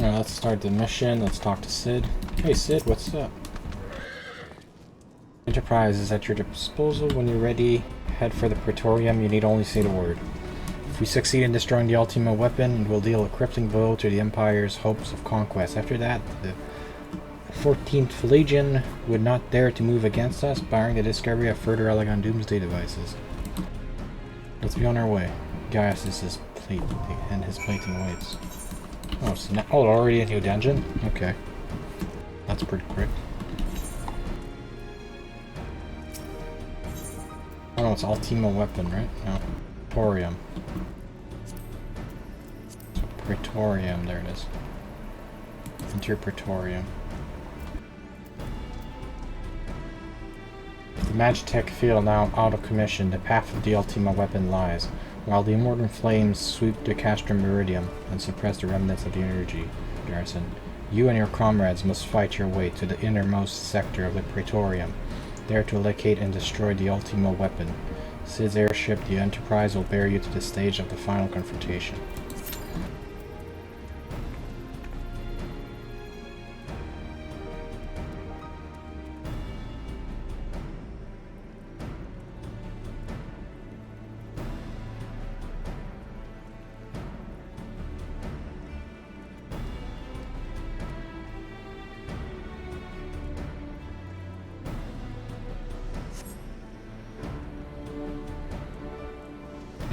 Alright, let's start the mission. Let's talk to Sid. Hey Sid, what's up? Enterprise is at your disposal. When you're ready, head for the Praetorium. You need only say the word. If we succeed in destroying the Ultima weapon, it will deal a crippling blow to the Empire's hopes of conquest. After that, the 14th Legion would not dare to move against us, barring the discovery of further elegant doomsday devices. Let's be on our way. Gaius is his plate, and his plating waits. Oh, oh, already a new dungeon? Okay. That's pretty quick. Oh no, it's Ultima weapon, right? No. Praetorium. So Praetorium, there it is. Enter Praetorium. The Magitech field now out of commission, the path of the Ultima weapon lies, while the immortal flames sweep the Cactuar meridian and suppress the remnants of the energy garrison. You and your comrades must fight your way to the innermost sector of the Praetorium, there to locate and destroy the Ultima weapon. Sid's airship, the Enterprise, will bear you to the stage of the final confrontation.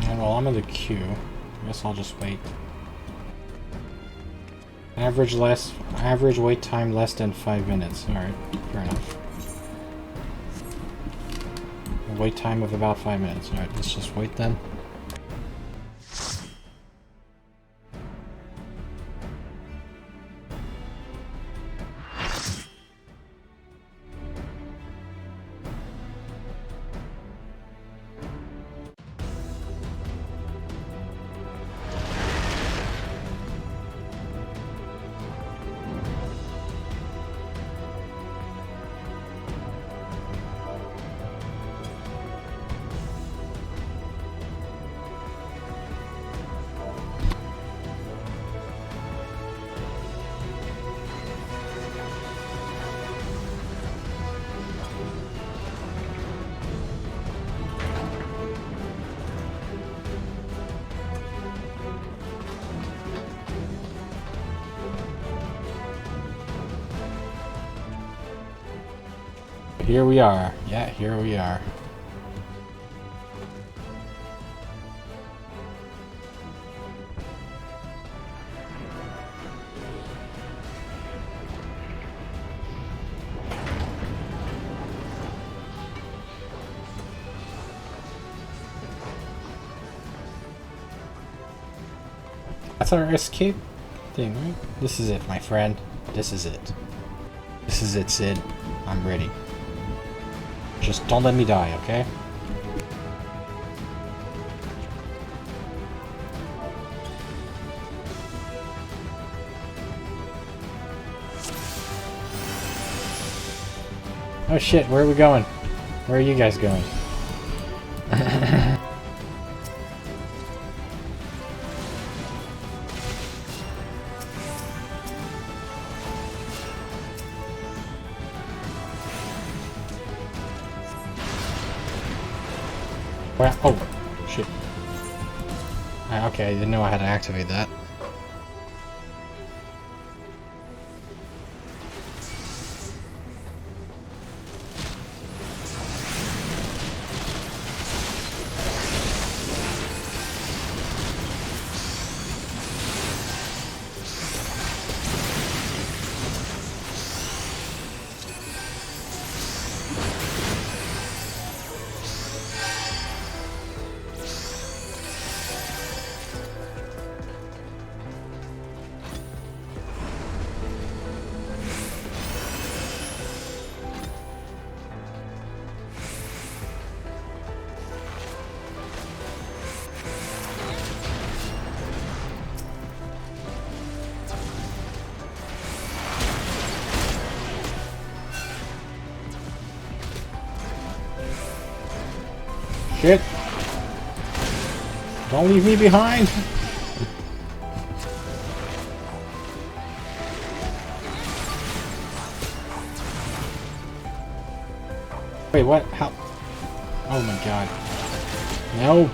Well, I'm in the queue. I guess I'll just wait. Average wait time less than 5 minutes. Alright, fair enough. A wait time of about 5 minutes. Alright, let's just wait then. Here we are. Yeah, here we are. That's our escape thing, right? This is it, my friend. This is it. This is it, Sid. I'm ready. Just don't let me die, okay? Oh shit, where are we going? Where are you guys going? Well, oh, shit. Okay, I didn't know I had to activate that. Shit! Don't leave me behind! Wait, what? How? Oh my god. No!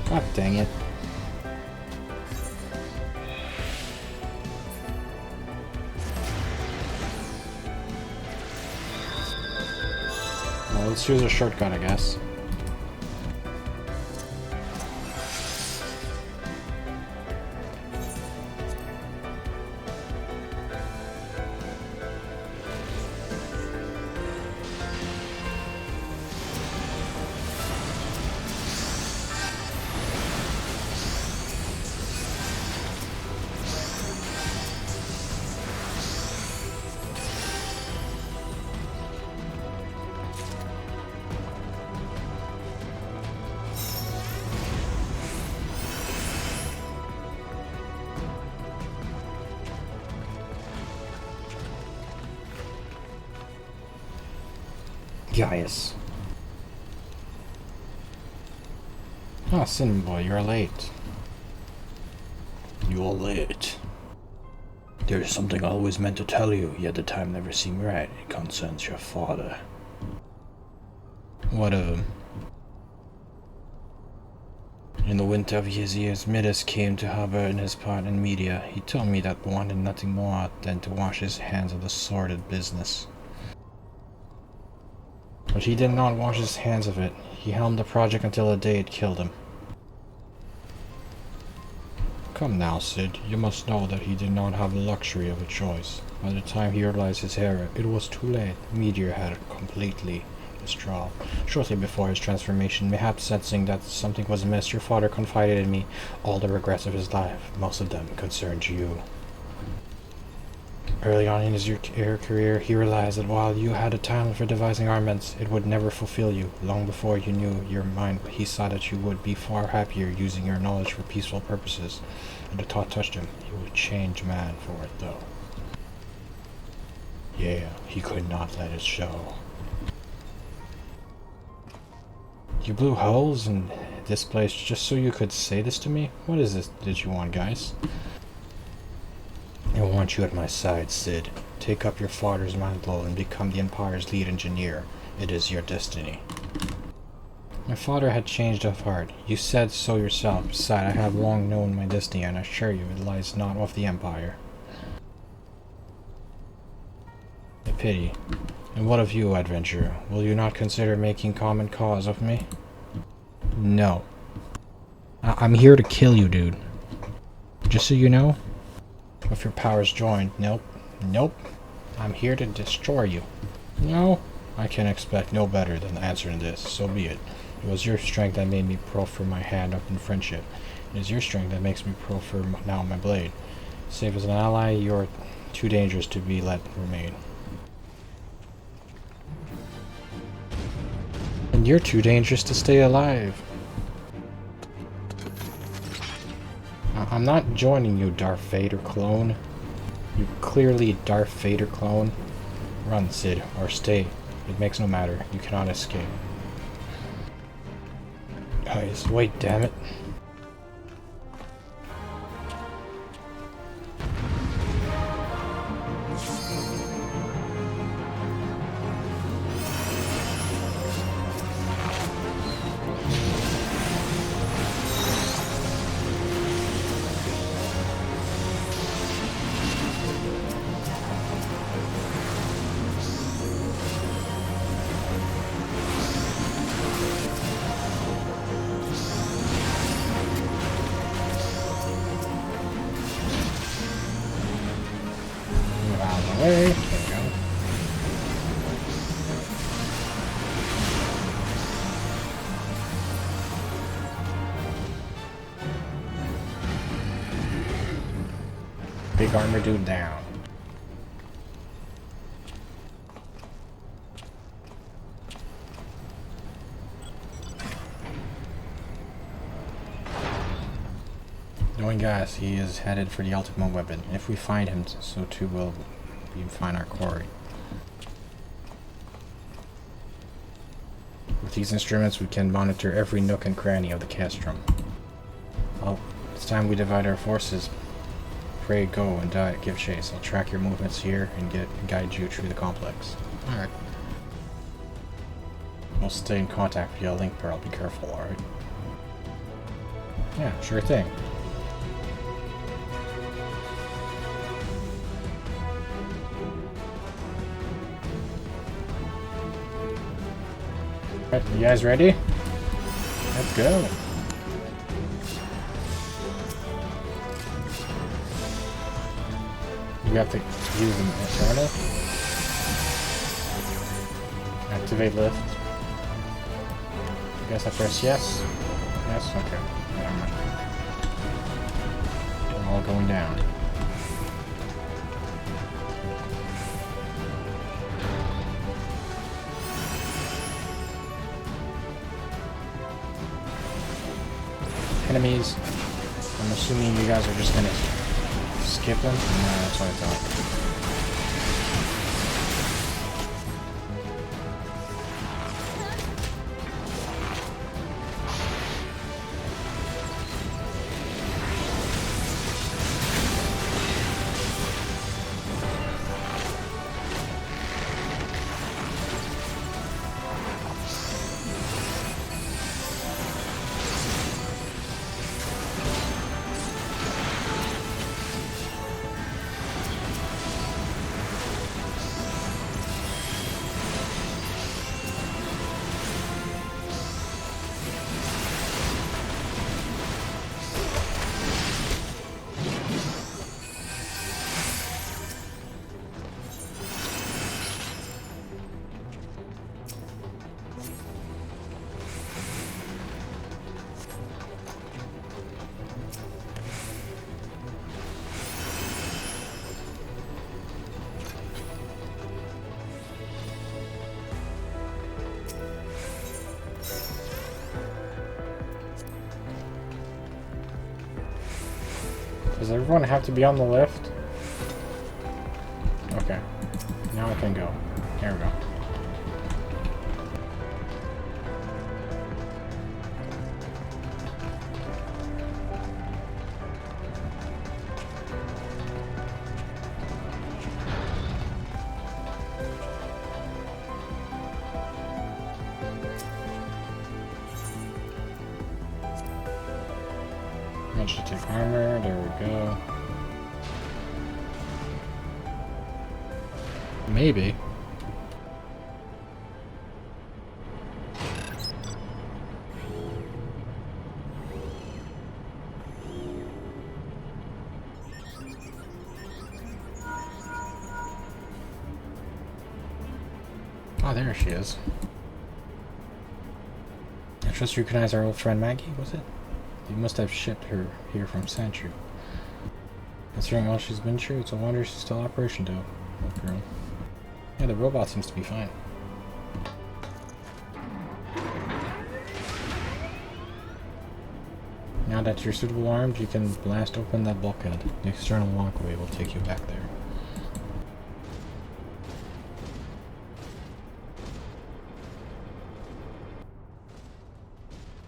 God dang it. Well, let's use a shortcut, I guess. Gaius. Ah, Cinnamon Boy, you're late. You're late. There is something I always meant to tell you, yet the time never seemed right. It concerns your father. What of him? In the winter of his years, Midas came to harbor in his part in Media. He told me that wanted nothing more than to wash his hands of the sordid business. But he did not wash his hands of it. He helmed the project until the day it killed him. Come now, Sid. You must know that he did not have the luxury of a choice. By the time he realized his error, it was too late. Meteor had completely destroyed. Shortly before his transformation, mayhap sensing that something was amiss, your father confided in me all the regrets of his life. Most of them concerned you. Early on in his career, he realized that while you had a talent for devising armaments, it would never fulfill you. Long before you knew your mind, he saw that you would be far happier using your knowledge for peaceful purposes. And the thought touched him. He would change man for it, though. Yeah, he could not let it show. You blew holes in this place just so you could say this to me? What is this that you want, guys? I want you at my side, Sid. Take up your father's mantle and become the Empire's lead engineer. It is your destiny. My father had changed of heart. You said so yourself. Besides, I have long known my destiny, and I assure you it lies not with the Empire. A pity. And what of you, adventurer? Will you not consider making common cause of me? No. I'm here to kill you, dude. Just so you know. With your powers joined. Nope. Nope. I'm here to destroy you. No. I can expect no better than the answer to this. So be it. It was your strength that made me proffer my hand up in friendship. It is your strength that makes me proffer now my blade. Save as an ally, you're too dangerous to be let remain. And you're too dangerous to stay alive. I'm not joining you, Darth Vader clone. You clearly Darth Vader clone. Run, Sid, or stay. It makes no matter. You cannot escape. Guys, wait, damn it. There we go. Big armor dude down. Knowing guys, he is headed for the Ultima weapon. If we find him, so too will we find our quarry. With these instruments, we can monitor every nook and cranny of the castrum. Well, it's time we divide our forces. pray, go, and give chase. I'll track your movements here and guide you through the complex. Alright. We'll stay in contact via link, Pearl. Be careful, alright? Yeah, sure thing. Alright, you guys ready? Let's go. We have to use an Eternal. Activate lift. I guess I press yes. Yes? Okay. Never mind. We're all going down. Enemies. I'm assuming you guys are just gonna skip them? No, that's what I thought. Does everyone have to be on the lift? Okay. Now I can go. There we go. I should take armor, there we go. Maybe. Oh, there she is. I just recognized our old friend Maggie, was it? You must have shipped her here from Sanchu. Considering all she's been through, it's a wonder she's still operational. Girl. Yeah, the robot seems to be fine. Now that you're suitably armed, you can blast open that bulkhead. The external walkway will take you back there.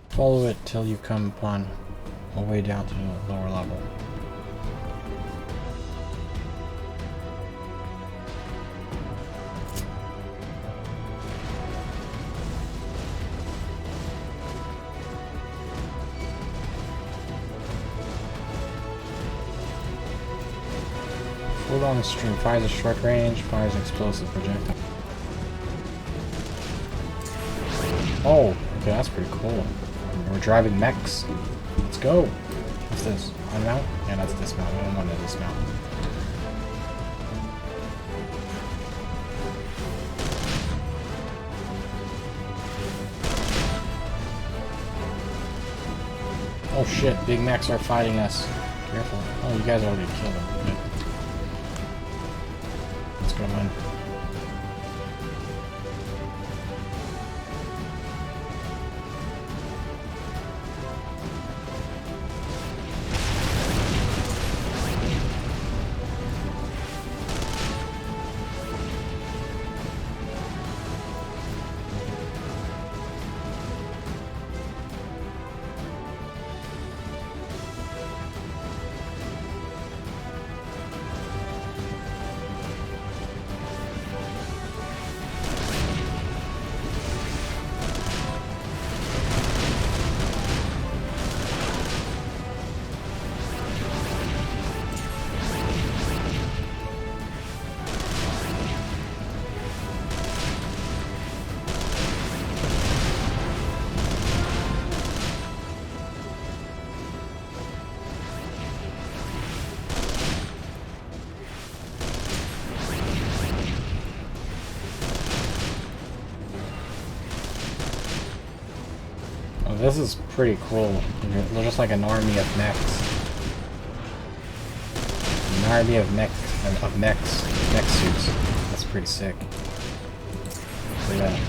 Follow it till you come upon a way down to the lower level. Hold on the stream. Fires a short range, fires an explosive projectile. Oh, okay, that's pretty cool. We're driving mechs. Let's go. What's this? Unmount? Yeah, that's dismount. I don't want to dismount. Oh shit, big mechs are fighting us. Careful. Oh, you guys already killed them. Good. Let's go in. Oh, this is pretty cool. They're just like an army of mechs. An army of mech suits. That's pretty sick. So yeah.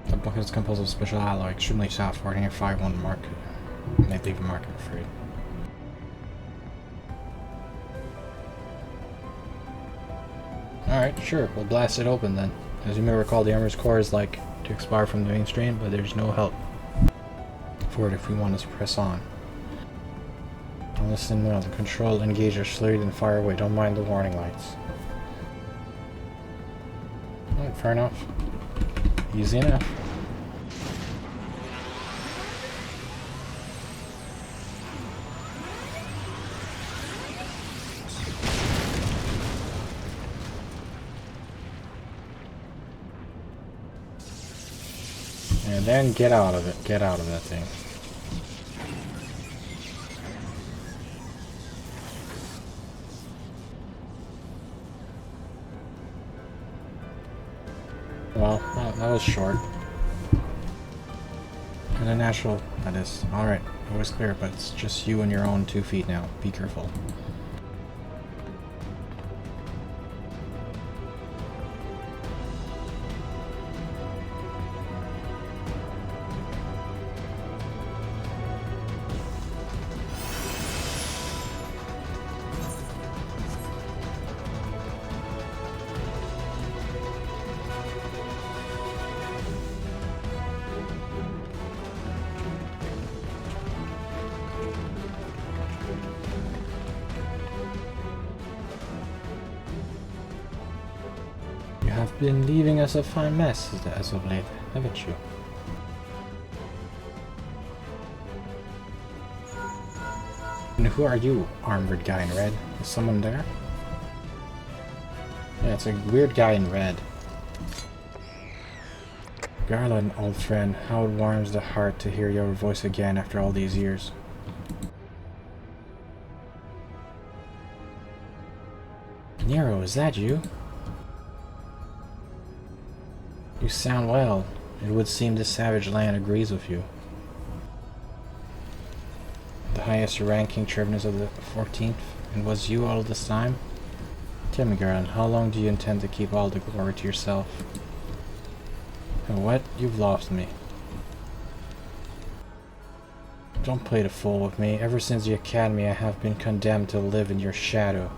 The book is composed of special alloy, extremely soft, working at 5-1 mark. They leave a mark, I'm afraid. Alright, sure, we'll blast it open then. As you may recall, the armor's core is like to expire from the mainstream, but there's no help for it if we want to press on. Don't listen well. The control engage are slurred and fire away. Don't mind the warning lights. Alright, fair enough. Easy enough. And then get out of it. Get out of that thing. Well, that was short. And a natural, that is. Alright, it was clear, but it's just you and your own 2 feet now. Be careful. You have been leaving us a fine mess as of late, haven't you? And who are you, armored guy in red? Is someone there? Yeah, it's a weird guy in red. Garland, old friend, how it warms the heart to hear your voice again after all these years. Nero, is that you? You sound well. It would seem this savage land agrees with you. The highest ranking tribunus of the 14th, and was you all this time? Tell me, Garland, how long do you intend to keep all the glory to yourself? And what? You've lost me. Don't play the fool with me. Ever since the academy I have been condemned to live in your shadow.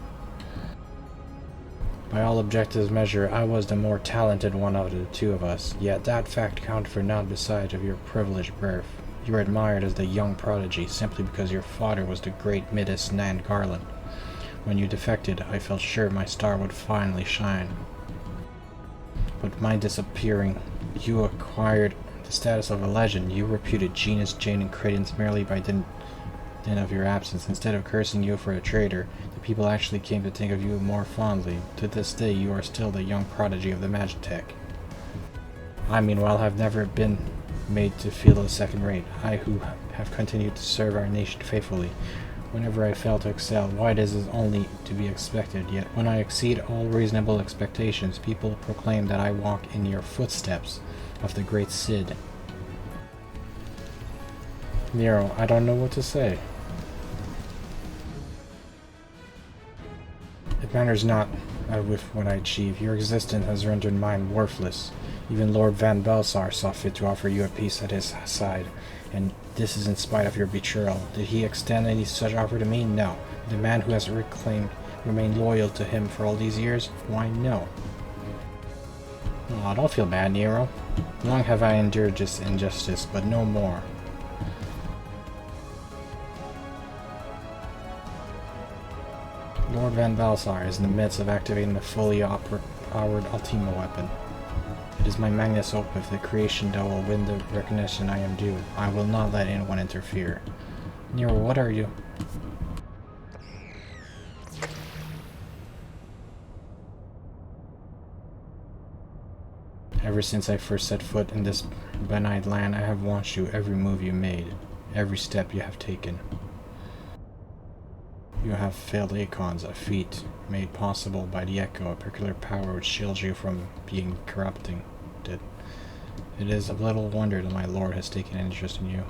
By all objective measure, I was the more talented one of the 2 of us, yet that fact counted for naught beside of your privileged birth. You were admired as the young prodigy, simply because your father was the great Midas Nan Garland. When you defected, I felt sure my star would finally shine. But my disappearing, you acquired the status of a legend. You reputed genius, Jane, and credence merely by dint of your absence. Instead of cursing you for a traitor, the people actually came to think of you more fondly. To this day, you are still the young prodigy of the Magitech. I, meanwhile, have never been made to feel a second rate. I, who have continued to serve our nation faithfully. Whenever I fail to excel, why this is only to be expected, yet when I exceed all reasonable expectations, people proclaim that I walk in your footsteps of the great Cid. Nero, I don't know what to say. It matters not with what I achieve. Your existence has rendered mine worthless. Even Lord Van Belsar saw fit to offer you a peace at his side, and this is in spite of your betrayal. Did he extend any such offer to me? No. The man who has remained loyal to him for all these years? Why, no. Oh, don't feel bad, Nero. Long have I endured this injustice, but no more. Lord Van Belsar is in the midst of activating the fully powered Ultima weapon. It is my magnus opus, the creation that will win the recognition I am due. I will not let anyone interfere. Nero, what are you? Ever since I first set foot in this benign land, I have watched you, every move you made, every step you have taken. You have failed Acons, a feat made possible by the Echo, a peculiar power which shields you from being corrupting. It is of little wonder that my lord has taken an interest in you.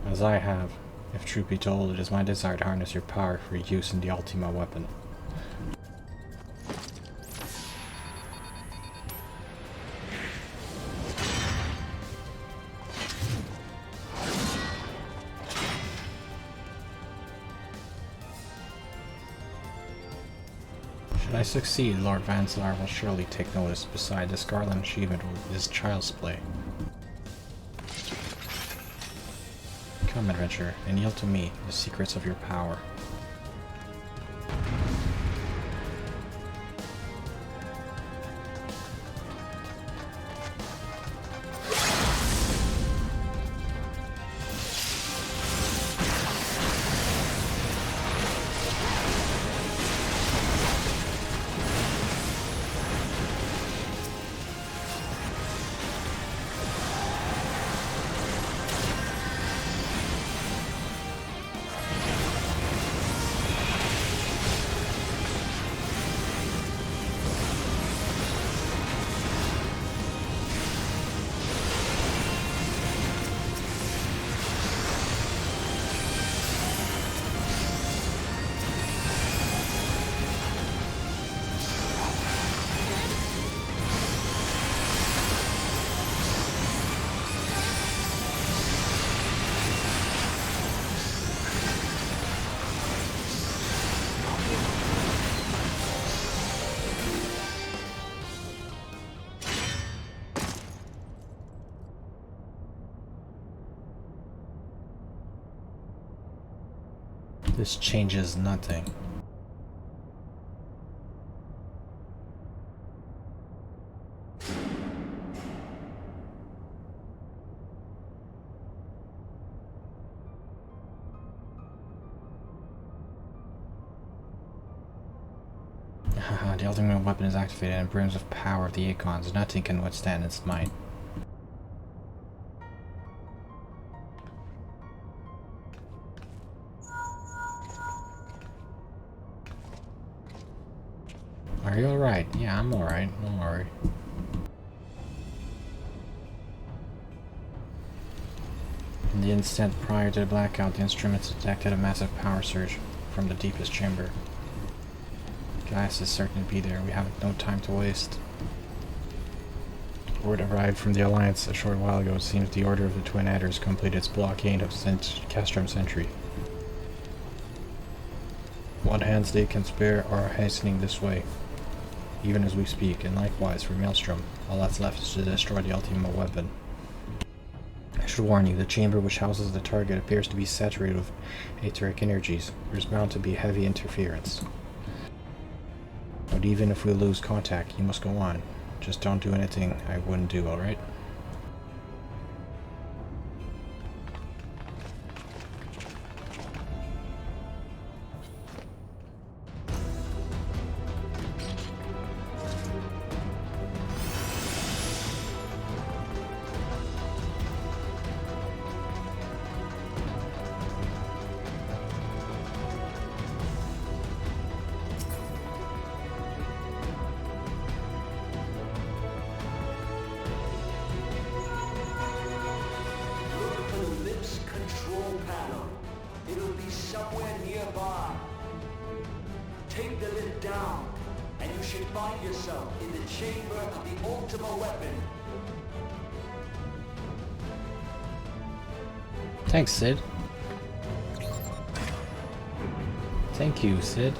As I have. If truth be told, it is my desire to harness your power for use in the Ultima weapon. Should I succeed, Lord Vanzar will surely take notice. Beside this garland achievement is child's play. Come, adventurer, and yield to me the secrets of your power. This changes nothing. Haha, the ultimate weapon is activated and brims with power of the Acons. Nothing can withstand its might. Are you alright? Yeah, I'm alright. Don't worry. In the instant prior to the blackout, the instruments detected a massive power surge from the deepest chamber. Gas is certain to be there. We have no time to waste. Word arrived from the Alliance a short while ago. It seems the Order of the Twin Adders completed its blockade of Castrum Sentry. What hands they can spare are hastening this way, even as we speak, and likewise for Maelstrom. All that's left is to destroy the Ultima weapon. I should warn you, the chamber which houses the target appears to be saturated with Aetheric energies. There's bound to be heavy interference. But even if we lose contact, you must go on. Just don't do anything I wouldn't do, alright? Take the lid down, and you should find yourself in the chamber of the Ultima weapon. Thanks, Sid. Thank you, Sid.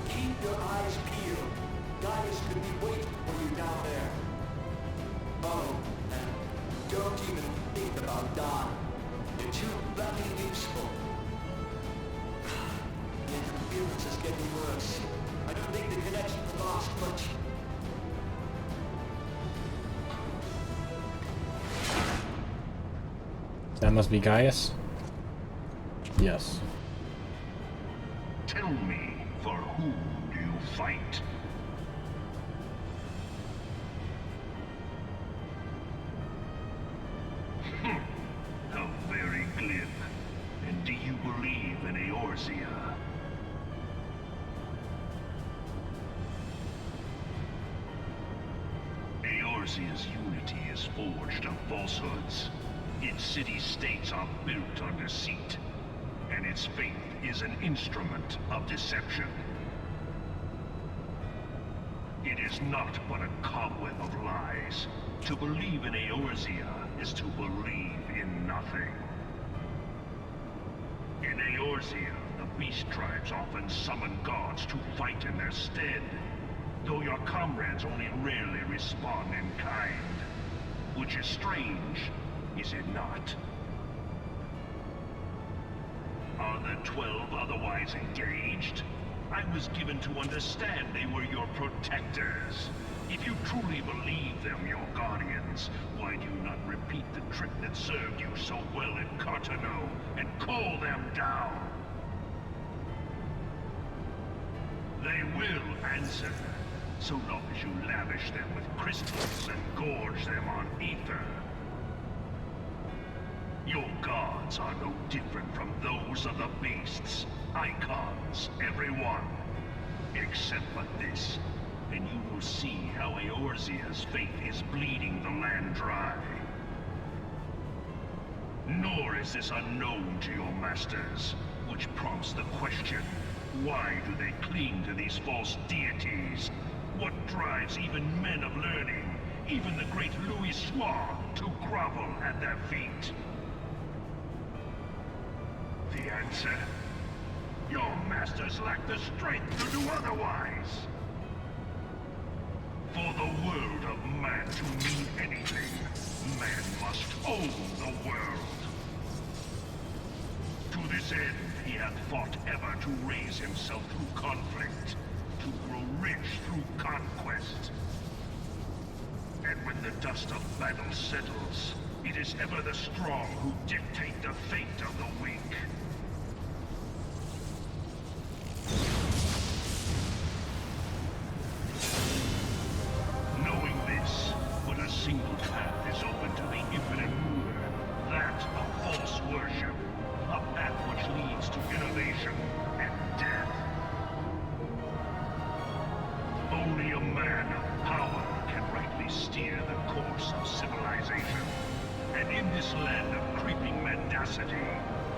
Keep your eyes peeled. Gaius could be waiting for you down there. Oh, and don't even think about Don. You're too bloody useful. The interference is getting worse. I don't think the connection will last much. That must be Gaius? Yes. Tell me, for whom do you fight? How very glib. And do you believe in Eorzea? Eorzea's unity is forged of falsehoods. Its city-states are built on deceit, and its faith is an instrument of deception. It is not but a cobweb of lies. To believe in Eorzea is to believe in nothing. In Eorzea, the beast tribes often summon gods to fight in their stead, though your comrades only rarely respond in kind. Which is strange, is it not? Are the 12 otherwise engaged? I was given to understand they were your protectors. If you truly believe them your guardians, why do you not repeat the trick that served you so well in Cartano and call them down? They will answer, so long as you lavish them with crystals and gorge them on Aether. Your gods are no different from those of the beasts. Icons, every one. Except for this, and you will see how Eorzea's faith is bleeding the land dry. Nor is this unknown to your masters, which prompts the question, why do they cling to these false deities? What drives even men of learning, even the great Louis Swan, to grovel at their feet? The answer? Your masters lack the strength to do otherwise. For the world of man to mean anything, man must own the world. To this end, he hath fought ever to raise himself through conflict, to grow rich through conquest. And when the dust of battle settles, it is ever the strong who dictate the fate of the weak. Knowing this, but a single path is open to the infinite ruler, that of false worship, a path which leads to innovation and death. Only a man of power can rightly steer the course of civilization. And in this land of creeping mendacity,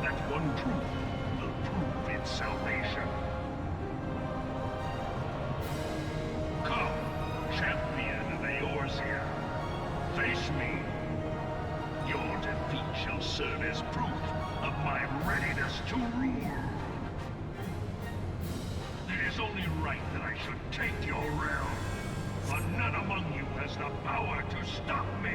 that one truth will prove its salvation. Come, champion of Eorzea, face me. Your defeat shall serve as proof of my readiness to rule. It is only right that I should take your realm, but none among you has the power to stop me.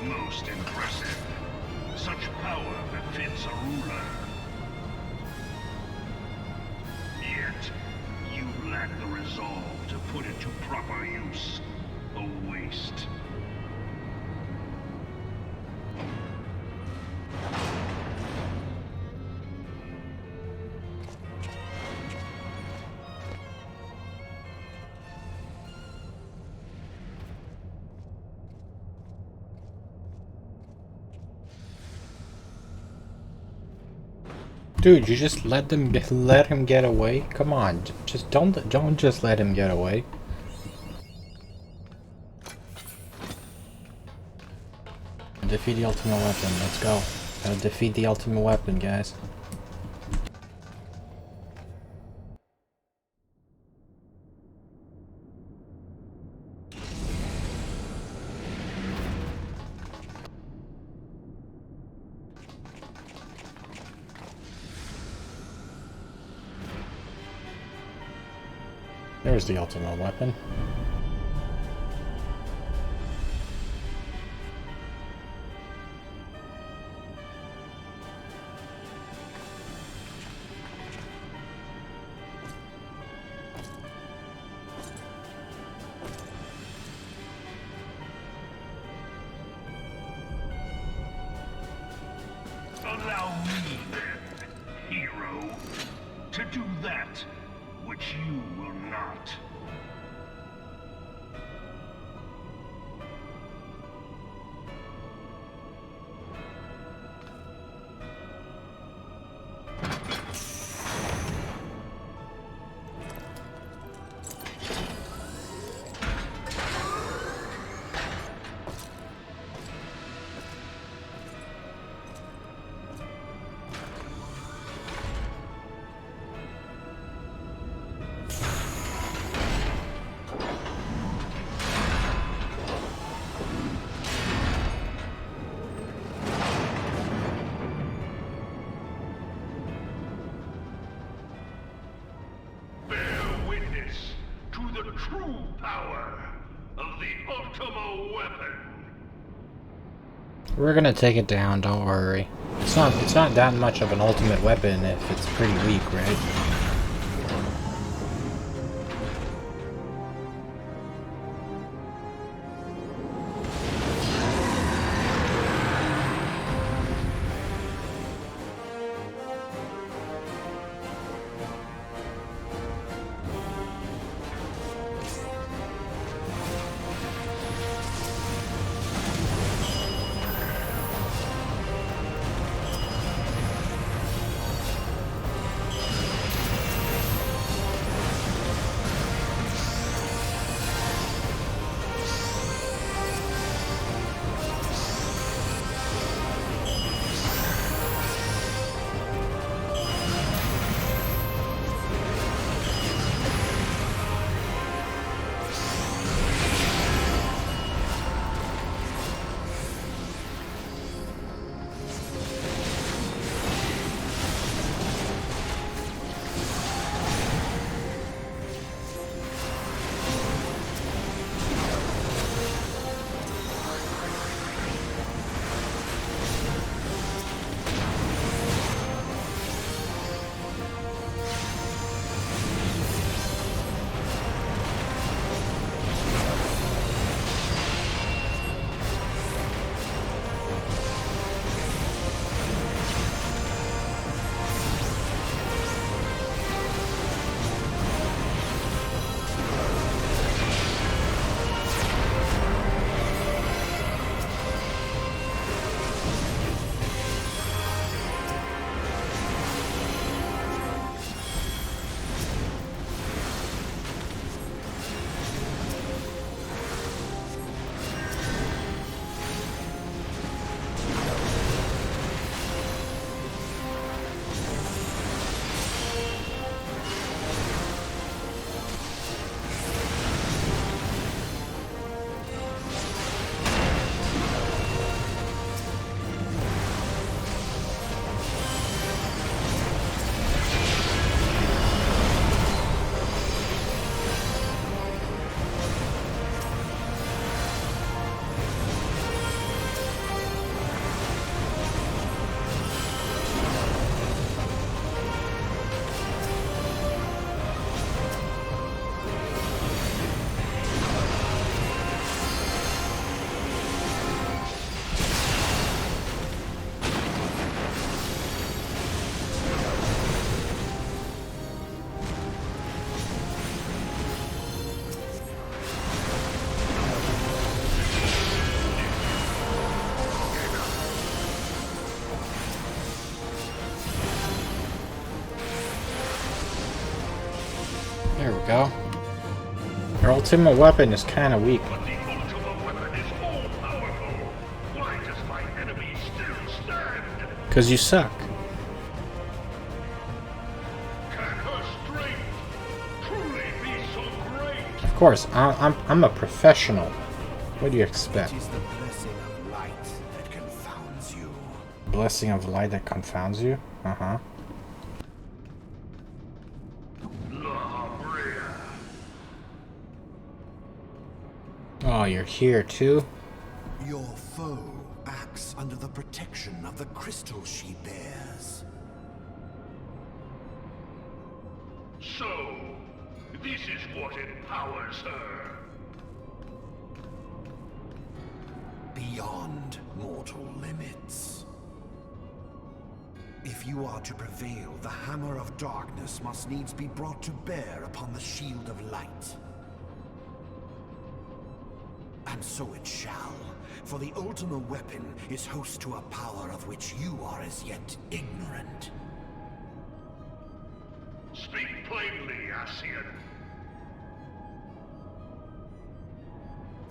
Most impressive. Such power befits a ruler. Yet, you lack the resolve to put it to proper use. A waste. Dude, you just let him get away? Come on, just don't just let him get away. Defeat the ultimate weapon, let's go. Gotta defeat the ultimate weapon, guys. There's the ultimate weapon. Allow me then, hero, to do that which you will not. The true power of the Ultima weapon. We're gonna take it down, don't worry. It's not that much of an ultimate weapon if it's pretty weak, right? go. Our Ultima weapon is kind of weak. But the Ultima weapon is all powerful. Why does my enemy still stand? Because you suck. Can her strength truly be so great? Of course, I'm a professional. What do you expect? It is the blessing of light that confounds you. Blessing of light that confounds you? Uh-huh. Oh, you're here too? Your foe acts under the protection of the crystal she bears. So, this is what empowers her. Beyond mortal limits. If you are to prevail, the hammer of darkness must needs be brought to bear upon the shield of light. And so it shall, for the Ultima weapon is host to a power of which you are as yet ignorant. Speak plainly, Ascian.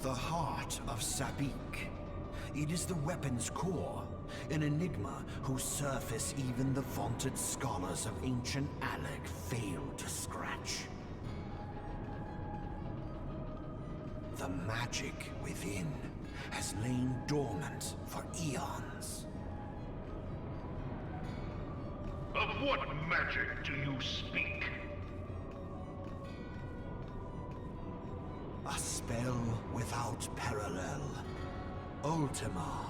The heart of Sabik. It is the weapon's core, an enigma whose surface even the vaunted scholars of ancient Alec failed to scratch. The magic within has lain dormant for eons. Of what magic do you speak? A spell without parallel. Ultima.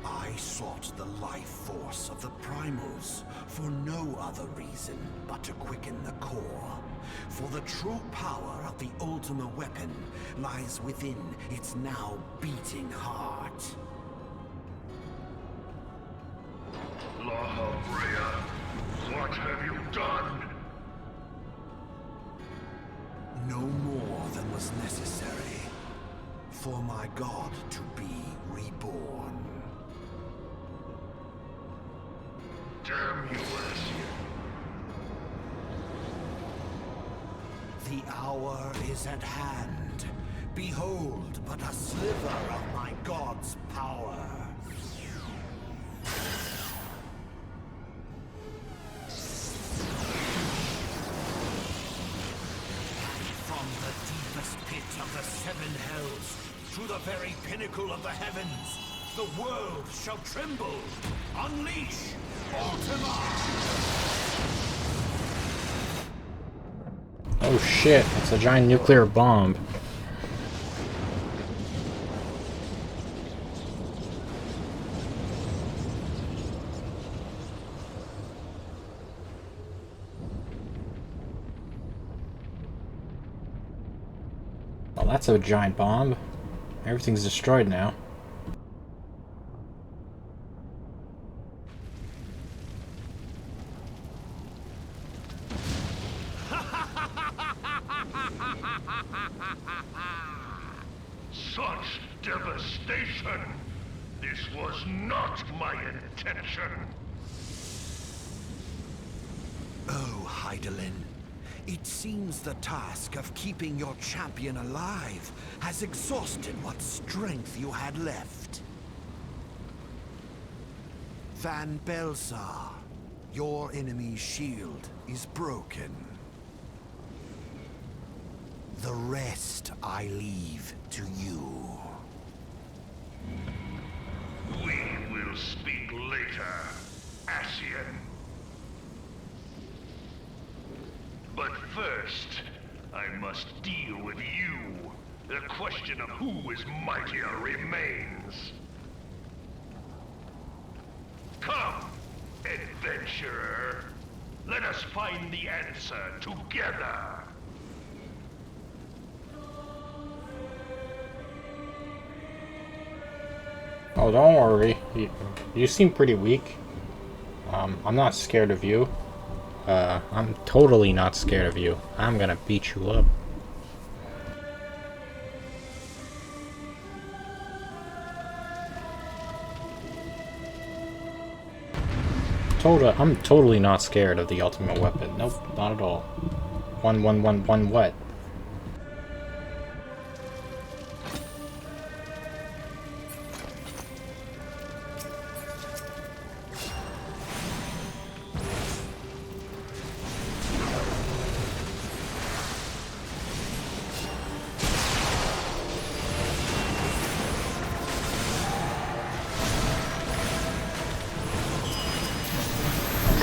I sought the life force of the primals for no other reason but to quicken the core. For the true power of the Ultima weapon lies within its now beating heart. Law of Rhea, what have you done? No more than was necessary for my god to be reborn. Damn you, Ascian. The hour is at hand. Behold but a sliver of my god's power. From the deepest pit of the seven hells, to the very pinnacle of the heavens, the world shall tremble. Unleash Ultima! Oh shit, it's a giant nuclear bomb. Well, that's a giant bomb. Everything's destroyed now. Such devastation! This was not my intention! Oh, Hydaelyn. It seems the task of keeping your champion alive has exhausted what strength you had left. Van Belsar, your enemy's shield is broken. The rest I leave to you. We will speak later, Ascian. But first, I must deal with you. The question of who is mightier remains. Come, adventurer. Let us find the answer together. Oh, don't worry. You seem pretty weak. I'm not scared of you. I'm totally not scared of you. I'm gonna beat you up. I'm totally not scared of the ultimate weapon. Nope, not at all. One, what?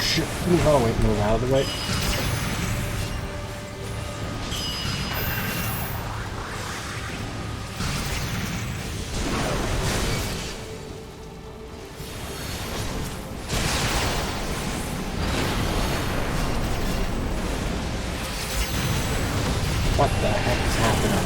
Shit. Oh wait, move out of the way. What the heck is happening?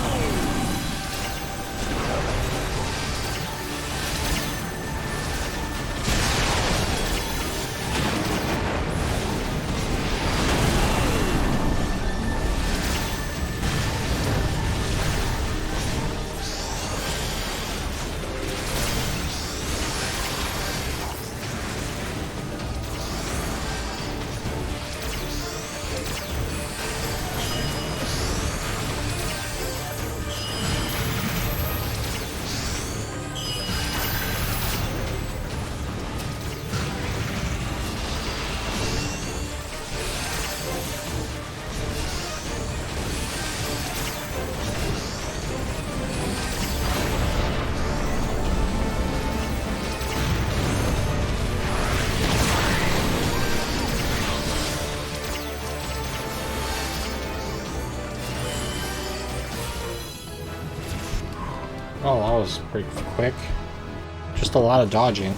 Oh, that was pretty quick. Just a lot of dodging.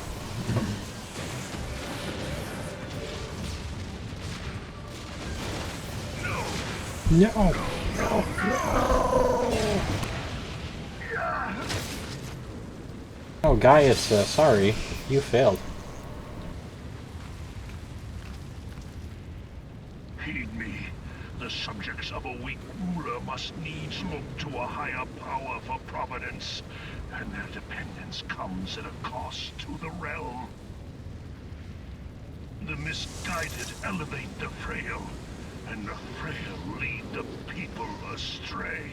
No! No! Oh, Gaius, sorry. You failed. Heed me. The subjects of a weak ruler must needs look to a higher power for providence, and their dependence comes at a cost to the realm. The misguided elevate the frail, and the frail lead the people astray.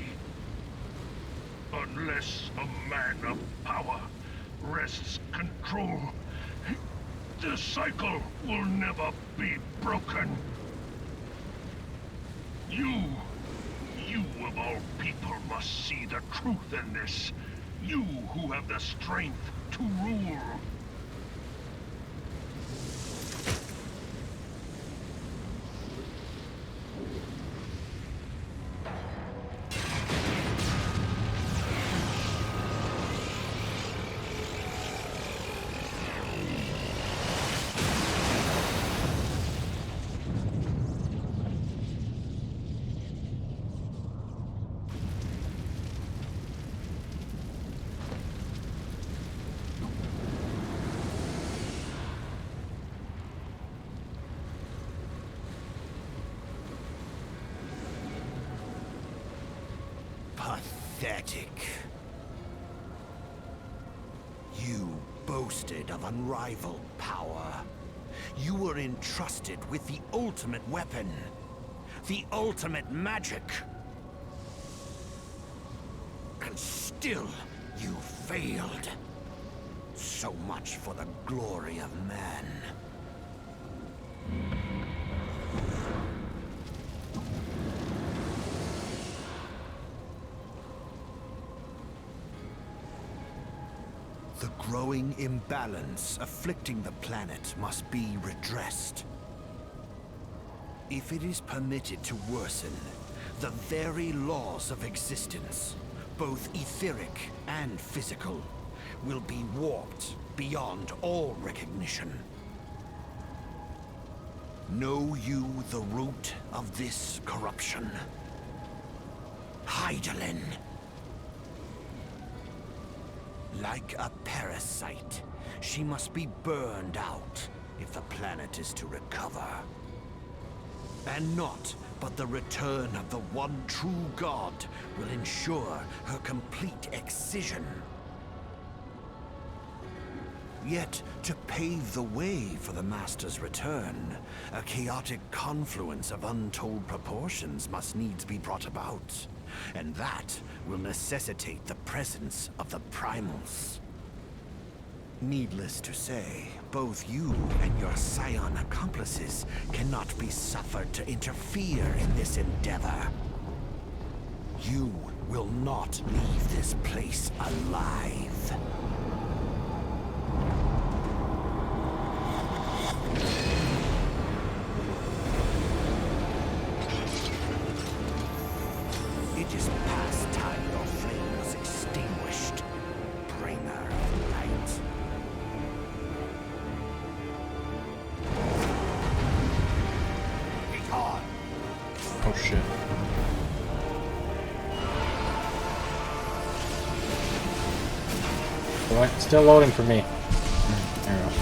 Unless a man of power wrests control, the cycle will never be broken. You of all people must see the truth in this. You who have the strength to rule. Pathetic. You boasted of unrivaled power. You were entrusted with the ultimate weapon, the ultimate magic. And still, you failed. So much for the glory of man. The growing imbalance afflicting the planet must be redressed. If it is permitted to worsen, the very laws of existence, both etheric and physical, will be warped beyond all recognition. Know you the root of this corruption? Hydaelyn. Like a parasite, she must be burned out if the planet is to recover. And naught but the return of the one true god will ensure her complete excision. Yet, to pave the way for the Master's return, a chaotic confluence of untold proportions must needs be brought about. And that will necessitate the presence of the Primals. Needless to say, both you and your Scion accomplices cannot be suffered to interfere in this endeavor. You will not leave this place alive. It is past time your flame was extinguished, bringer of light. Be on! Oh shit. What? Still loading for me. There we go.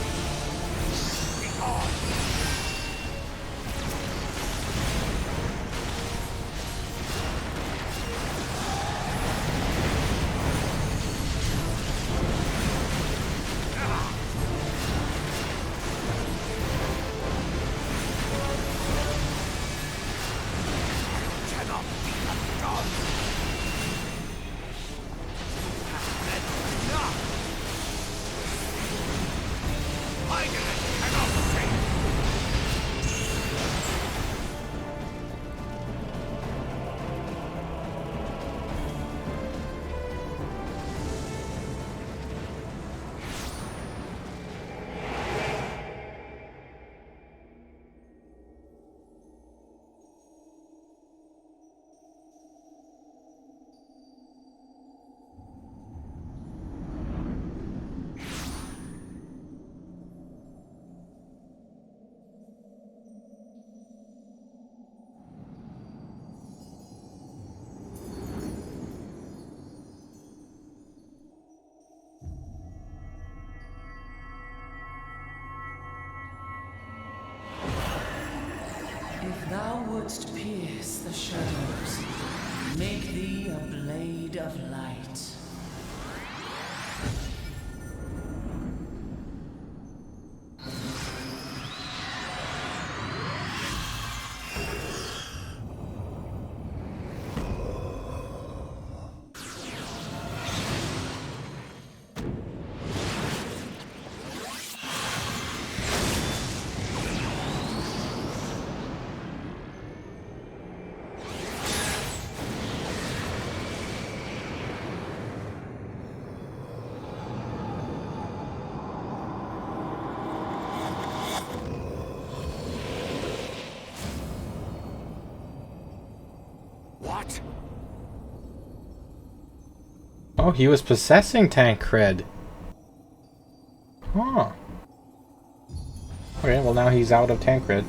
If thou wouldst pierce the shadows, make thee a blade of light. What? Oh, he was possessing Tancred. Huh. Okay, well now he's out of Tancred.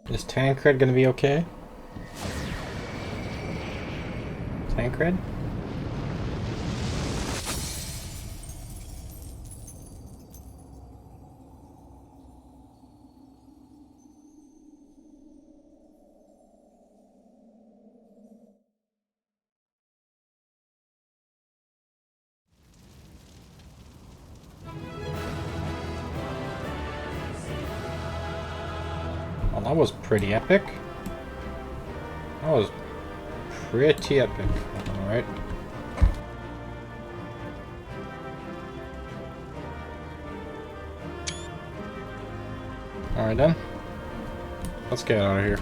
Is Tancred gonna be okay? Tancred? Well, that was pretty epic. That was pretty epic. Alright. Alright then. Let's get out of here.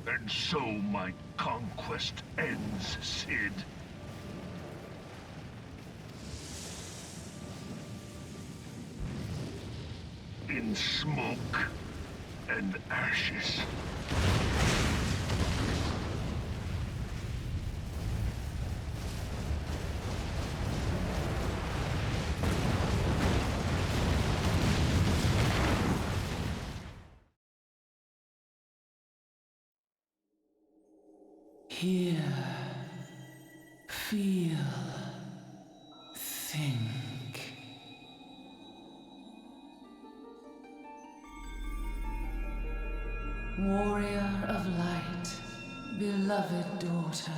And so my conquest ends, Cid. In smoke and ashes. Hear, feel, think. Warrior of light, beloved daughter.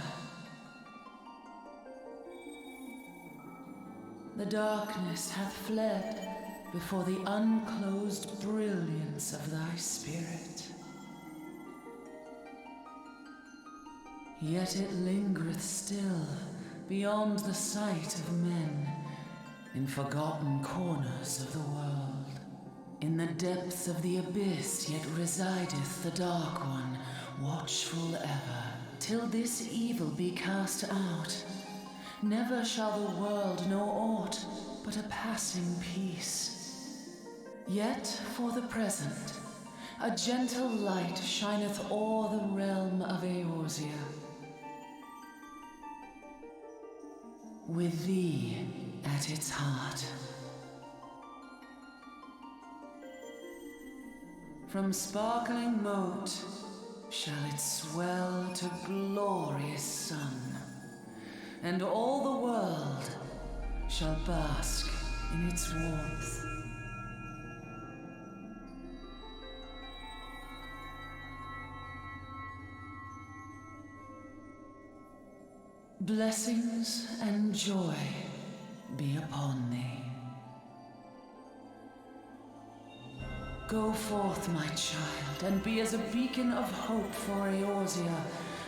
The darkness hath fled before the unclosed brilliance of thy spirit. Yet it lingereth still beyond the sight of men, in forgotten corners of the world. In the depths of the abyss yet resideth the Dark One, watchful ever, till this evil be cast out. Never shall the world know aught but a passing peace. Yet for the present, a gentle light shineth o'er the realm of Eorzea. With thee at its heart. From sparkling moat shall it swell to glorious sun, and all the world shall bask in its warmth. Blessings and joy be upon thee. Go forth, my child, and be as a beacon of hope for Eorzea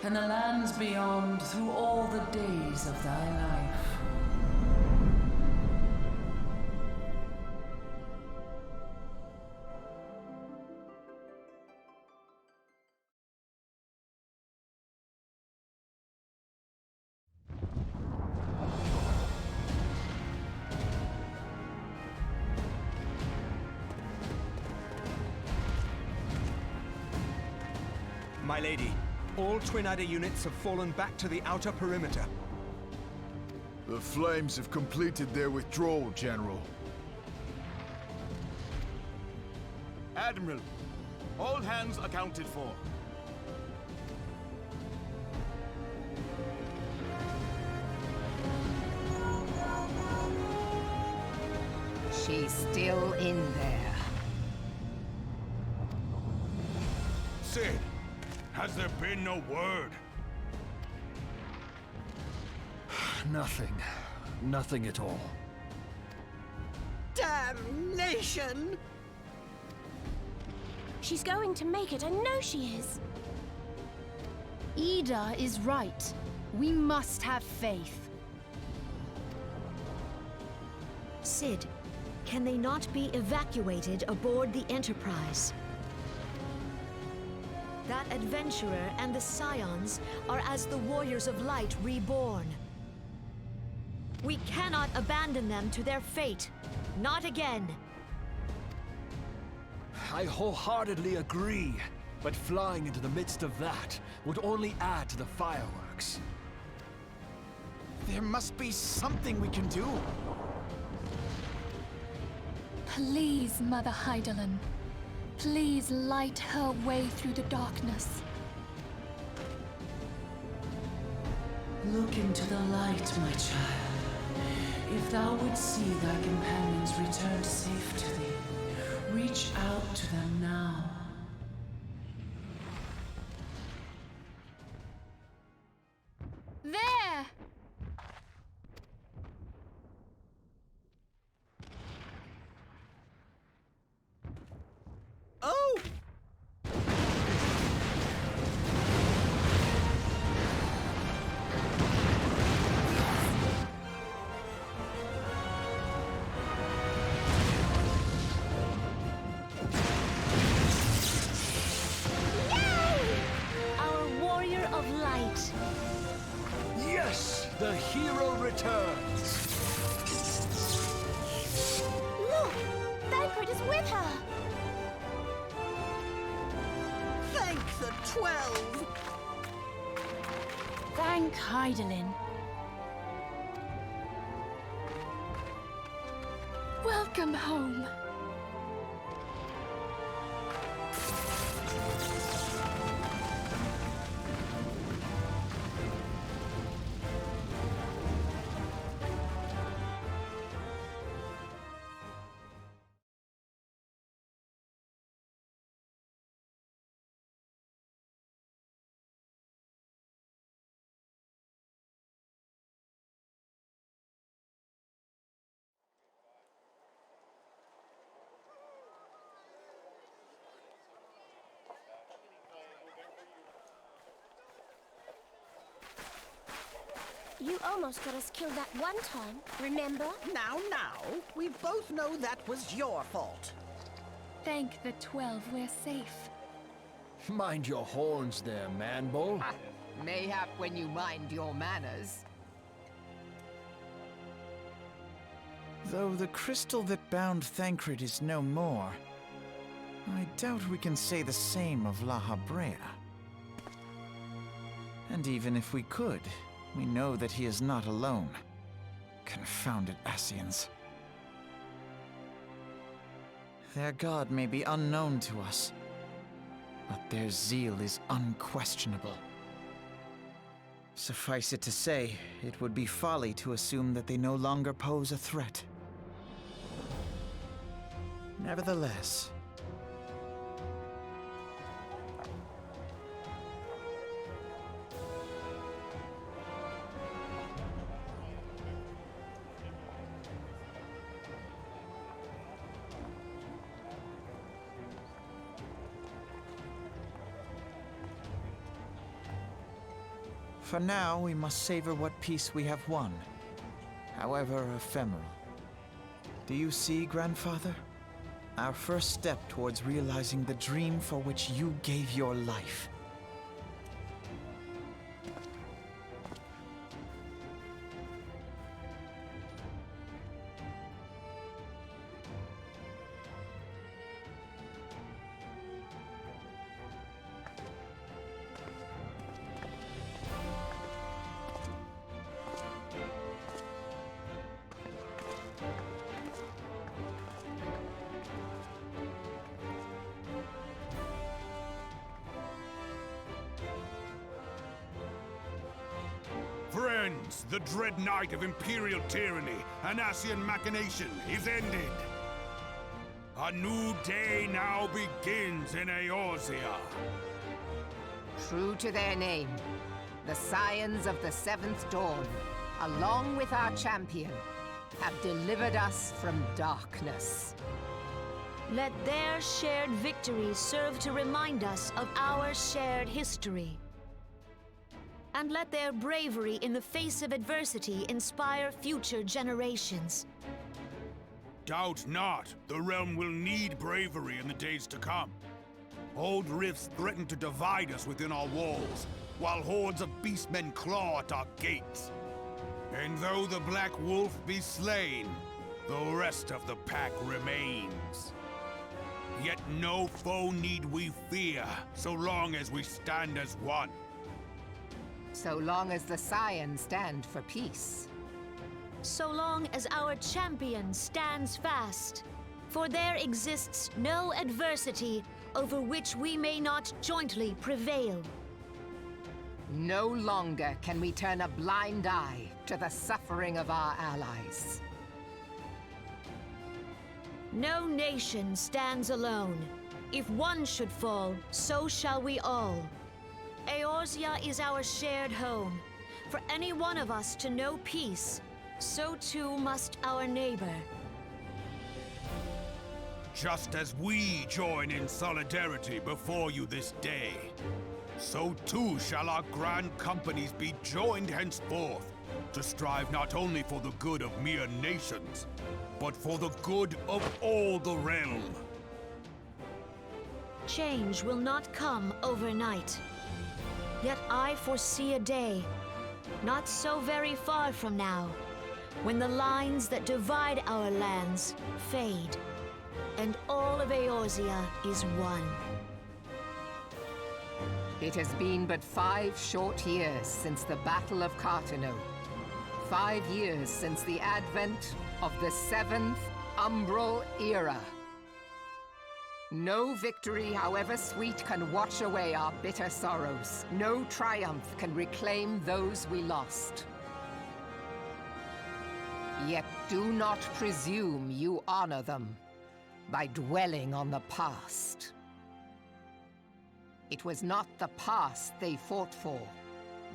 and the lands beyond through all the days of thy life. My lady, all Twin Adder units have fallen back to the outer perimeter. The Flames have completed their withdrawal, General. Admiral, all hands accounted for. She's still in there. Cid, has there been no word? Nothing. Nothing at all. Damnation! She's going to make it, I know she is. Ida is right. We must have faith. Cid, can they not be evacuated aboard the Enterprise? That adventurer and the Scions are as the Warriors of Light reborn. We cannot abandon them to their fate. Not again. I wholeheartedly agree, but flying into the midst of that would only add to the fireworks. There must be something we can do. Please, Mother Hydaelyn. Please light her way through the darkness. Look into the light, my child. If thou would see thy companions returned safe to thee, reach out to them now. There! Oh! Our warrior of light. Yes! The hero returns! Look! Thancred is with her! Thank the 12! Thank Hydaelyn. Welcome home. You almost got us killed that one time, remember? Now, we both know that was your fault. Thank the 12 we're safe. Mind your horns there, man-bull. Mayhap when you mind your manners. Though the crystal that bound Thancred is no more, I doubt we can say the same of La Habrea. And even if we could, we know that he is not alone. Confounded Ascians. Their god may be unknown to us, but their zeal is unquestionable. Suffice it to say, it would be folly to assume that they no longer pose a threat. Nevertheless, for now, we must savor what peace we have won, however ephemeral. Do you see, Grandfather? Our first step towards realizing the dream for which you gave your life. Friends, the dread night of Imperial tyranny and Ascian machination is ended. A new day now begins in Eorzea. True to their name, the Scions of the Seventh Dawn, along with our champion, have delivered us from darkness. Let their shared victory serve to remind us of our shared history. And let their bravery in the face of adversity inspire future generations. Doubt not, the realm will need bravery in the days to come. Old rifts threaten to divide us within our walls, while hordes of beastmen claw at our gates. And though the Black Wolf be slain, the rest of the pack remains. Yet no foe need we fear, so long as we stand as one. So long as the Scions stand for peace. So long as our champion stands fast. For there exists no adversity over which we may not jointly prevail. No longer can we turn a blind eye to the suffering of our allies. No nation stands alone. If one should fall, so shall we all. Eorzea is our shared home. For any one of us to know peace, so too must our neighbor. Just as we join in solidarity before you this day, so too shall our grand companies be joined henceforth, to strive not only for the good of mere nations, but for the good of all the realm. Change will not come overnight. Yet I foresee a day, not so very far from now, when the lines that divide our lands fade, and all of Eorzea is one. It has been but 5 short years since the Battle of Cartano. 5 years since the advent of the 7th Umbral Era. No victory, however sweet, can wash away our bitter sorrows. No triumph can reclaim those we lost. Yet do not presume you honor them by dwelling on the past. It was not the past they fought for.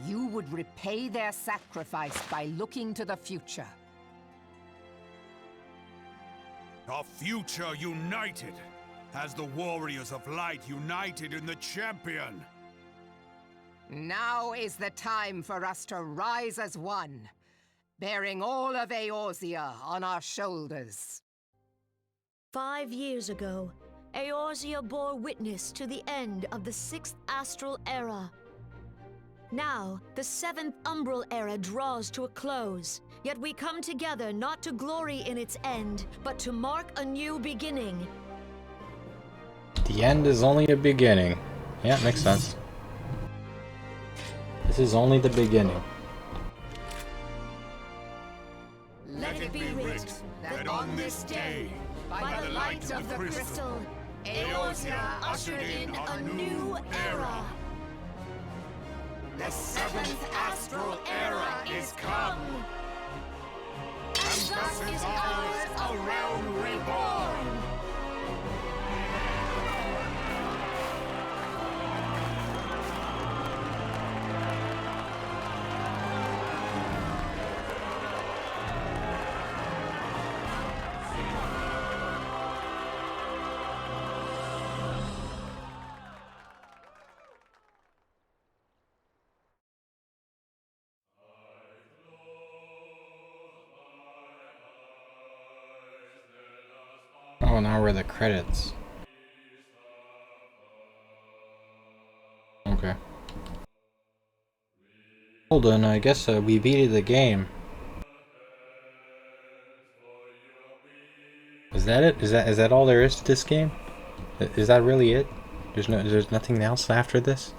You would repay their sacrifice by looking to the future. A future united, as the warriors of light united in the champion. Now is the time for us to rise as one, bearing all of Eorzea on our shoulders. 5 years ago, Eorzea bore witness to the end of the 6th Astral Era. Now, the 7th Umbral Era draws to a close, yet we come together not to glory in its end, but to mark a new beginning. The end is only a beginning. Yeah, makes sense. This is only the beginning. Let it be writ that on this day, by the light of the crystal, Eorzea ushered in a new era. The 7th Astral Era is come, and thus is ours a realm reborn. Oh, now we're the credits. Okay. Hold on, I guess we beat the game. Is that it? Is that all there is to this game? Is that really it? There's nothing else after this?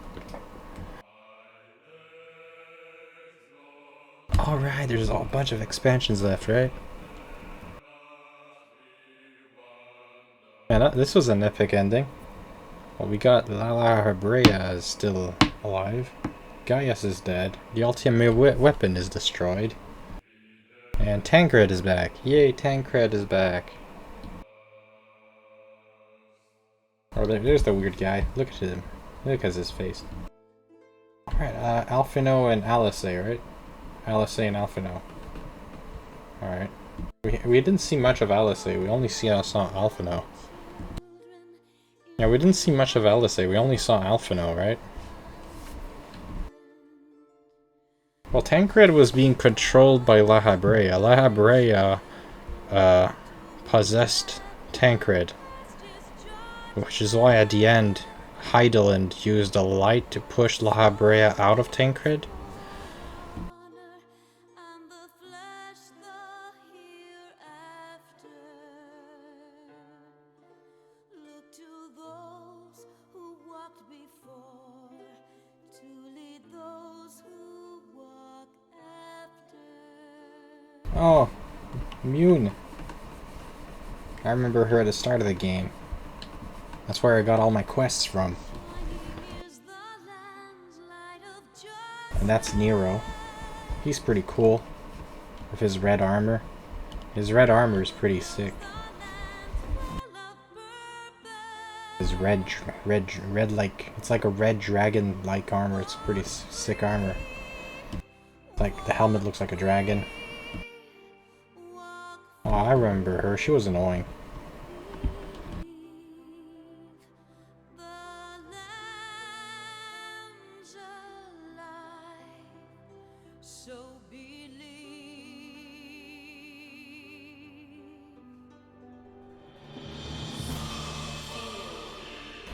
Alright, there's a bunch of expansions left, right? Man, this was an epic ending. Well, we got Lala Hebrea is still alive. Gaius is dead. The Ultima weapon is destroyed. And Tancred is back. Yay, Tancred is back. Oh, there's the weird guy. Look at him. Look at his face. Alright, Alphino and Alice, right? Alice and Alphino. Alright. We didn't see much of Alice. We only saw Alphino. Yeah, we didn't see much of Alice. We only saw Alphino, right? Well, Tancred was being controlled by La Hebrea. La Hebrea possessed Tancred. Which is why at the end, Hydaelyn used the light to push La Habrea out of Tancred. Oh, Mune. I remember her at the start of the game. That's where I got all my quests from. And that's Nero. He's pretty cool. With his red armor. His red armor is pretty sick. His red like, it's like a red dragon-like armor. It's pretty sick armor. Like, the helmet looks like a dragon. Oh, I remember her. She was annoying.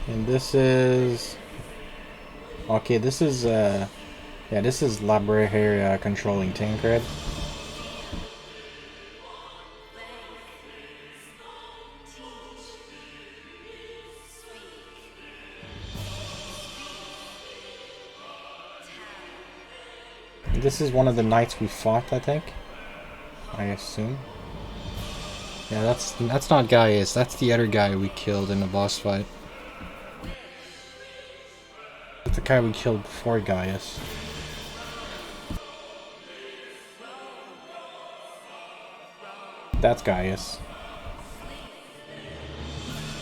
And this is... Okay, this is, yeah, this is La Habrea controlling Tancred. This is one of the knights we fought, I think. I assume. Yeah, that's not Gaius. That's the other guy we killed in the boss fight. That's the guy we killed before Gaius. That's Gaius.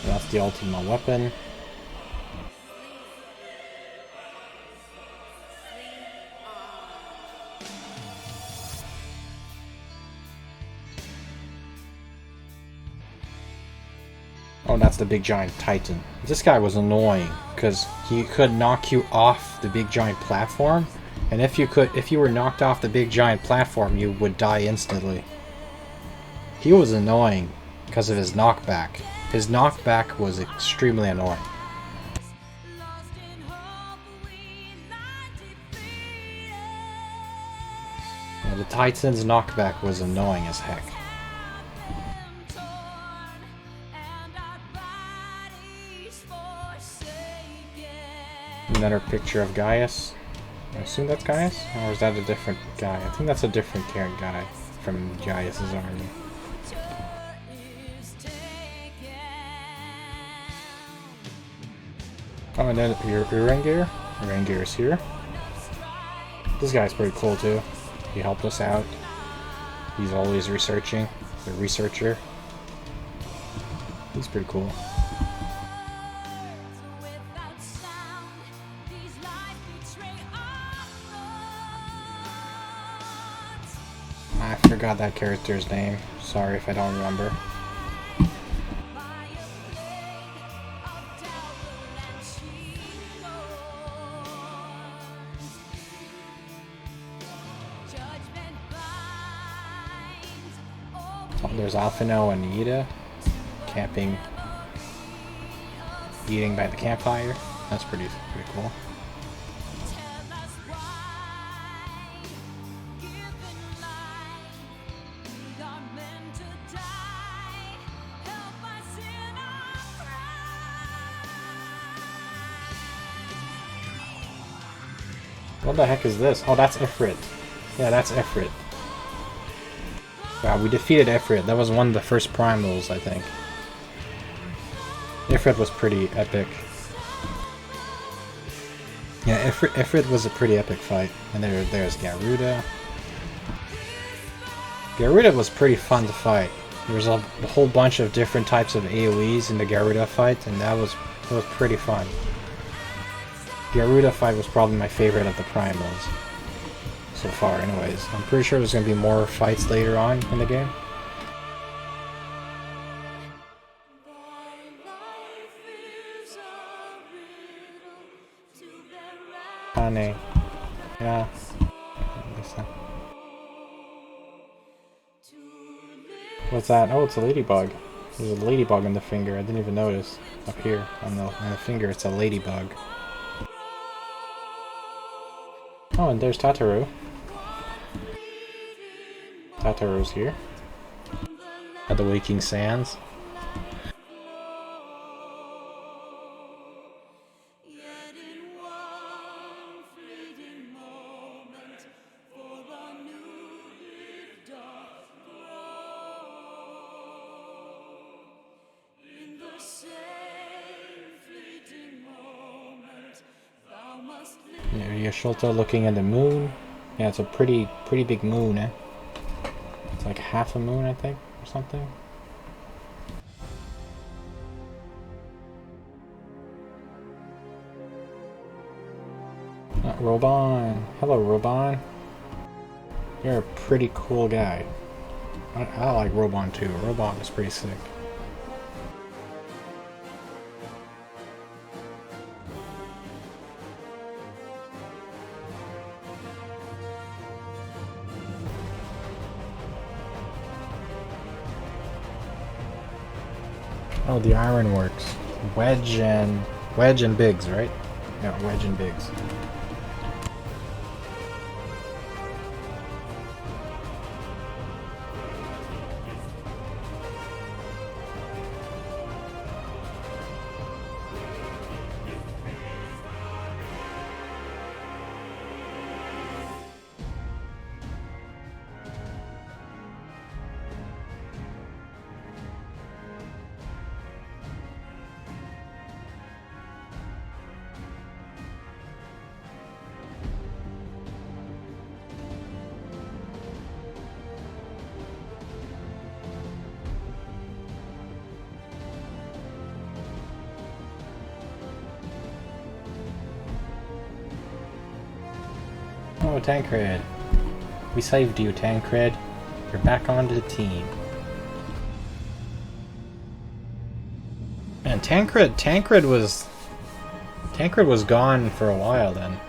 That's the Ultima weapon. Oh, that's the big giant titan. This guy was annoying because he could knock you off the big giant platform, and if you were knocked off the big giant platform, you would die instantly. He was annoying because of his knockback. His knockback was extremely annoying. Yeah, the Titan's knockback was annoying as heck. Another picture of Gaius. I assume that's Gaius? Or is that a different guy? I think that's a different guy from Gaius's army. Oh, and then Urengir. Urengir is here. This guy's pretty cool too. He helped us out. He's always researching. The researcher. He's pretty cool. I forgot that character's name. Sorry if I don't remember. Oh, there's Alphino and Ida camping, eating by the campfire. That's pretty cool. What the heck is this? Oh, that's Ifrit. Yeah, that's Ifrit. Wow, we defeated Ifrit. That was one of the first primals, I think. Ifrit was pretty epic. Yeah, Ifrit was a pretty epic fight. And there's Garuda. Garuda was pretty fun to fight. There was a whole bunch of different types of AoEs in the Garuda fight, and that was pretty fun. Garuda fight was probably my favorite of the primals so far anyways. I'm pretty sure there's going to be more fights later on in the game. Honey. Yeah. What's that? Oh, it's a ladybug. There's a ladybug on the finger. I didn't even notice. Up here on the finger, it's a ladybug. Oh, and there's Tataru. Tataru's here. At the Waking Sands. Yasholta looking at the moon. Yeah, it's a pretty big moon, eh? It's like half a moon, I think, or something. Robon. Hello, Robon. You're a pretty cool guy. I like Robon too. Robon is pretty sick. Oh, the ironworks. Wedge and Biggs, right? Yeah, Wedge and Biggs. Oh, Tancred. We saved you, Tancred. You're back onto the team. Man, Tancred was gone for a while then.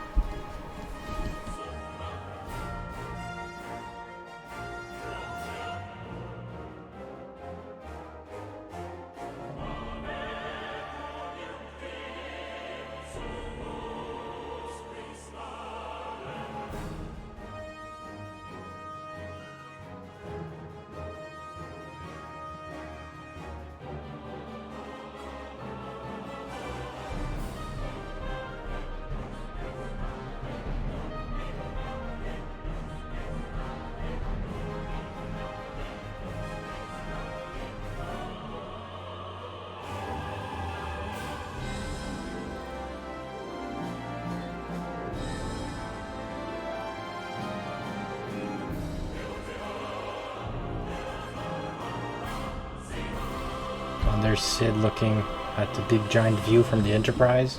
And there's Sid looking at the big giant view from the Enterprise.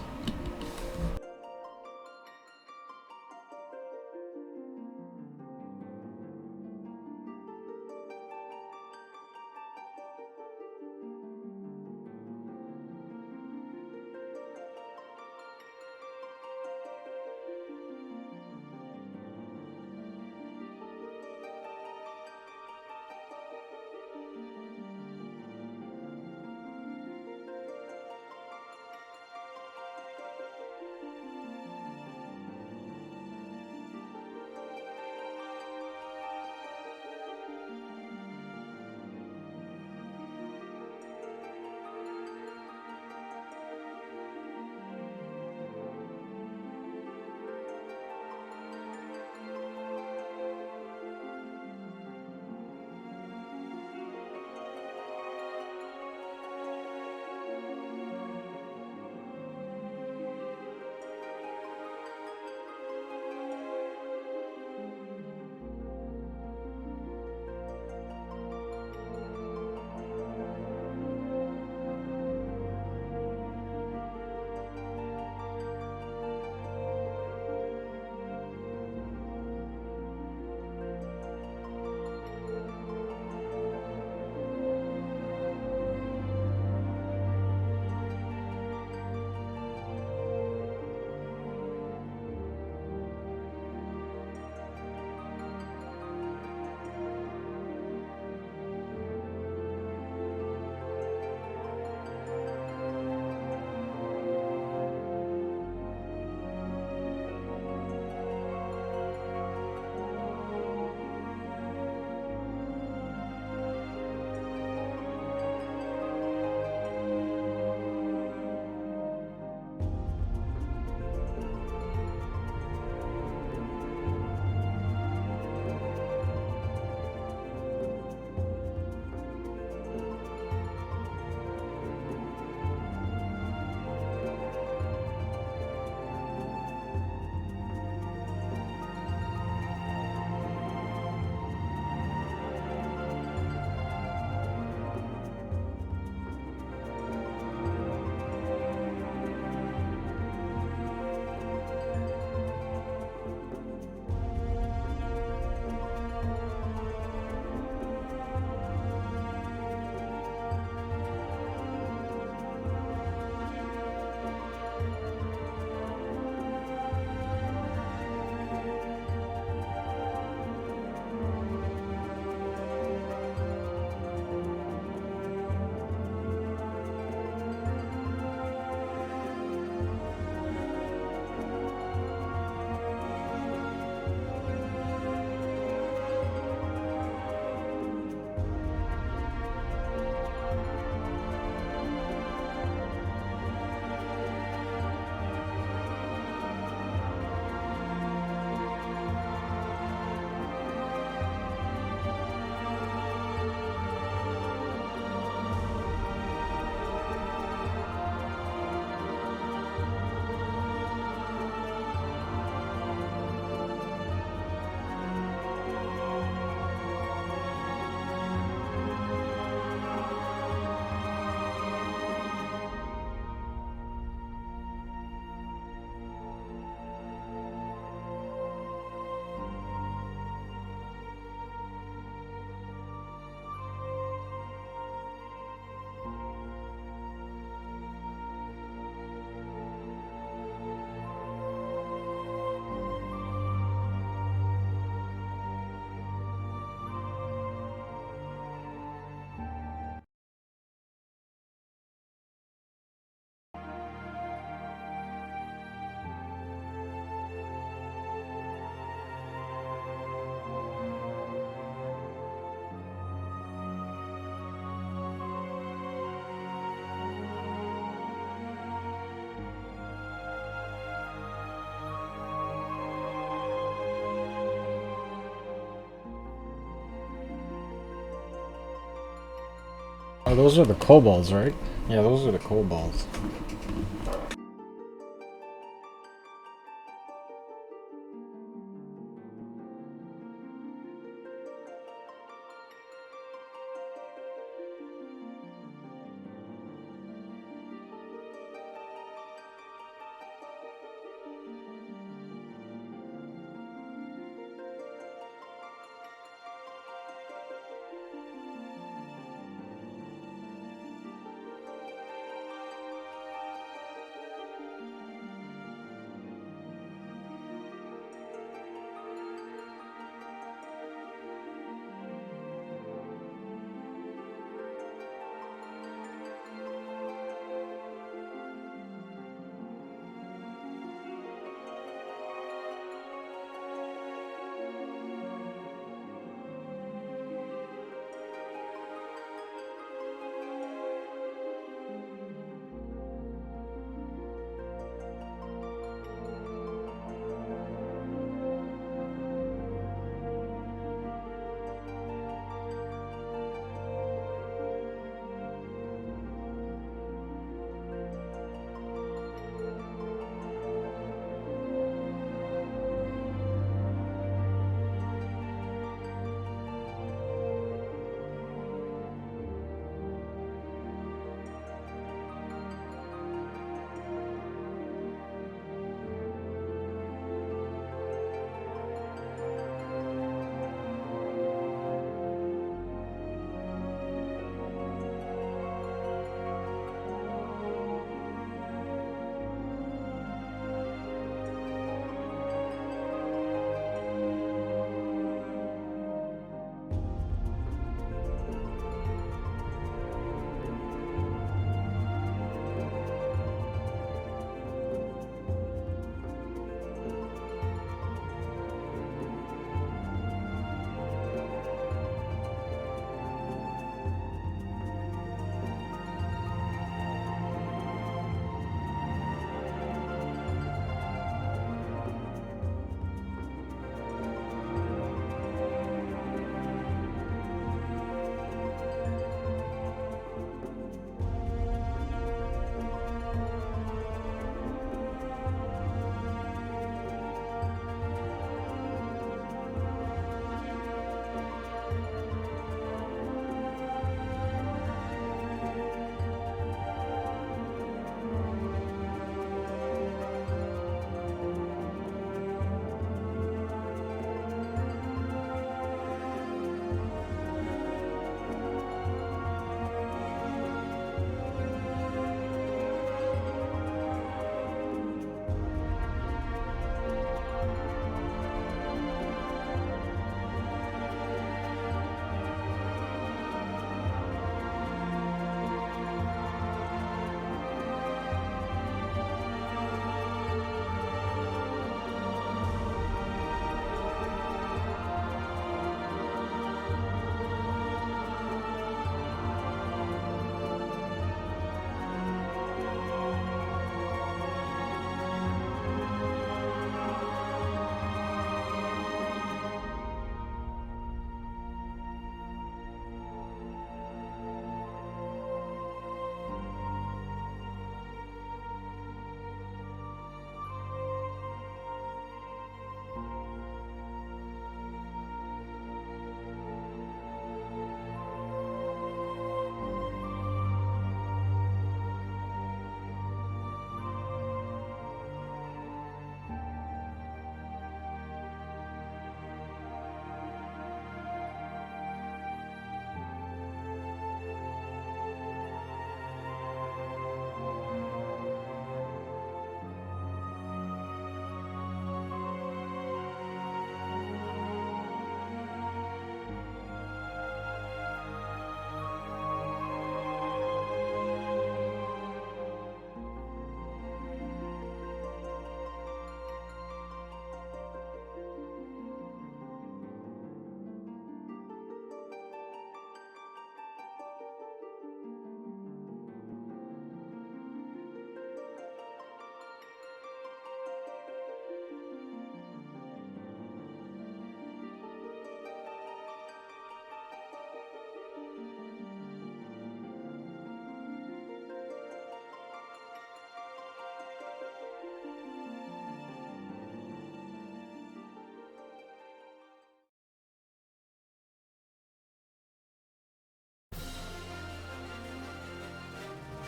Oh, those are the kobolds, right? Yeah, those are the kobolds.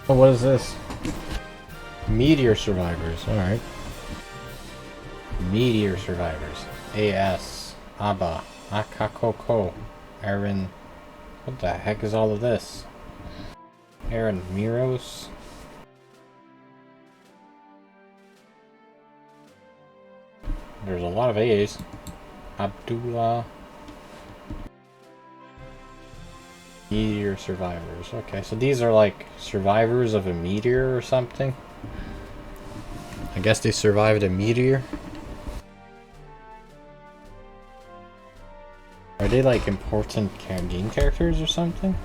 Oh, what is this? Meteor survivors. Alright. Meteor survivors. AS. Abba. Akakoko. Aaron. What the heck is all of this? Aaron Miros. There's a lot of A's. Abdullah. Meteor survivors. Okay, so these are like survivors of a meteor or something. I guess they survived a meteor. Are they like important game characters or something?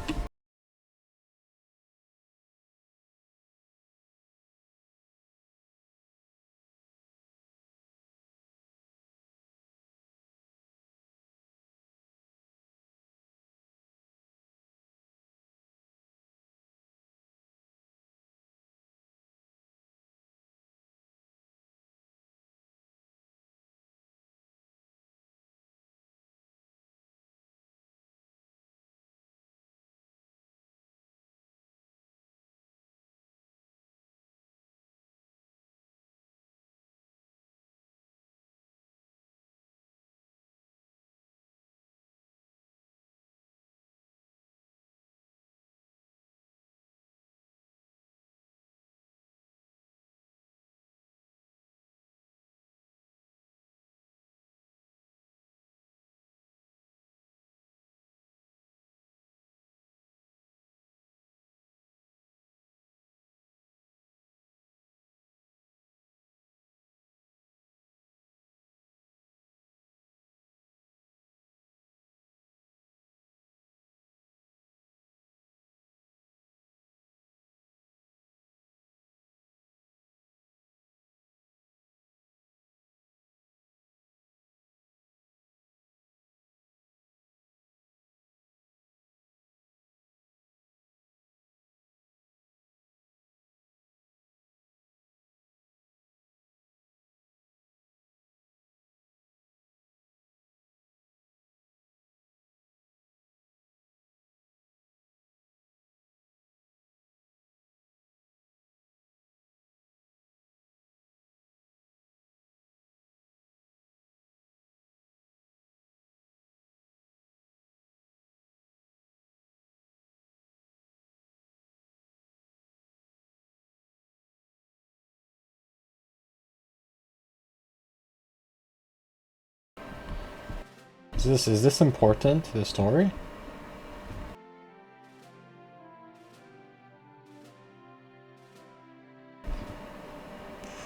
Is this important to the story?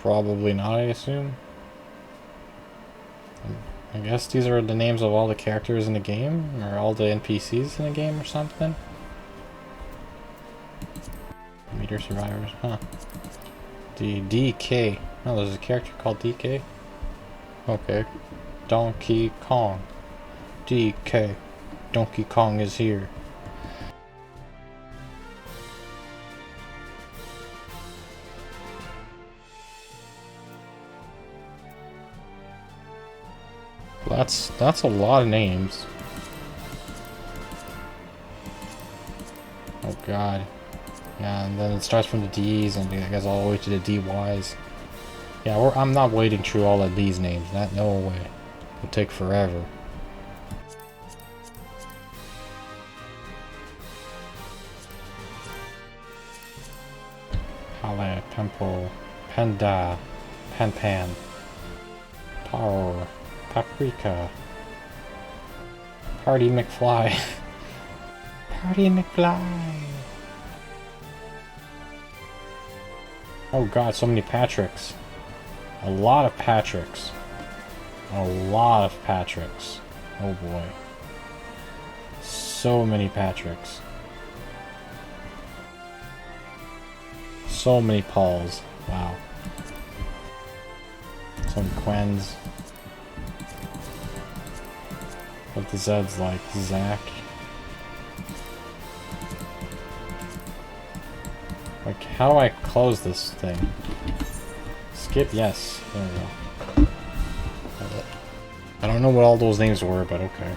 Probably not, I assume. I guess these are the names of all the characters in the game, or all the NPCs in the game or something. Meteor survivors, huh. The DK. Oh, there's a character called DK? Okay. Donkey Kong. DK. Donkey Kong is here. That's a lot of names. Oh god. Yeah, and then it starts from the D's and it goes all the way to the DYs. Yeah, I'm not wading through all of these names. No way. It'll take forever. Pale, Tempo, Panda, Pan, Power, Paprika, Party McFly, Party McFly. Oh god, so many Patricks. A lot of Patricks. A lot of Patricks. Oh boy. So many Patricks. So many Pauls. Wow. Some Quens. What the Zed's like? Zach. Like, how do I close this thing? Skip? Yes. There we go. I don't know what all those names were, but okay.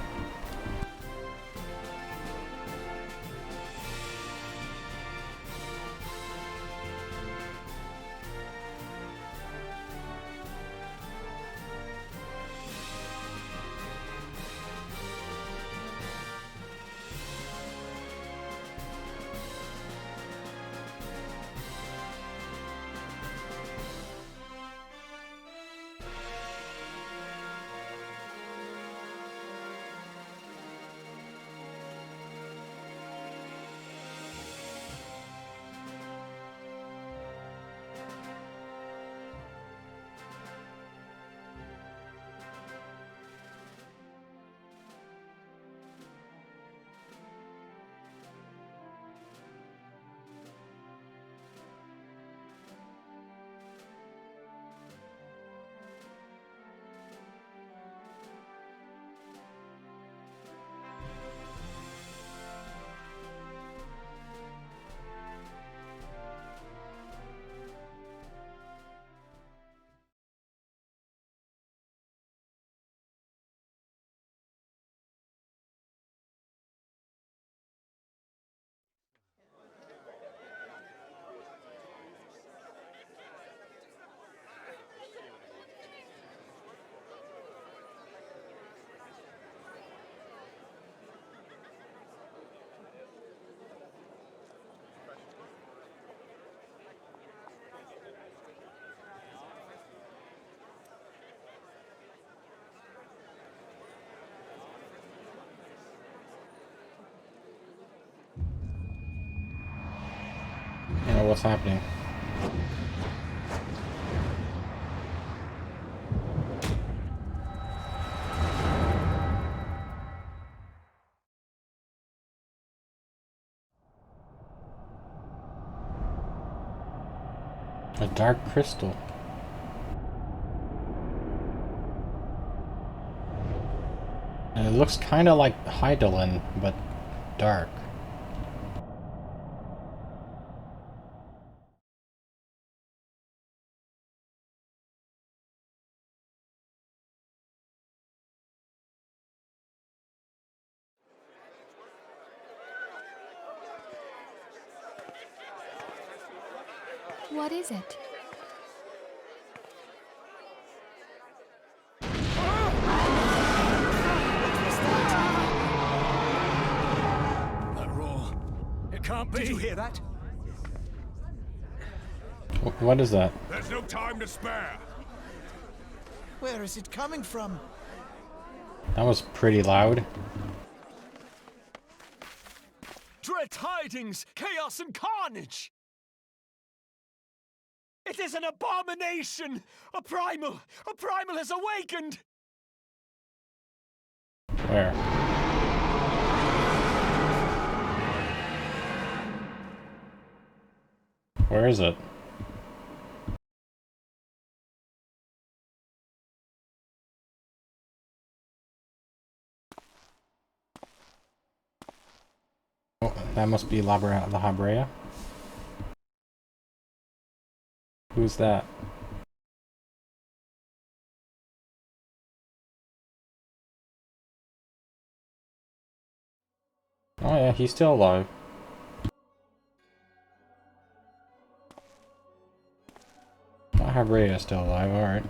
You know what's happening. A dark crystal. And it looks kind of like Hydaelyn, but dark. What is it? That roar. It can't be. Did you hear that? What is that? There's no time to spare. Where is it coming from? That was pretty loud. Dread tidings, chaos and carnage! It is an abomination! A primal has awakened! Where? Where is it? Oh, that must be La Habrea. Who's that? Oh yeah, he's still alive. La Habrea is still alive, alright.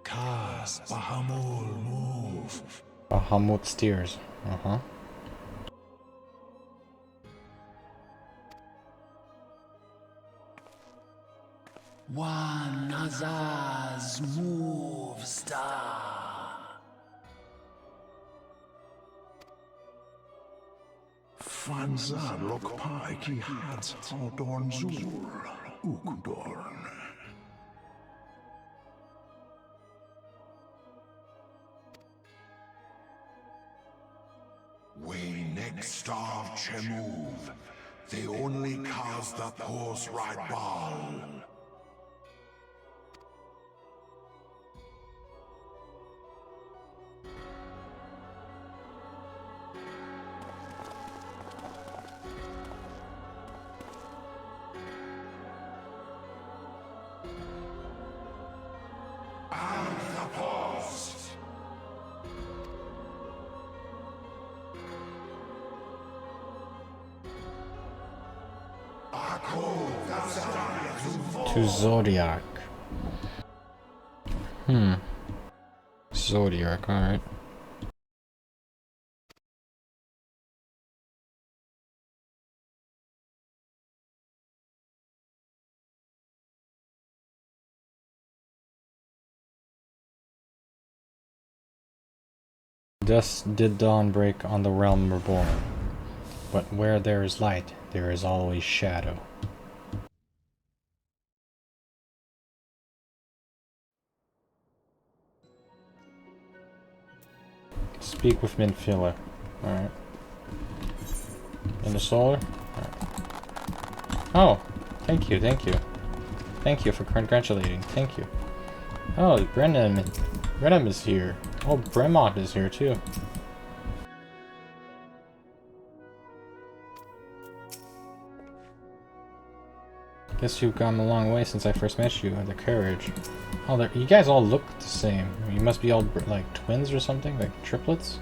Cast Bahamul move. Bahamut steers. Uh-huh. One Azaz move star. Fanza Lokpai ki hat Aldorn Zur Ukdorn. We next starve Chemuv. They only cause the pause right ball. To Zodiac. Zodiac, alright. Thus did dawn break on the realm reborn. But where there is light, there is always shadow. Speak with Minfilla. Alright. In the solar? Alright. Oh! Thank you, thank you. Thank you for congratulating. Thank you. Oh, Brenham is here. Oh, Bremont is here too. Guess you've come a long way since I first met you at the carriage. Oh, you guys all look the same. You must be all like twins or something, like triplets.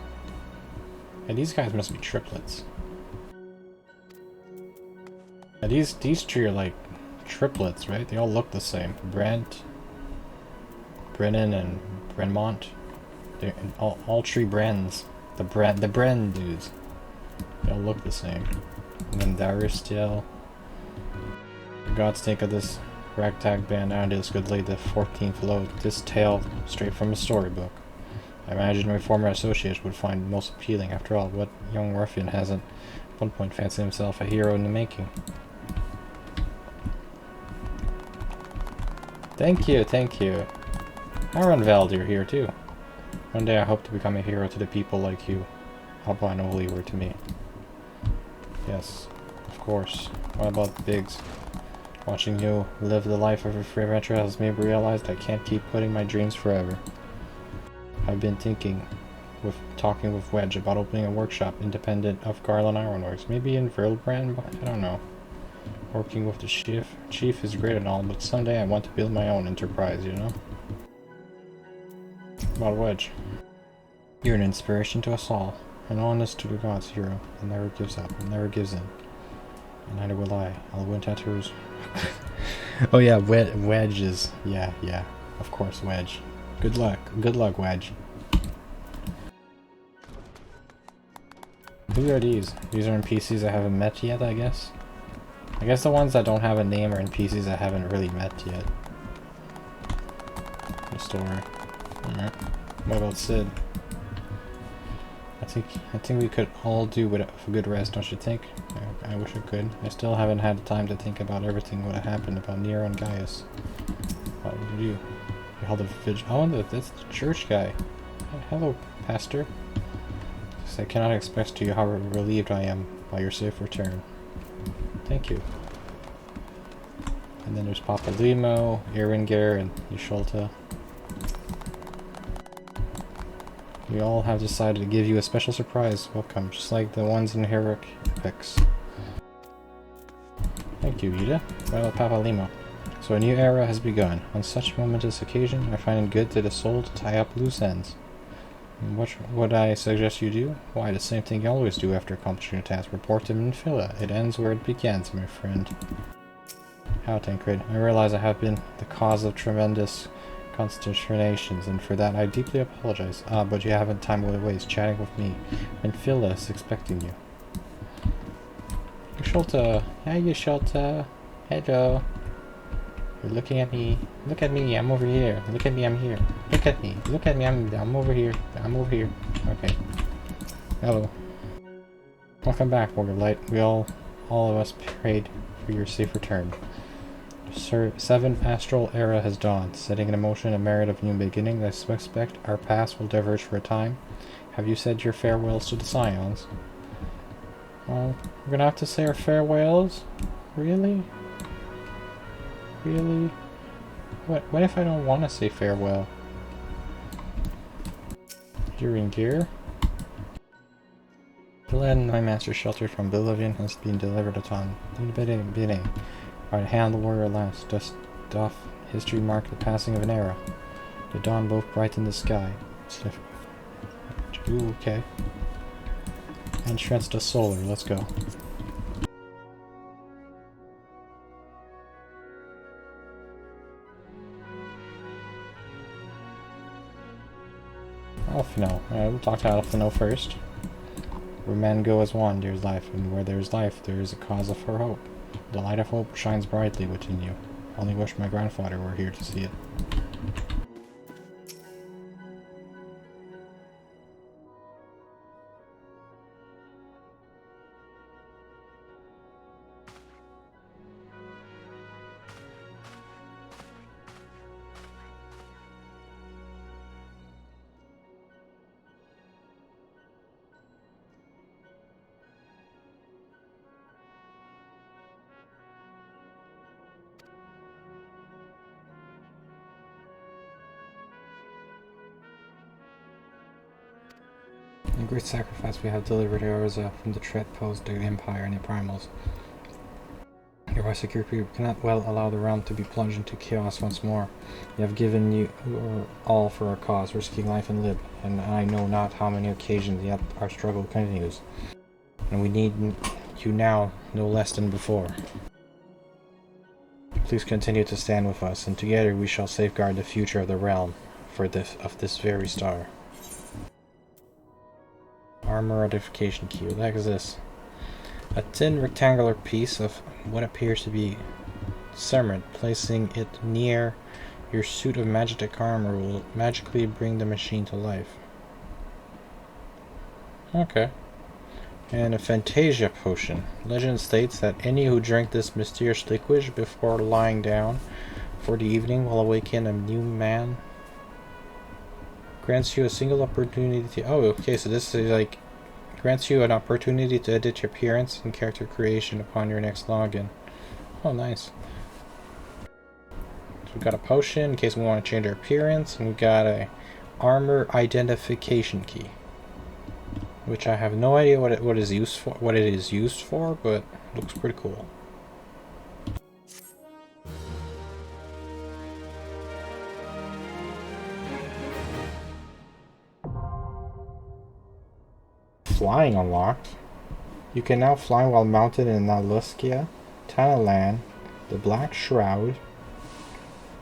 Yeah, these guys must be triplets. Yeah, these three are like triplets, right? They all look the same. Brent, Brennan, and Brenmont. They're all three Brens. The Bren dudes. They all look the same. And then Daristiel. For God's sake of this ragtag band Andis could lay the 14th load, this tale straight from a storybook. I imagine my former associates would find most appealing. After all, what young ruffian hasn't one point fancied himself a hero in the making. Thank you, thank you. Arenvald, you're here too. One day I hope to become a hero to the people like you. Alba and Oli were to me. Yes, of course. What about the pigs? Watching you live the life of a free adventurer has made me realize I can't keep putting my dreams forever. I've been talking with Wedge about opening a workshop independent of Garland Ironworks. Maybe in Verlbrand? I don't know. Working with the chief is great and all, but someday I want to build my own enterprise, you know? About Wedge. You're an inspiration to us all. An honest to the gods hero that never gives up and never gives in. And neither will I. I'll win tattoos. Oh yeah, Wedge is... Yeah, of course, Wedge. Good luck, Wedge. Who are these? These are NPCs I haven't met yet, I guess? I guess the ones that don't have a name are NPCs I haven't really met yet. The story. Alright. What about Sid? I think we could all do with a good rest, don't you think? I wish I could. I still haven't had time to think about everything what happened about Nero and Gaius. What did you do? You held a vigil. Oh, that's the church guy. Hello, Pastor. I cannot express to you how relieved I am by your safe return. Thank you. And then there's Papa Limo, Erengir, and Yusholta. We all have decided to give you a special surprise welcome, just like the ones in Heroic Epics. Thank you, Ida. Well, Papa Limo. So a new era has begun. On such momentous occasion, I find it good to the soul to tie up loose ends. And what would I suggest you do? Why, the same thing you always do after accomplishing a task. Report to Minfilla. It ends where it begins, my friend. How, Tancred? I realize I have been the cause of tremendous consternations, and for that I deeply apologize. But you haven't time to waste chatting with me. Minfilla is expecting you. Yusholta. Hi, Yusholta. Hello. You're looking at me. Look at me, I'm over here. Look at me, I'm here. Look at me. Look at me, I'm over here. I'm over here. Okay. Hello. Welcome back, Warlight. We all of us prayed for your safe return. The 7th astral era has dawned, setting in motion a myriad of new beginnings. I suspect our paths will diverge for a time. Have you said your farewells to the Scions? Well, we're gonna have to say our farewells? Really? Really? What if I don't want to say farewell? You're in gear? The land my master sheltered from Bolivian has been delivered upon. Bidding. Right hand the warrior last. Dust off history marked the passing of an era. The dawn both bright in the sky. Ooh, okay. Entrance to solar. Let's go. Alphino. We'll talk to Alphino first. Where men go as one, there's life, and where there's life, there is a cause for hope. The light of hope shines brightly within you. Only wish my grandfather were here to see it. In great sacrifice we have delivered Arza from the threat posed to the Empire and the Primals. Your secure people cannot well allow the realm to be plunged into chaos once more. We have given you all for our cause, risking life and limb, and I know not how many occasions yet our struggle continues. And we need you now no less than before. Please continue to stand with us, and together we shall safeguard the future of the realm of this very star. Armor modification key. What the heck is this? A thin rectangular piece of what appears to be cement. Placing it near your suit of magic armor will magically bring the machine to life. Okay. And a Fantasia potion. Legend states that any who drink this mysterious liquid before lying down for the evening will awaken a new man. Grants you a single opportunity to... Oh, okay, so this is like... Grants you an opportunity to edit your appearance and character creation upon your next login. Oh, nice. So we got a potion in case we want to change our appearance, and we got a armor identification key, which I have no idea what it is used for, but it looks pretty cool. Flying unlocked. You can now fly while mounted in Naluskia, Tanalan, the Black Shroud.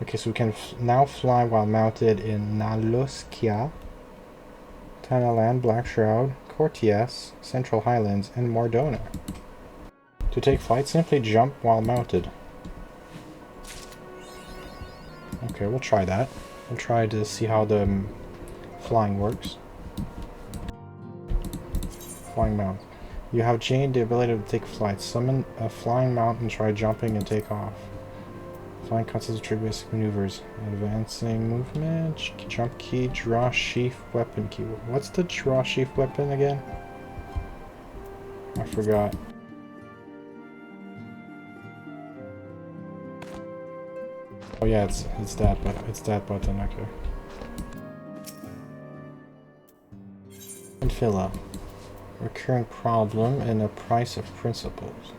Okay, so we can now fly while mounted in Naluskia, Tanalan, Black Shroud, Cortias, Central Highlands, and Mordona. To take flight, simply jump while mounted. Okay, we'll try that. We'll try to see how the flying works. Flying mount. You have gained the ability to take flight. Summon a flying mount and try jumping and take off. Flying consists of three basic maneuvers. Advancing movement, jump key, draw sheath, weapon key. What's the draw sheath weapon again? I forgot. Oh yeah, it's that, but it's that button. Okay. And fill up. Recurring problem and a price of principles.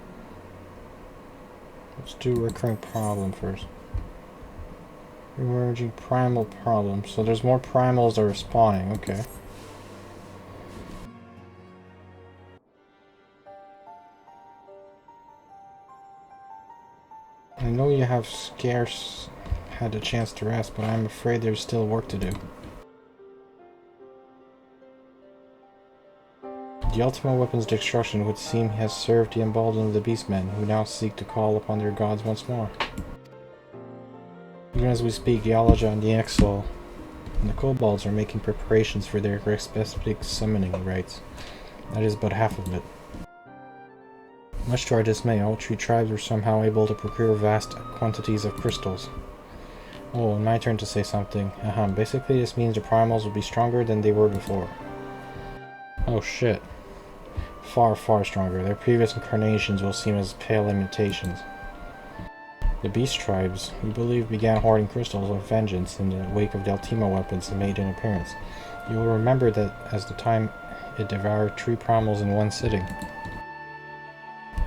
Let's do recurring problem first. Emerging primal problem. So there's more primals that are spawning. Okay. I know you have scarce had a chance to rest, but I'm afraid there's still work to do. The Ultima weapon's destruction would seem has served the emboldened of the beastmen, who now seek to call upon their gods once more. Even as we speak, the Alaja and the Exil and the Kobolds are making preparations for their respective summoning rites. That is but half of it. Much to our dismay, all three tribes were somehow able to procure vast quantities of crystals. Oh, and my turn to say something. Basically this means the primals will be stronger than they were before. Oh shit. Far, far stronger. Their previous incarnations will seem as pale imitations. The beast tribes, we believe, began hoarding crystals of vengeance in the wake of the Ultima weapons that made an appearance. You will remember that as the time it devoured 3 primals in one sitting.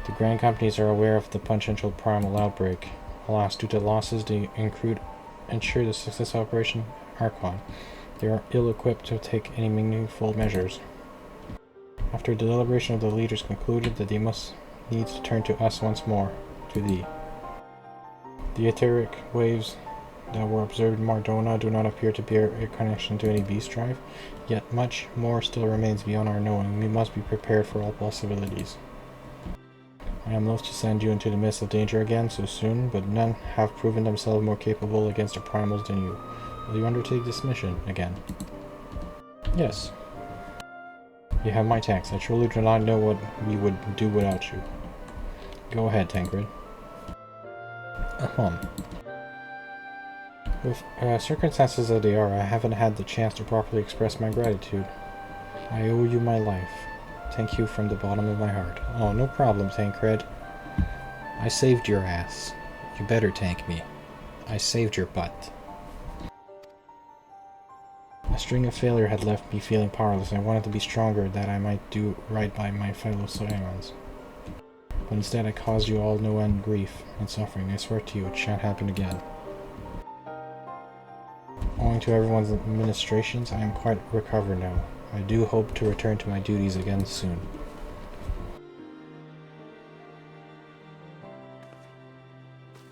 The Grand Companies are aware of the potential primal outbreak. Alas, due to losses they ensure the successful Operation Archon, they are ill-equipped to take any meaningful measures. After deliberation of the leaders concluded that they must needs to turn to us once more, to thee. The etheric waves that were observed in Mordona do not appear to bear a connection to any beast tribe, yet much more still remains beyond our knowing. We must be prepared for all possibilities. I am loath to send you into the midst of danger again so soon, but none have proven themselves more capable against the primals than you. Will you undertake this mission again? Yes. You have my thanks. I truly do not know what we would do without you. Go ahead, Tancred. With circumstances as they are, I haven't had the chance to properly express my gratitude. I owe you my life. Thank you from the bottom of my heart. Oh, no problem, Tancred. I saved your ass. You better thank me. I saved your butt. A string of failure had left me feeling powerless, and I wanted to be stronger that I might do right by my fellow Scions. But instead I caused you all no end grief and suffering. I swear to you it shan't happen again. Owing to everyone's administrations, I am quite recovered now. I do hope to return to my duties again soon.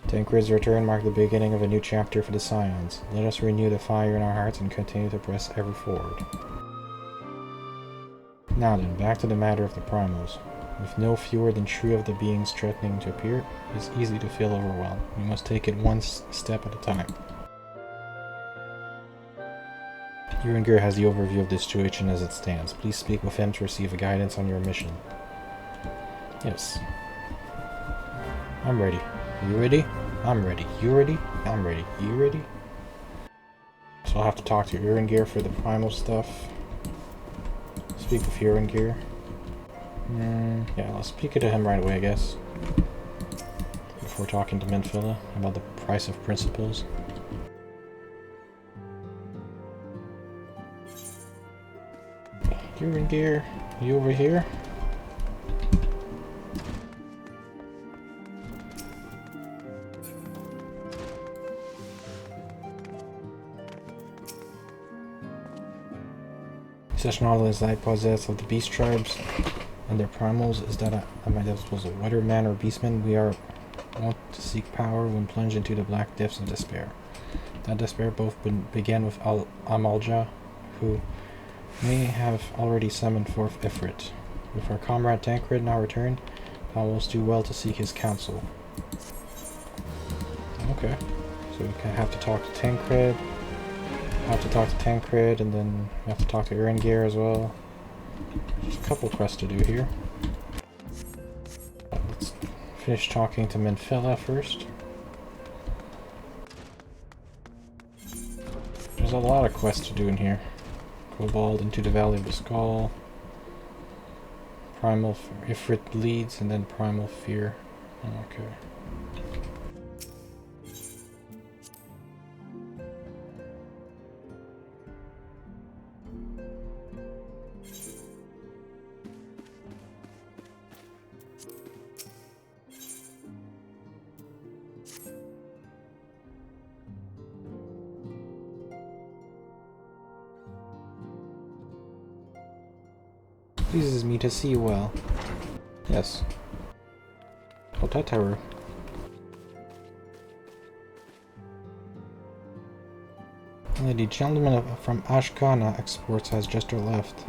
Tancred's return marked the beginning of a new chapter for the Scions. Let us renew the fire in our hearts and continue to press ever forward. Now then, back to the matter of the primals. With no fewer than 3 of the beings threatening to appear, it is easy to feel overwhelmed. We must take it one step at a time. Uringer has the overview of the situation as it stands. Please speak with him to receive guidance on your mission. Yes. I'm ready. You ready? I'm ready. You ready? I'm ready. You ready? So I'll have to talk to Urengir for the primal stuff. Speak with Urengir. Yeah, I'll speak to him right away, I guess. Before talking to Minfilla about the price of principles. Urengir, you over here? Such knowledge as I possess of the beast tribes and their primals is that I might have was a weather man or beastman. We are wont to seek power when plunged into the black depths of despair. That despair both began with Amalja, who may have already summoned forth Ifrit. With our comrade Tancred now returned, thou wilt do well to seek his counsel. Okay, so we have to talk to Tancred. Have to talk to Tancred, and then we have to talk to Urengir as well. There's a couple quests to do here. Let's finish talking to Minfilla first. There's a lot of quests to do in here. Kobold into the Valley of the Skull. Primal Ifrit leads, and then Primal Fear. Okay. Pleases me to see you well. Yes. Otataru. The gentleman from Ashkana exports has just left.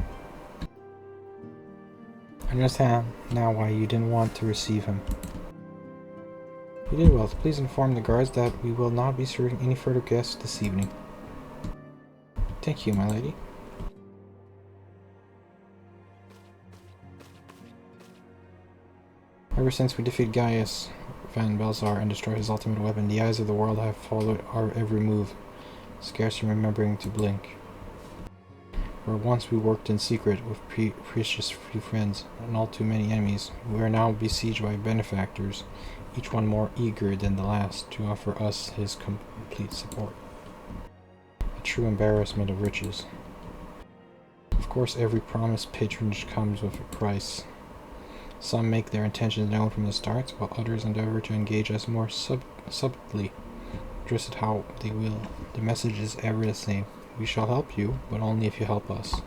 I understand now why you didn't want to receive him. You did well. Please inform the guards that we will not be serving any further guests this evening. Thank you, my lady. Ever since we defeated Gaius Van Belzar and destroyed his ultimate weapon, the eyes of the world have followed our every move, scarcely remembering to blink. Where once we worked in secret with precious few friends and all too many enemies, we are now besieged by benefactors, each one more eager than the last to offer us his complete support. A true embarrassment of riches. Of course, every promised patronage comes with a price. Some make their intentions known from the start, while others endeavor to engage us more subtly. Just how they will. The message is ever the same. We shall help you, but only if you help us.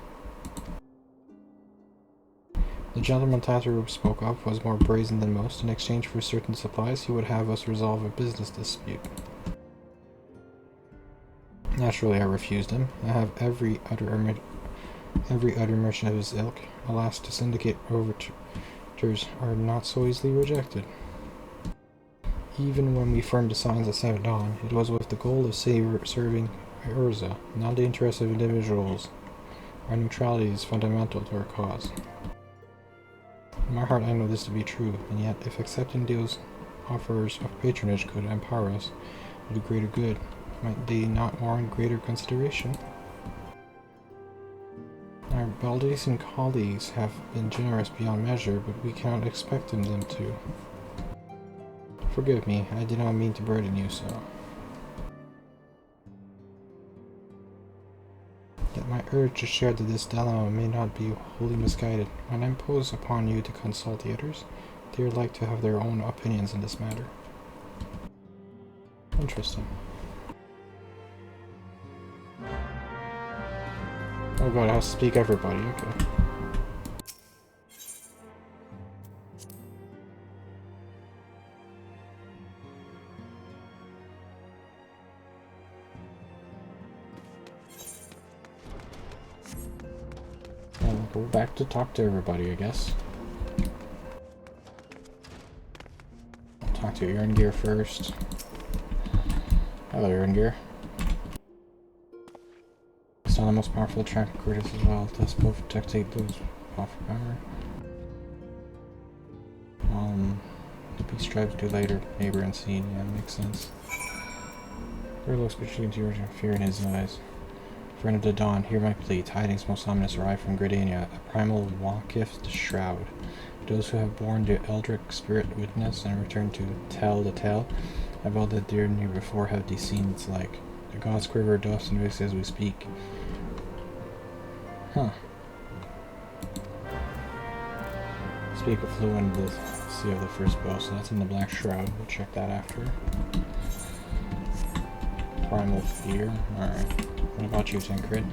The gentleman Tataru spoke of was more brazen than most. In exchange for certain supplies, he would have us resolve a business dispute. Naturally, I refused him. I have every other merchant of his ilk. Alas, to syndicate overtures are not so easily rejected. Even when we firmed the signs at Seven Dawn, it was with the goal of serving Urza, not the interests of individuals. Our neutrality is fundamental to our cause. In my heart I know this to be true, and yet if accepting those offers of patronage could empower us to do greater good, might they not warrant greater consideration? Our Baldasian colleagues have been generous beyond measure, but we cannot expect them to. Forgive me, I did not mean to burden you so. Yet my urge to share this dilemma may not be wholly misguided. When I impose upon you to consult the others, they are like to have their own opinions in this matter. Interesting. Oh god, I have to speak everybody, okay. And go back to talk to everybody, I guess. I'll talk to Urengir first. Hello, Urengir. It's not the most powerful attractive creatures as well. Does both protect those off power. Peace tribes do later, neighbor unseen. Yeah, that makes sense. There looks between tears and fear in his eyes. Friend of the dawn, hear my plea. Tidings most ominous arrive from Gridania. A primal walketh the shroud. Those who have borne the eldritch spirit witness and return to tell the tale of all that dear near before have they seen its like. The gods quiver dust and wicks as we speak. Huh. Speak of fluent the sea of the first bow, so that's in the Black Shroud. We'll check that after. Primal fear. Alright. What about you, Tancred?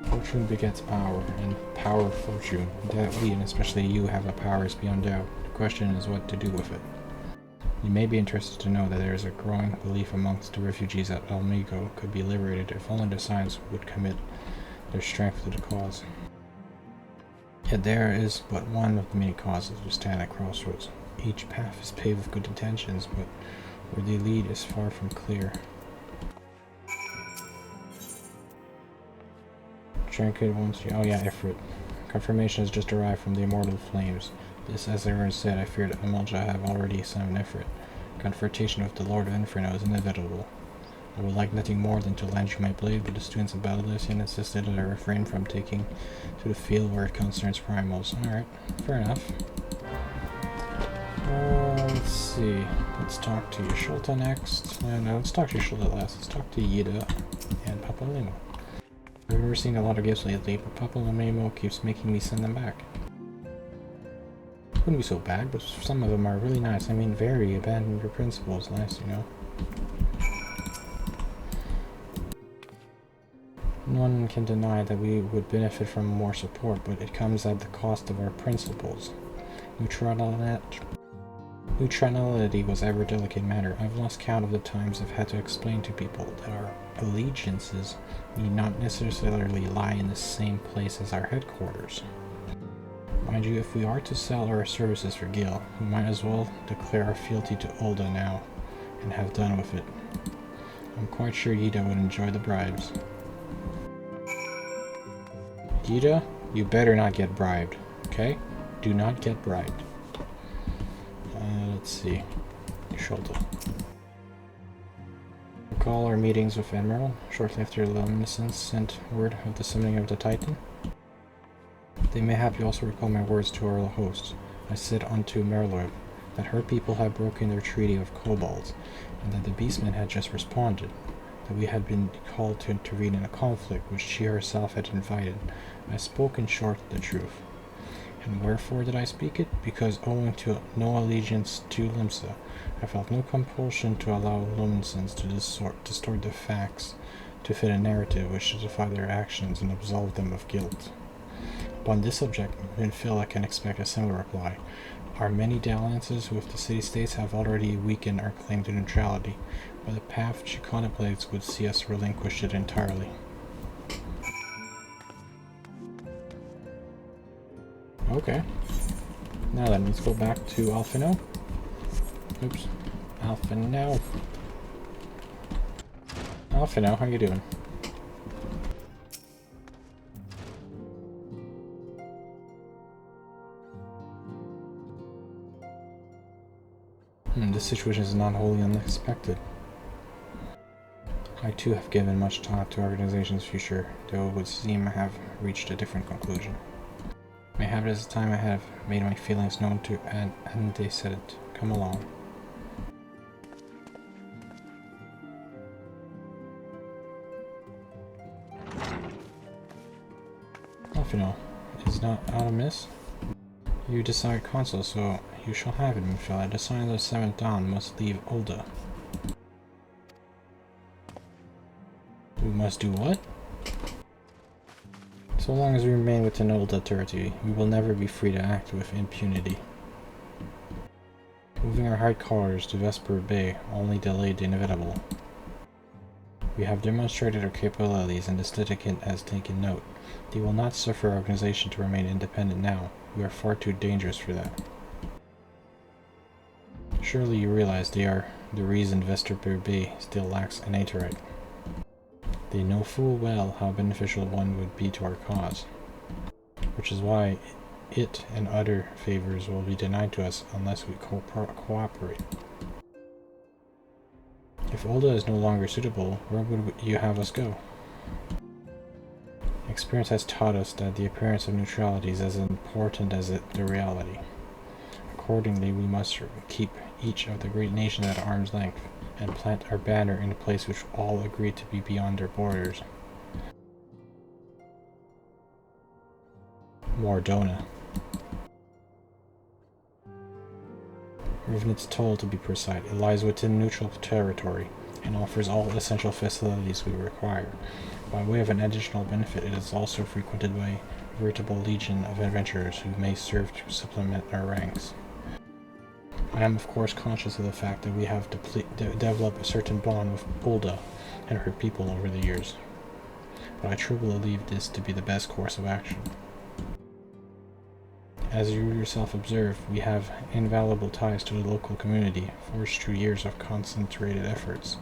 Fortune begets power, and power fortune. That we, and especially you, have a power is beyond doubt. The question is what to do with it. You may be interested to know that there is a growing belief amongst the refugees that Almigo could be liberated if only the Science would commit their strength to the cause. Yet there is but one of the many causes we stand at crossroads. Each path is paved with good intentions, but where they lead is far from clear. Trinket wants you. Oh yeah, Ifrit. Confirmation has just arrived from the Immortal Flames. This, as everyone said, I feared Amalja have already summoned Ifrit. Confrontation with the Lord of Inferno is inevitable. I would like nothing more than to lend you my blade, but the students of Battleician insisted that I refrain from taking to the field where it concerns primals. Alright, fair enough. Let's see. Let's talk to Yasholta next. No, let's talk to Yasholta last. Let's talk to Yida and Papalimo. I've never seen a lot of gifts lately, but Papalimo keeps making me send them back. Wouldn't be so bad, but some of them are really nice. I mean, very abandon your principles, nice, you know. No one can deny that we would benefit from more support, but it comes at the cost of our principles. Neutrality was ever a delicate matter. I've lost count of the times I've had to explain to people that our allegiances need not necessarily lie in the same place as our headquarters. Mind you, if we are to sell our services for Gil, we might as well declare our fealty to Ulda now, and have done with it. I'm quite sure Yida would enjoy the bribes. Yida, you better not get bribed, okay? Do not get bribed. Let's see. Yasholta. Recall our meetings with Admiral, shortly after Luminescence sent word of the summoning of the Titan. They may have you also recall my words to our host. I said unto Merlor that her people had broken their treaty of kobolds, and that the beastmen had just responded, that we had been called to intervene in a conflict which she herself had invited. I spoke in short the truth. And wherefore did I speak it? Because owing to no allegiance to Limsa, I felt no compulsion to allow Luminescence to distort the facts to fit a narrative which justify their actions and absolve them of guilt. Upon this subject, Vinfil can expect a similar reply. Our many dalliances with the city-states have already weakened our claim to neutrality, but the path she contemplates would see us relinquish it entirely. Okay. Now then, let's go back to Alphino. Oops. Alphino. Alphino, how you doing? This situation is not wholly unexpected. I too have given much thought to our organization's future, though it would seem I have reached a different conclusion. Mayhap it is the time I have made my feelings known to and they said it. Come along. Alphino, is not out of miss? You decide consul, so you shall have it, Mufil. The sign of the 7th dawn must leave Ulda. We must do what? So long as we remain within Ulda territory, we will never be free to act with impunity. Moving our headquarters to Vesper Bay only delayed the inevitable. We have demonstrated our capabilities and the syndicate has taken note. They will not suffer our organization to remain independent now. We are far too dangerous for that. Surely you realize they are the reason Vesper Bay still lacks an Aetherite. They know full well how beneficial one would be to our cause, which is why it and other favors will be denied to us unless we cooperate. If Ulda is no longer suitable, where would you have us go? Experience has taught us that the appearance of neutrality is as important as the reality. Accordingly, we must keep each of the great nations at arm's length, and plant our banner in a place which all agree to be beyond their borders. Mordona. Rivenet's Toll, to be precise. It lies within neutral territory, and offers all essential facilities we require. By way of an additional benefit, it is also frequented by a veritable legion of adventurers who may serve to supplement our ranks. I am of course conscious of the fact that we have developed a certain bond with Ulda and her people over the years, but I truly believe this to be the best course of action. As you yourself observe, we have invaluable ties to the local community, forged through years of concentrated efforts.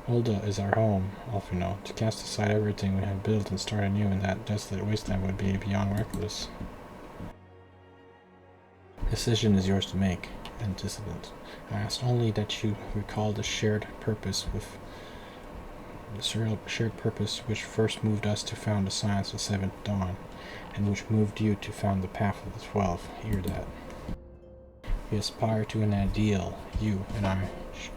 Ulda is our home, Alphino. To cast aside everything we have built and start anew in that desolate wasteland would be beyond reckless. Decision is yours to make, anticipant. I ask only that you recall the shared purpose which first moved us to found the science of Seventh Dawn, and which moved you to found the Path of the 12. Hear that. We aspire to an ideal, you and I,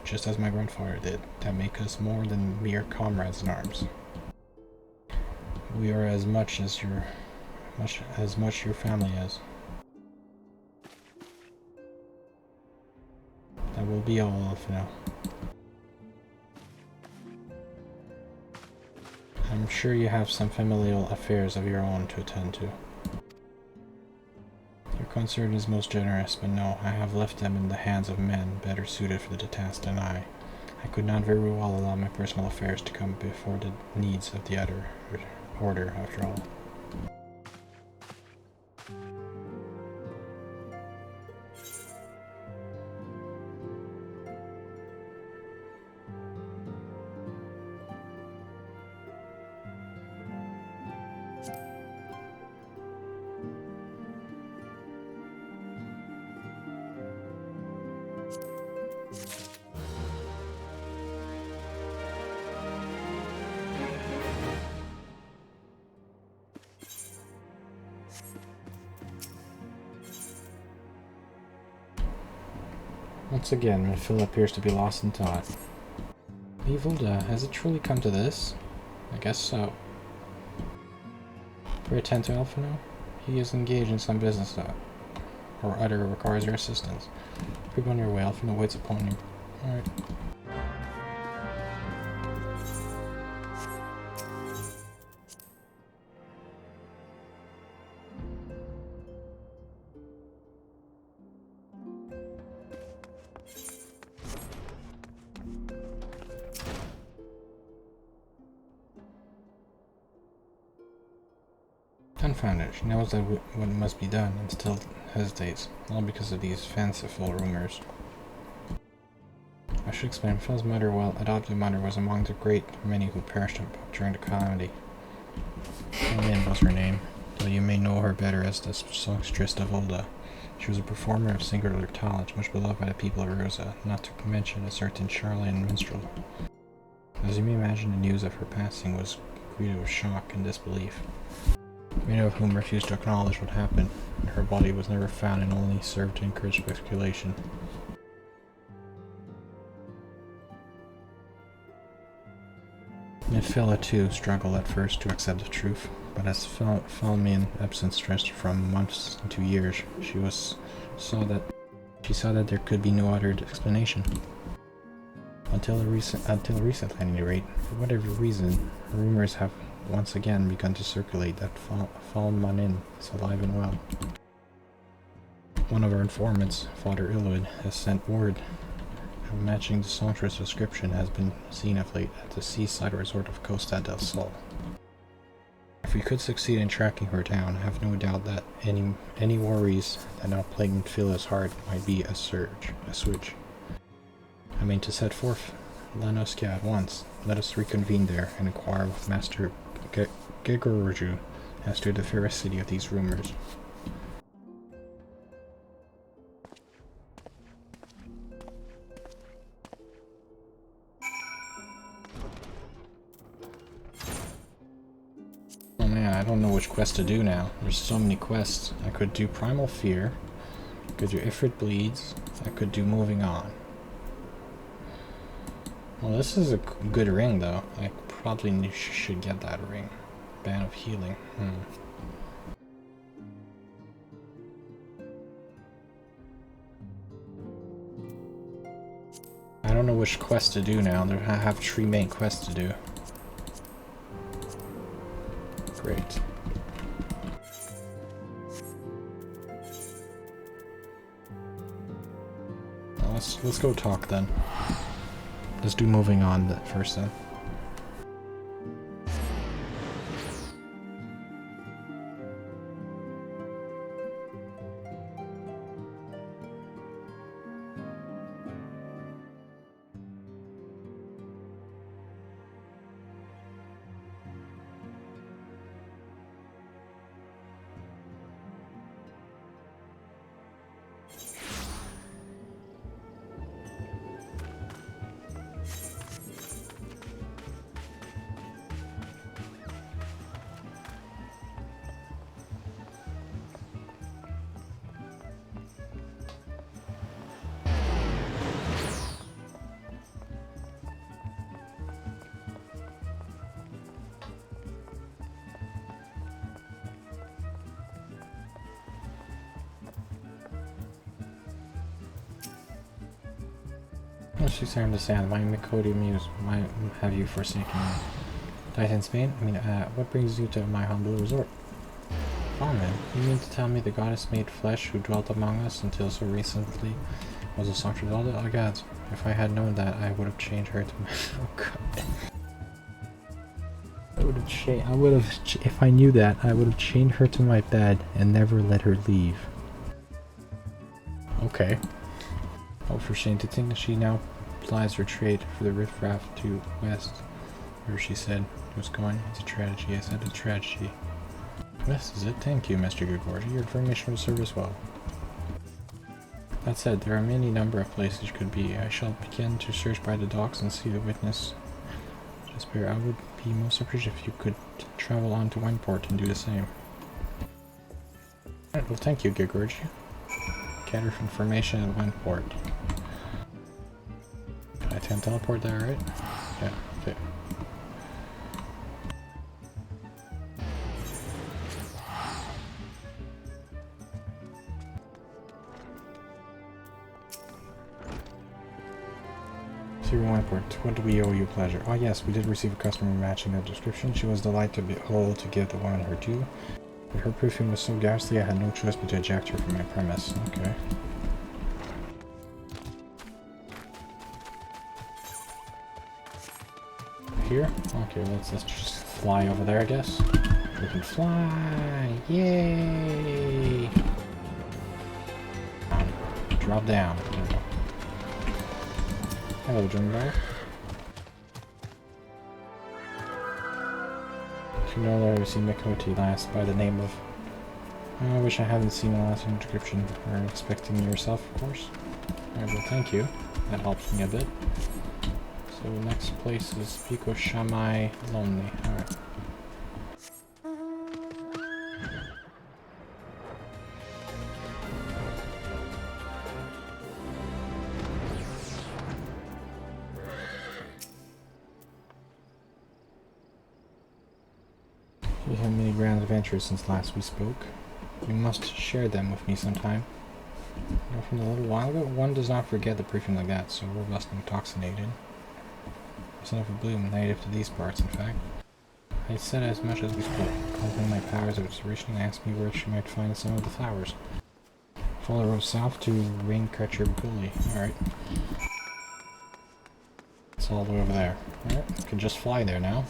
just as my grandfather did, that make us more than mere comrades in arms. We are as much your family is. That will be all for now. I'm sure you have some familial affairs of your own to attend to. Your concern is most generous, but no, I have left them in the hands of men better suited for the task than I. I could not very well allow my personal affairs to come before the needs of the other order, after all. Once again, Phil appears to be lost in thought. Ulda, has it truly come to this? I guess so. Pray attend to Alphino. He is engaged in some business or other requires your assistance. Keep on your way, Alphino waits upon you. Alright. Confounded. She knows that what must be done and still hesitates, all because of these fanciful rumors. I should explain, Phil's mother, adopted mother, was among the great many who perished during the calamity. Lynn was her name, though you may know her better as the songstress of Ulda. She was a performer of singular talent, much beloved by the people of Rosa, not to mention a certain Charlatan minstrel. As you may imagine, the news of her passing was greeted with shock and disbelief. Many of whom refused to acknowledge what happened, and her body was never found and only served to encourage speculation. Phila too struggled at first to accept the truth, but as Falmian absence stretched from months into years, she saw that there could be no other explanation. Until recently, at any rate, for whatever reason, rumors have once again begun to circulate that Falmanin is alive and well. One of our informants, Father Illud, has sent word matching the songstress description has been seen of late at the seaside resort of Costa del Sol. If we could succeed in tracking her down, I have no doubt that any worries that now plaguing Phila's heart might be a switch. I mean to set forth Lanoskia at once. Let us reconvene there and inquire with Master Gegorju as to the veracity of these rumors. don't know which quest to do now. There's so many quests. I could do Primal Fear. I could do Ifrit Bleeds. I could do Moving On. Well, this is a good ring, though. I probably should get that ring. Ban of Healing. I don't know which quest to do now. I have 3 main quests to do. Great. Well, let's go talk then. Let's do Moving On first then. She's starting to say, why Mikodi Muse? Why have you forsaken me? Titan's Bane? I mean, what brings you to my humble resort? Oh man, you mean to tell me the goddess made flesh who dwelt among us until so recently was a Sanctuary Zelda? Oh god, if I had known that, I would have changed her to my... Oh god. If I knew that, I would have chained her to my bed and never let her leave. Okay. Oh, for shame to think that she now plies her trade for the riffraff to west, where she said it was going. It's a tragedy. I said it's a tragedy. West is it? Thank you, Mr. Gregorgi. Your information will serve us well. That said, there are many number of places you could be. I shall begin to search by the docks and see the witness. Jasper, I would be most appreciative if you could travel on to Wineport and do the same. Alright, well thank you, Gregorgi. Gather information at Wineport. I can teleport there, right? Yeah, okay. Wineport, what do we owe you pleasure? Oh yes, we did receive a customer matching the description. She was delighted to behold to give the woman her due. But her perfume was so ghastly I had no choice but to eject her from my premise. Okay. Here? Okay, let's just fly over there, I guess. We can fly! Yay! Drop down. Hello, Jungle. If you know that I received Mikoti last by the name of... I wish I hadn't seen the last inscription. Or expecting yourself, of course. Alright, well thank you. That helps me a bit. So the next place is Pico Shamai Lonely. Alright. You have many grand adventures since last we spoke. You must share them with me sometime. You know, from a little while ago, one does not forget the perfume like that, so robust and intoxicated. Son of a bloom, native to these parts, in fact. I said as much as we spoke, calling my powers of observation and asked me where she might find some of the flowers. Follow the road south to Rain Catcher Gully. Alright. It's all the way over there. Alright, we can just fly there now.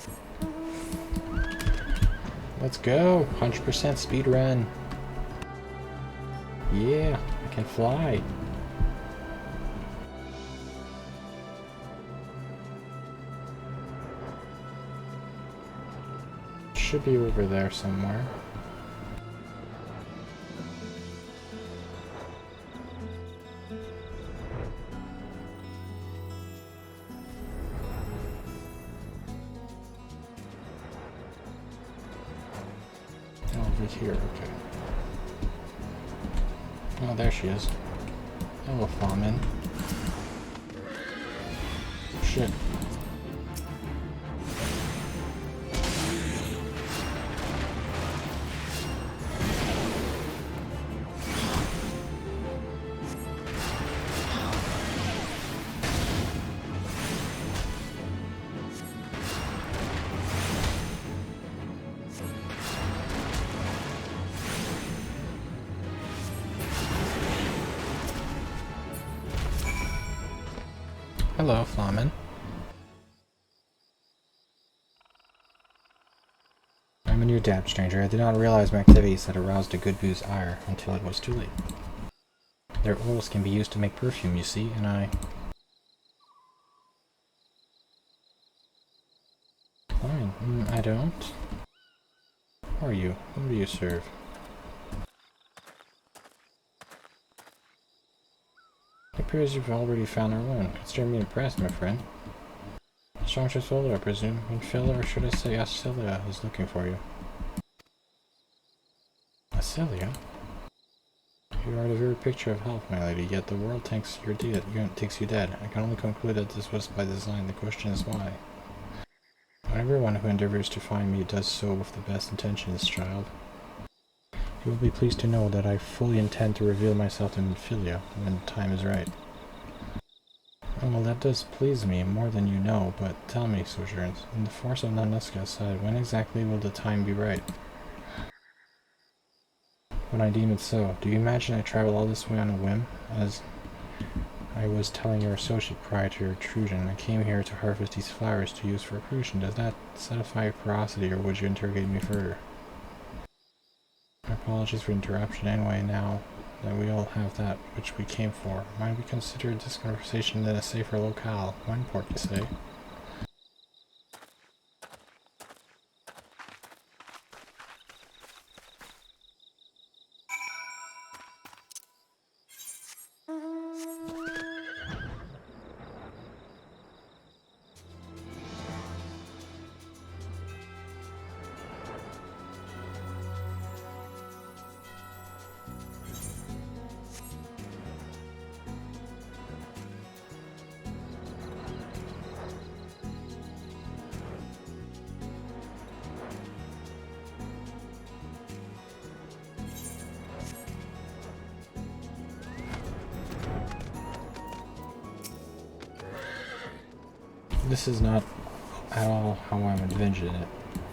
Let's go! 100% speed run! Yeah, I can fly! Should be over there somewhere. Right here, okay. Oh, there she is. Hello, Fawman. Shit. Hello, Flamen. I'm a new dab stranger. I did not realize my activities had aroused a good boo's ire until it was too late. Their oils can be used to make perfume, you see, and I... Fine, I don't. Who are you? Whom do you serve? It appears you've already found our one. Consider me impressed, my friend. Strong Solar, I presume. Minfilla, or should I say Acilia, is looking for you. Acilia? You are the very picture of health, my lady, yet the world thinks you dead. I can only conclude that this was by design. The question is why. Not everyone who endeavors to find me does so with the best intentions, child. You will be pleased to know that I fully intend to reveal myself to Minfilia when the time is right. Oh, well, that does please me more than you know, but tell me, Sojourns, in the force of Nanuska aside, when exactly will the time be right? When I deem it so. Do you imagine I travel all this way on a whim? As I was telling your associate prior to your intrusion, I came here to harvest these flowers to use for accretion. Does that satisfy your curiosity, or would you interrogate me further? My apologies for interruption anyway, now that we all have that which we came for. Might we consider this conversation in a safer locale? Mindport, you say? This is not at all how I'm envisioning it.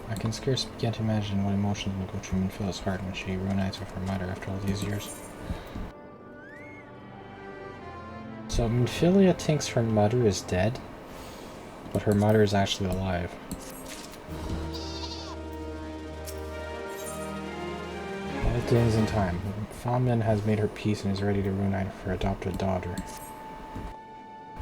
I can scarce begin to imagine what emotions will go through Minfilla's heart when she reunites with her mother after all these years. So Minfilia thinks her mother is dead, but her mother is actually alive. All things in time. Famlin has made her peace and is ready to reunite with her adopted daughter.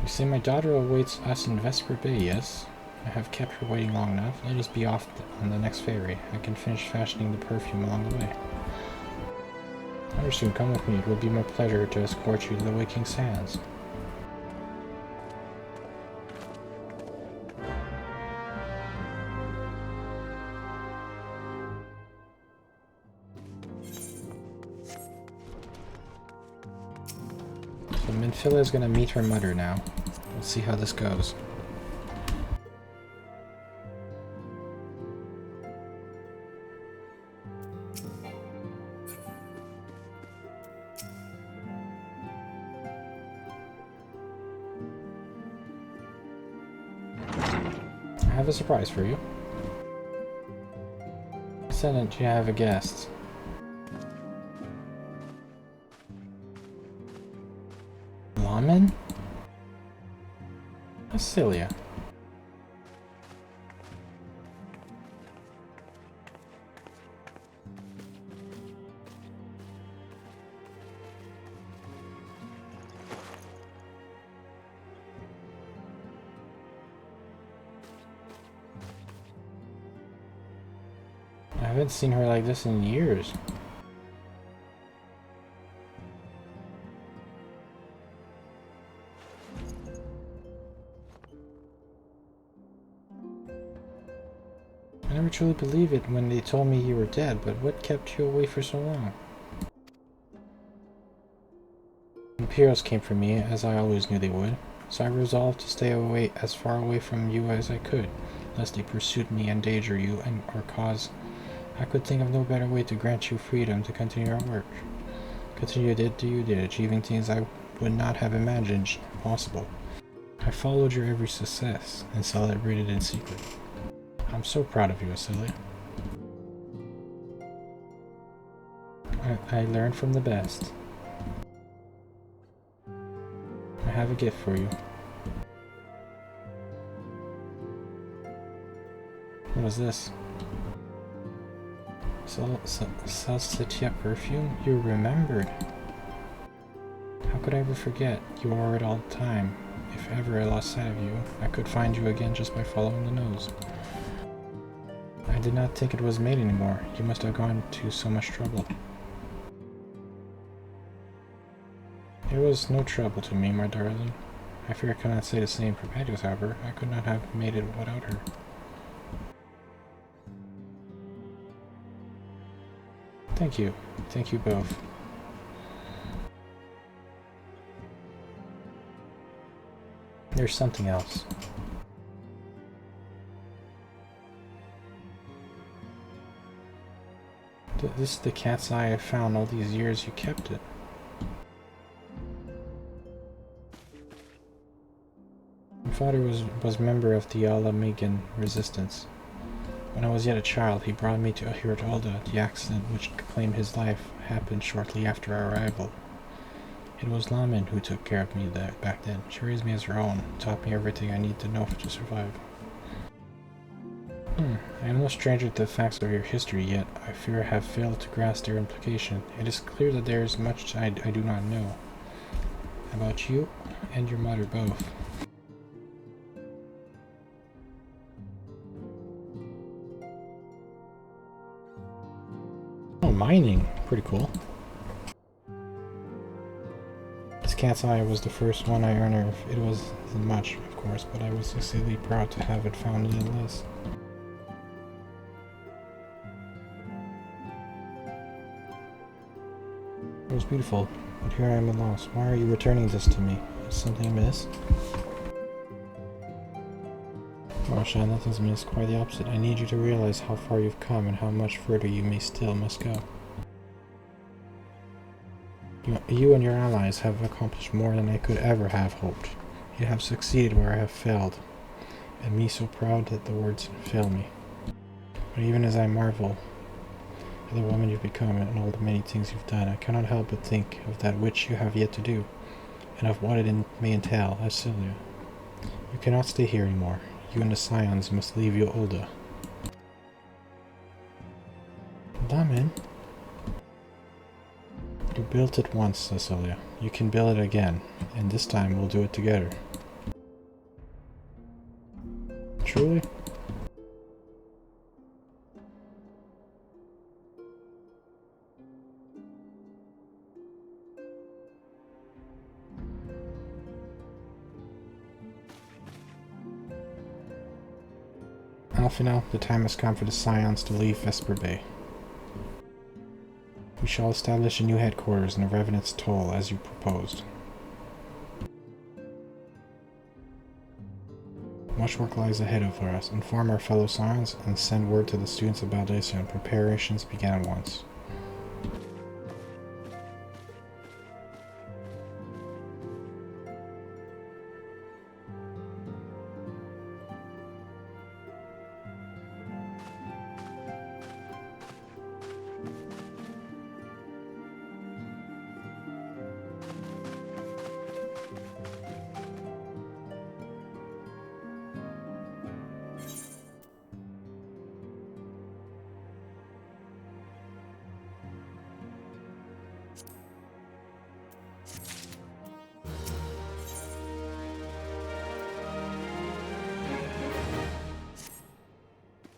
You say my daughter awaits us in Vesper Bay, yes? I have kept her waiting long enough. Let us be off on the next ferry. I can finish fashioning the perfume along the way. Understood. Come with me. It will be my pleasure to escort you to the Waking Sands. So Minfilla is going to meet her mother now. We'll see how this goes. I have a surprise for you. Ascendant, you have a guest. Lawman? Acilia. I haven't seen her like this in years. I never truly believed it when they told me you were dead, but what kept you away for so long? Imperials came for me, as I always knew they would, so I resolved to stay away as far away from you as I could, lest they pursued me, endanger you, and our cause. I could think of no better way to grant you freedom to continue our work. Continue to do you did, achieving things I would not have imagined possible. I followed your every success, and celebrated in secret. I'm so proud of you, Asilia. I learned from the best. I have a gift for you. What is this? Salsiccia perfume? You remembered. How could I ever forget? You wore it all the time. If ever I lost sight of you, I could find you again just by following the nose. I did not think it was made anymore. You must have gone to so much trouble. It was no trouble to me, my darling. I fear I cannot say the same for Patios, however. I could not have made it without her. Thank you. Thank you both. There's something else. This is the cat's eye I found all these years you kept it. My father was member of the Alamagan resistance. When I was yet a child, he brought me to Hirtolda. The accident which claimed his life happened shortly after our arrival. It was Lamin who took care of me back then. She raised me as her own, taught me everything I need to know to survive. I am no stranger to the facts of your history, yet I fear I have failed to grasp their implication. It is clear that there is much I do not know. About you and your mother both. Oh, mining. Pretty cool. This cat's eye was the first one I earned. It wasn't much, of course, but I was exceedingly proud to have it found in the list. It was beautiful, but here I am at loss. Why are you returning this to me? Is something amiss? Marsha, nothing's amiss. Quite the opposite. I need you to realize how far you've come and how much further you must go. You and your allies have accomplished more than I could ever have hoped. You have succeeded where I have failed, and me so proud that the words fail me. But even as I marvel at the woman you've become and all the many things you've done, I cannot help but think of that which you have yet to do, and of what it may entail, Asilia. You cannot stay here anymore. You and the Scions must leave Ultima. Damen. You built it once, Asilia. You can build it again, and this time we'll do it together. Truly? Alphino, the time has come for the Scions to leave Vesper Bay. We shall establish a new headquarters in the Revenant's Toll, as you proposed. Much work lies ahead of us. Inform our fellow Scions and send word to the students of Baldesion. Preparations begin at once.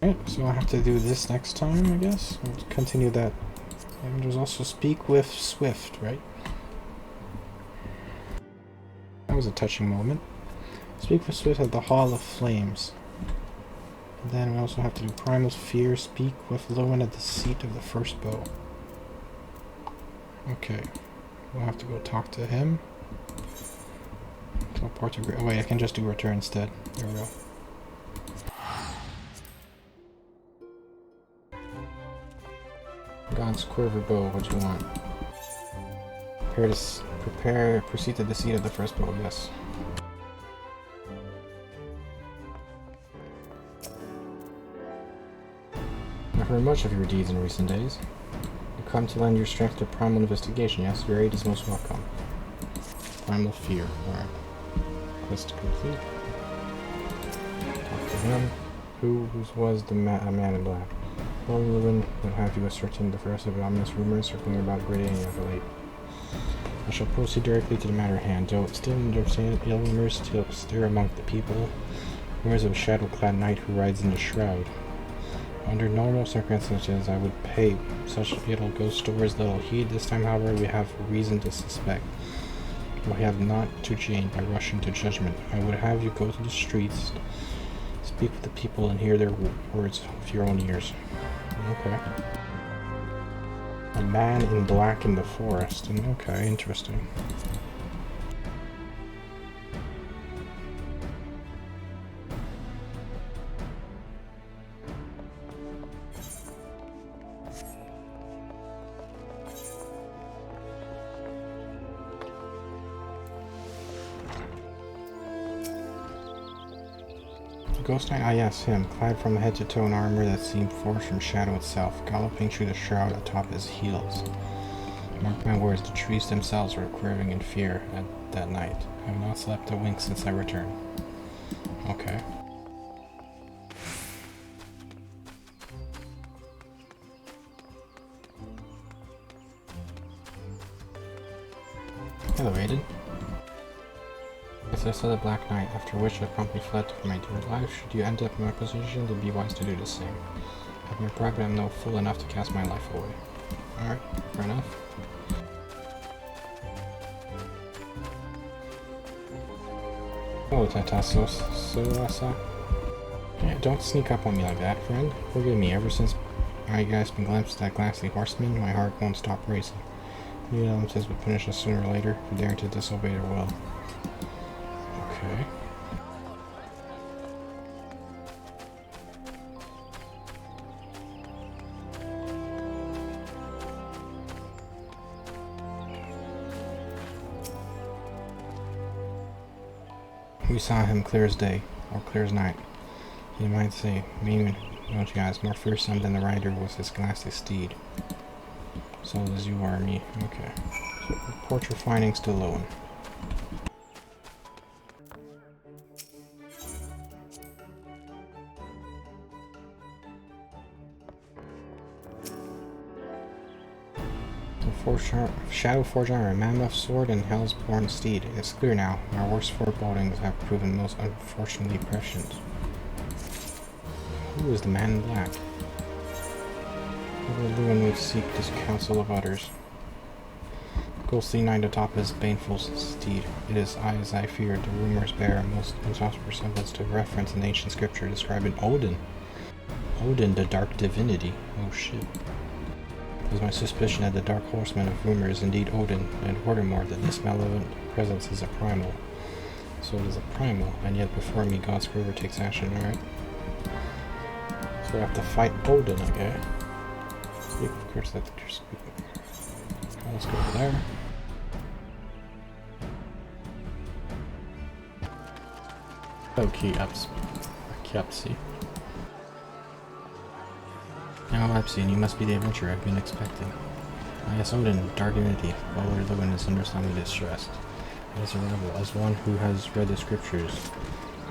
Alright, so I have to do this next time, I guess. We'll continue that. And there's also Speak with Swift, right? That was a touching moment. Speak with Swift at the Hall of Flames. Then we also have to do Primal's Fear, speak with Lowen at the seat of the first bow. Okay, we'll have to go talk to him. Teleport to... Oh wait, I can just do return instead. There we go. God's Quiver Bow, what do you want? Proceed to the seat of the first bow, yes. I've heard much of your deeds in recent days. You come to lend your strength to Primal Investigation, yes? Your aid is most welcome. Primal Fear, alright. Quest complete. Talk to him. Who was the man in black? Well, Lewin would have you ascertain the first of ominous rumors circling about Great Anya of late. I shall proceed directly to the matter at hand, though still understand ill rumors still stir among the people. Rumors of a shadow-clad knight who rides in a shroud. Under normal circumstances, I would pay such idle ghost stories little heed. This time, however, we have reason to suspect. We have not to gain by rushing to judgment. I would have you go to the streets, speak with the people, and hear their words with your own ears. Okay. A man in black in the forest. Okay, interesting. Ghost Knight? Ah yes, him, clad from head to toe in armor that seemed forged from shadow itself, galloping through the shroud atop his heels. Mark my words, the trees themselves were quivering in fear at that night. I have not slept a wink since I returned. Okay. Hello, Aiden. As I saw the Black Knight, after which I promptly fled for my dear life. Should you end up in my position, it would be wise to do the same. I've been pride, but I'm no fool enough to cast my life away. Alright, fair enough. Oh, Tatasso. Yeah, don't sneak up on me like that, friend. Forgive me, ever since I guys been glimpsed at that glassy horseman, my heart won't stop racing. The elements would punish us sooner or later for daring to disobey their will. Okay. We saw him clear as day, or clear as night. You might say, maybe, don't you guys, more fearsome than the rider was his glassy steed. So as you are me. Okay. So report your findings to Lowen. Shadow Forge armor, mammoth sword, and Hellsborn steed. It's clear now. Our worst forebodings have proven most unfortunately prescient. Who is the man in black? Lewin would seek this counsel of others. Ghostly knight atop his baneful steed. It is as I feared. The rumors bear a most impossible resemblance to reference in ancient scripture describing Odin. Odin, the dark divinity. Oh shit. It was my suspicion that the Dark Horseman of rumor is indeed Odin, and furthermore that this malevolent presence is a primal. So it is a primal, and yet before me God's River takes action, alright? So I have to fight Odin, okay? Speak, of course, that's your speaking. Let's go over there. Okay, Kepsi. Now, Epsi, you must be the adventurer I've been expecting. I guess Odin, dark divinity, while Lord Lewin is understandably distressed. As a rebel, as one who has read the scriptures.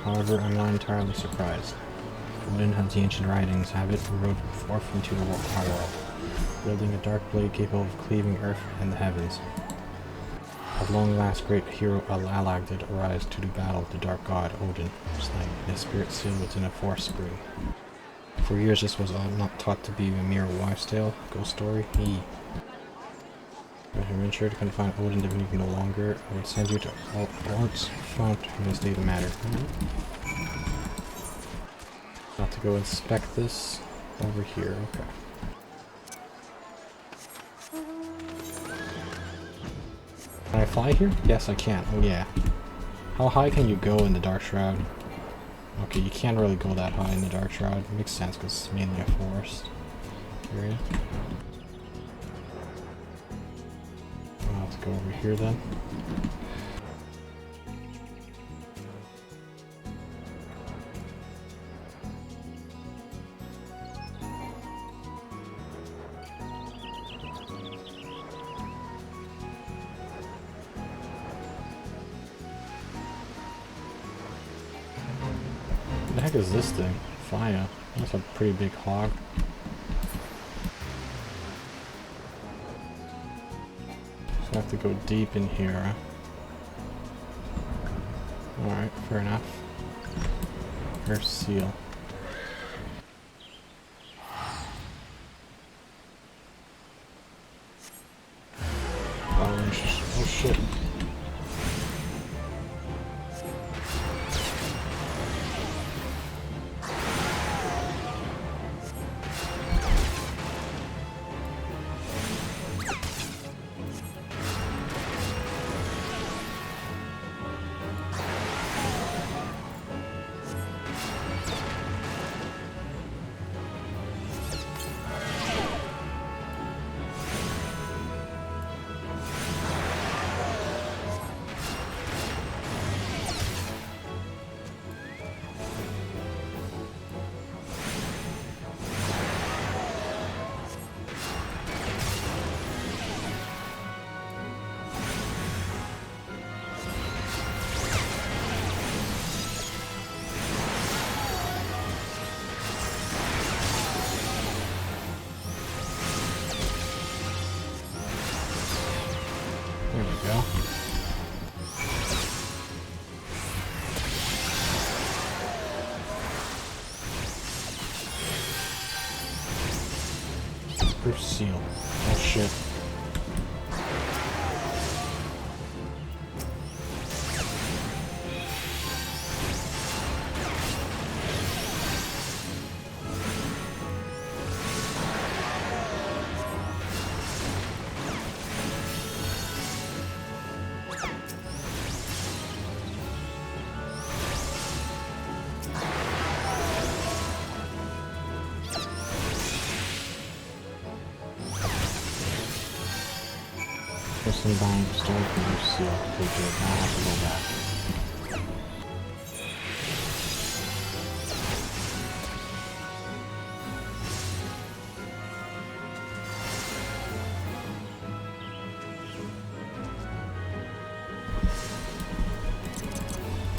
However, I'm not entirely surprised. Odin, as the ancient writings have it, rode forth into the world, wielding a dark blade capable of cleaving earth and the heavens. At long last, great hero Alalag did arise to do battle the dark god Odin, slain, his spirit sealed within a forest spring. For years this was all not taught to be a mere wives' tale, ghost story. But I'm ensured to confine Odin divinity no longer. I would send you to all once found in this data matter. Have to go inspect this over here. Okay. Can I fly here? Yes, I can. Oh yeah. How high can you go in the Dark Shroud? Okay, you can't really go that high in the Dark Shroud. It makes sense because it's mainly a forest area. I'll have to go over here then. What the heck is this thing? Fire. That's a pretty big hog. So I have to go deep in here. Alright, fair enough. Here's seal. Oh shit. There we go. Proof seal. Oh shit. Some buying store for your seal. Okay, good. Now I have to go back.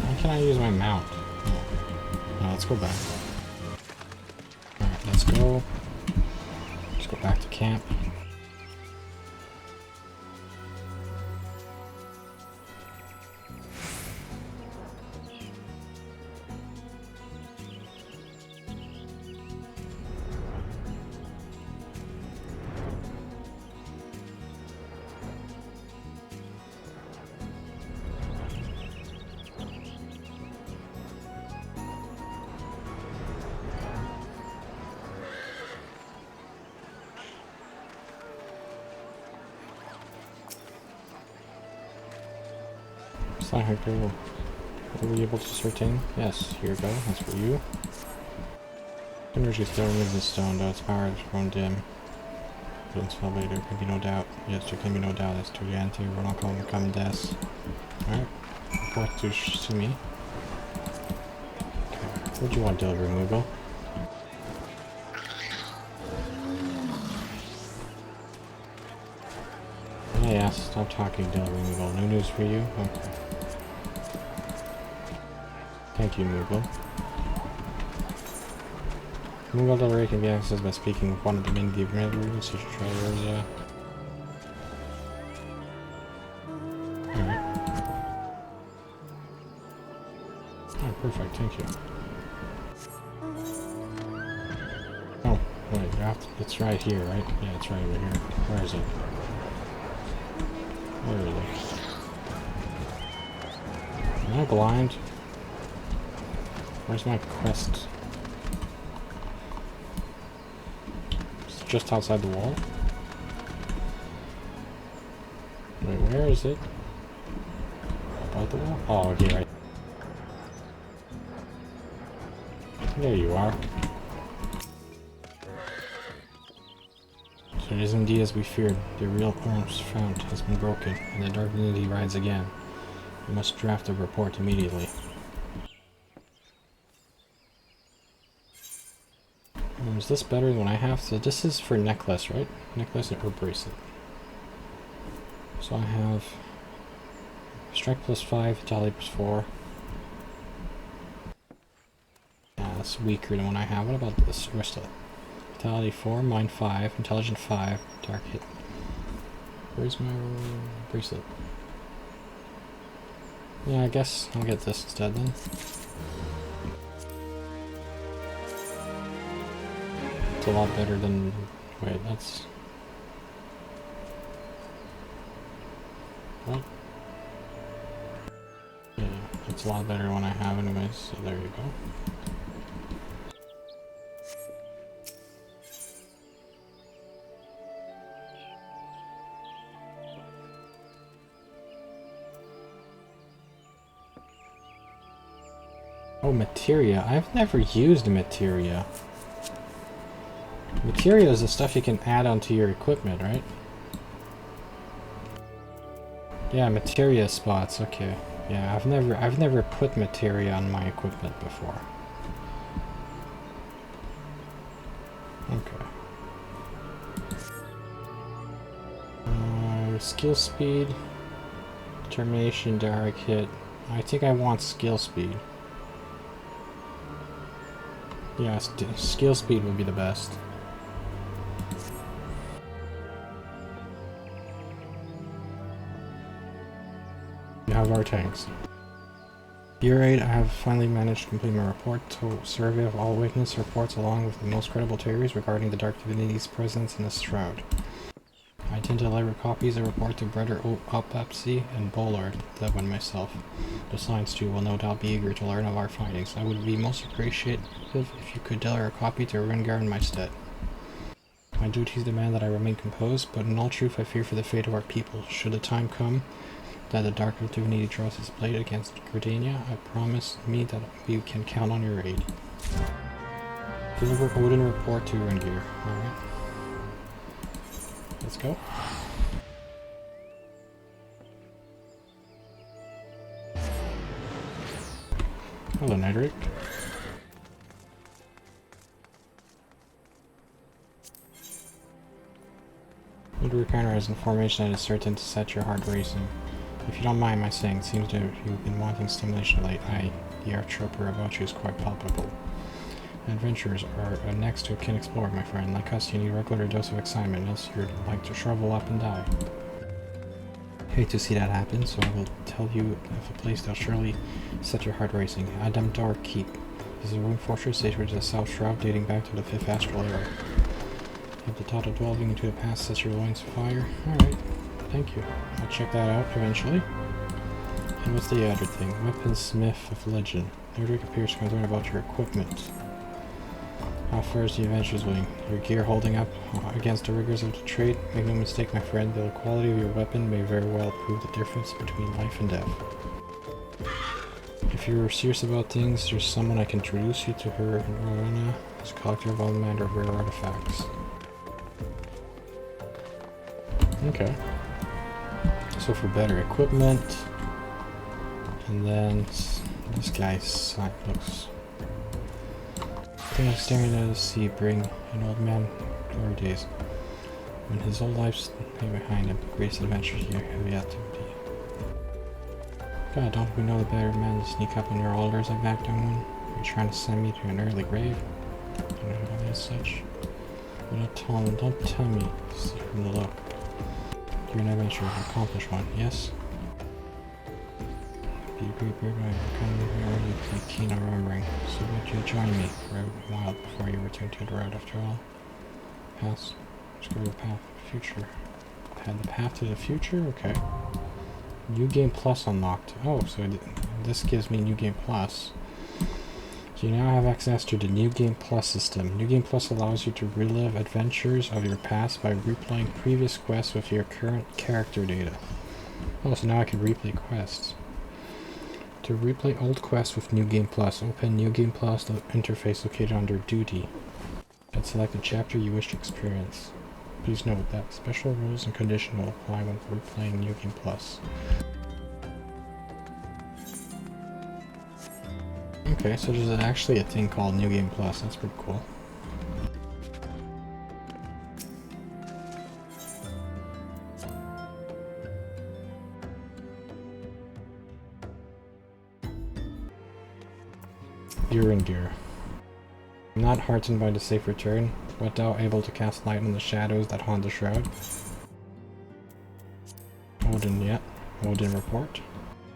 Why can't I use my mount? Oh. No, let's go back. Alright, let's go. Let's go back to camp. Hector, were we able to ascertain? Yes, here you go. That's for you. Energy still removes the stone, though its power is grown dim. There can be no doubt. Yes, there can be no doubt as to the anti-we're not calling common deaths. Alright. Report to me. Okay. What do you want, Del removal? Yeah, stop talking, Del removal. No news for you? Okay. Thank you, Moogle. Moogle Del Rey can be accessed by speaking with one of the main government rooms, such as Rosa. Alright. Oh, perfect, thank you. Oh, wait, you have to, it's right here, right? Yeah, it's right over here. Where is it? Where is it? Am I blind? Where's my quest? just outside the wall? Wait, where is it? About the wall? Oh, okay, right. There you are. So it is indeed as we feared. The real Orm's fount has been broken, and the Dark Divinity rides again. We must draft a report immediately. Is this better than what I have? So this is for necklace, right? Necklace or bracelet. So I have strike +5, vitality +4. Yeah, that's weaker than what I have. What about this bracelet? Vitality 4, mind 5, intelligence 5, dark hit. Where's my bracelet? Yeah, I guess I'll get this instead then. It's a lot better than... Wait, that's... What? Yeah, it's a lot better than what I have anyways, so there you go. Oh, materia. I've never used materia. Materia is the stuff you can add onto your equipment, right? Yeah, materia spots. Okay. Yeah, I've never put materia on my equipment before. Okay. Skill speed, determination, direct hit. I think I want skill speed. Yeah, skill speed would be the best. We have our tanks. Year 8, I have finally managed to complete my report to survey of all witness reports along with the most credible theories regarding the Dark Divinity's presence in the Shroud. I intend to deliver copies of the report to Brother Opapsy and Bollard, that one myself. The Science too will no doubt be eager to learn of our findings. I would be most appreciative if you could deliver a copy to Rengar in my stead. My duties demand that I remain composed, but in all truth I fear for the fate of our people. Should the time come that the Dark Divinity draws his blade against Gridania, I promise me that we can count on your aid. Deliver Odin report to Rengar. Alright. Let's go. Hello, Nedrick. Nedrick Hunter has information that is certain to set your heart racing. If you don't mind my saying, it seems that you've been wanting stimulation late. The Archtrooper about you is quite palpable. Adventurers are next to kin explorer, my friend. Like us, you need a regular dose of excitement, else you're like to shrivel up and die. Hate to see that happen, so I will tell you of a place that'll surely set your heart racing. Adamdor Keep. This is a ruined fortress situated in the South Shroud dating back to the 5th Astral Era. If the thought of delving into the past sets your loins afire, alright. Thank you. I'll check that out eventually. And what's the other thing? Weaponsmith of Legend. Nedrick appears concerned about your equipment. How far is the adventure's wing? Your gear holding up against the rigors of the trade? Make no mistake, my friend, the quality of your weapon may very well prove the difference between life and death. If you're serious about things, there's someone I can introduce you to her in Rowena, as a collector of all manner of rare artifacts. Okay. So for better equipment, and then this guy's sign looks... Things staring at the sea bring an old man glory days. When his old life's behind him, the greatest adventures here have yet to be. God, don't we know the better man to sneak up on your altars like that, young one? Are you trying to send me to an early grave? You know how that is such. But don't tell me, see from the look. You're an adventurer, an accomplished one, yes? Be a great bird, I kind of already be keen on remembering. So would you join me for a while before you return to the road after all? Past, discover the path to the future. The path to the future? Okay. New game plus unlocked. Oh, so this gives me new game plus. You now have access to the New Game Plus system. New Game Plus allows you to relive adventures of your past by replaying previous quests with your current character data. Oh, so now I can replay quests. To replay old quests with New Game Plus, open New Game Plus, the interface located under Duty, and select the chapter you wish to experience. Please note that special rules and conditions will apply when replaying New Game Plus. Okay, so there's actually a thing called New Game Plus. That's pretty cool. Gear and gear. I'm not heartened by the safe return, but thou able to cast light on the shadows that haunt the shroud. Odin yet. Odin report.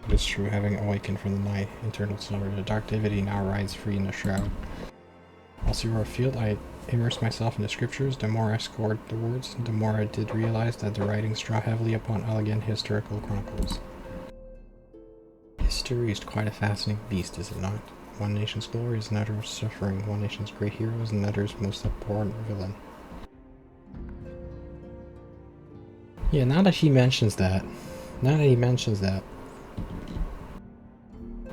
It is true, having awakened from the night internal slumber, the dark divinity now rides free in the shroud. Whilst you were afield, I immersed myself in the scriptures. The more I scored the words, the more I did realize that the writings draw heavily upon elegant historical chronicles. History is quite a fascinating beast, is it not? One nation's glory is another's suffering, one nation's great hero is another's most abhorrent villain. Yeah, now that he mentions that,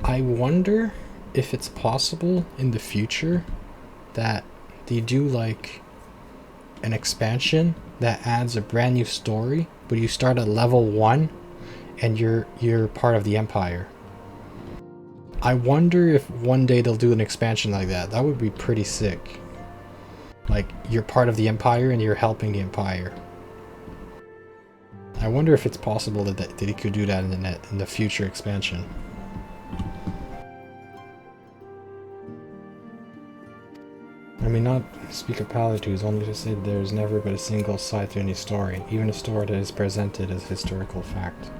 I wonder if it's possible in the future that they do like an expansion that adds a brand new story, but you start at level 1 and you're part of the Empire. I wonder if one day they'll do an expansion like that. That would be pretty sick. Like, you're part of the Empire and you're helping the Empire. I wonder if it's possible that he could do that in the future expansion. I mean, not speak of Palatu's, only to say that there is never but a single side to any story, even a story that is presented as historical fact.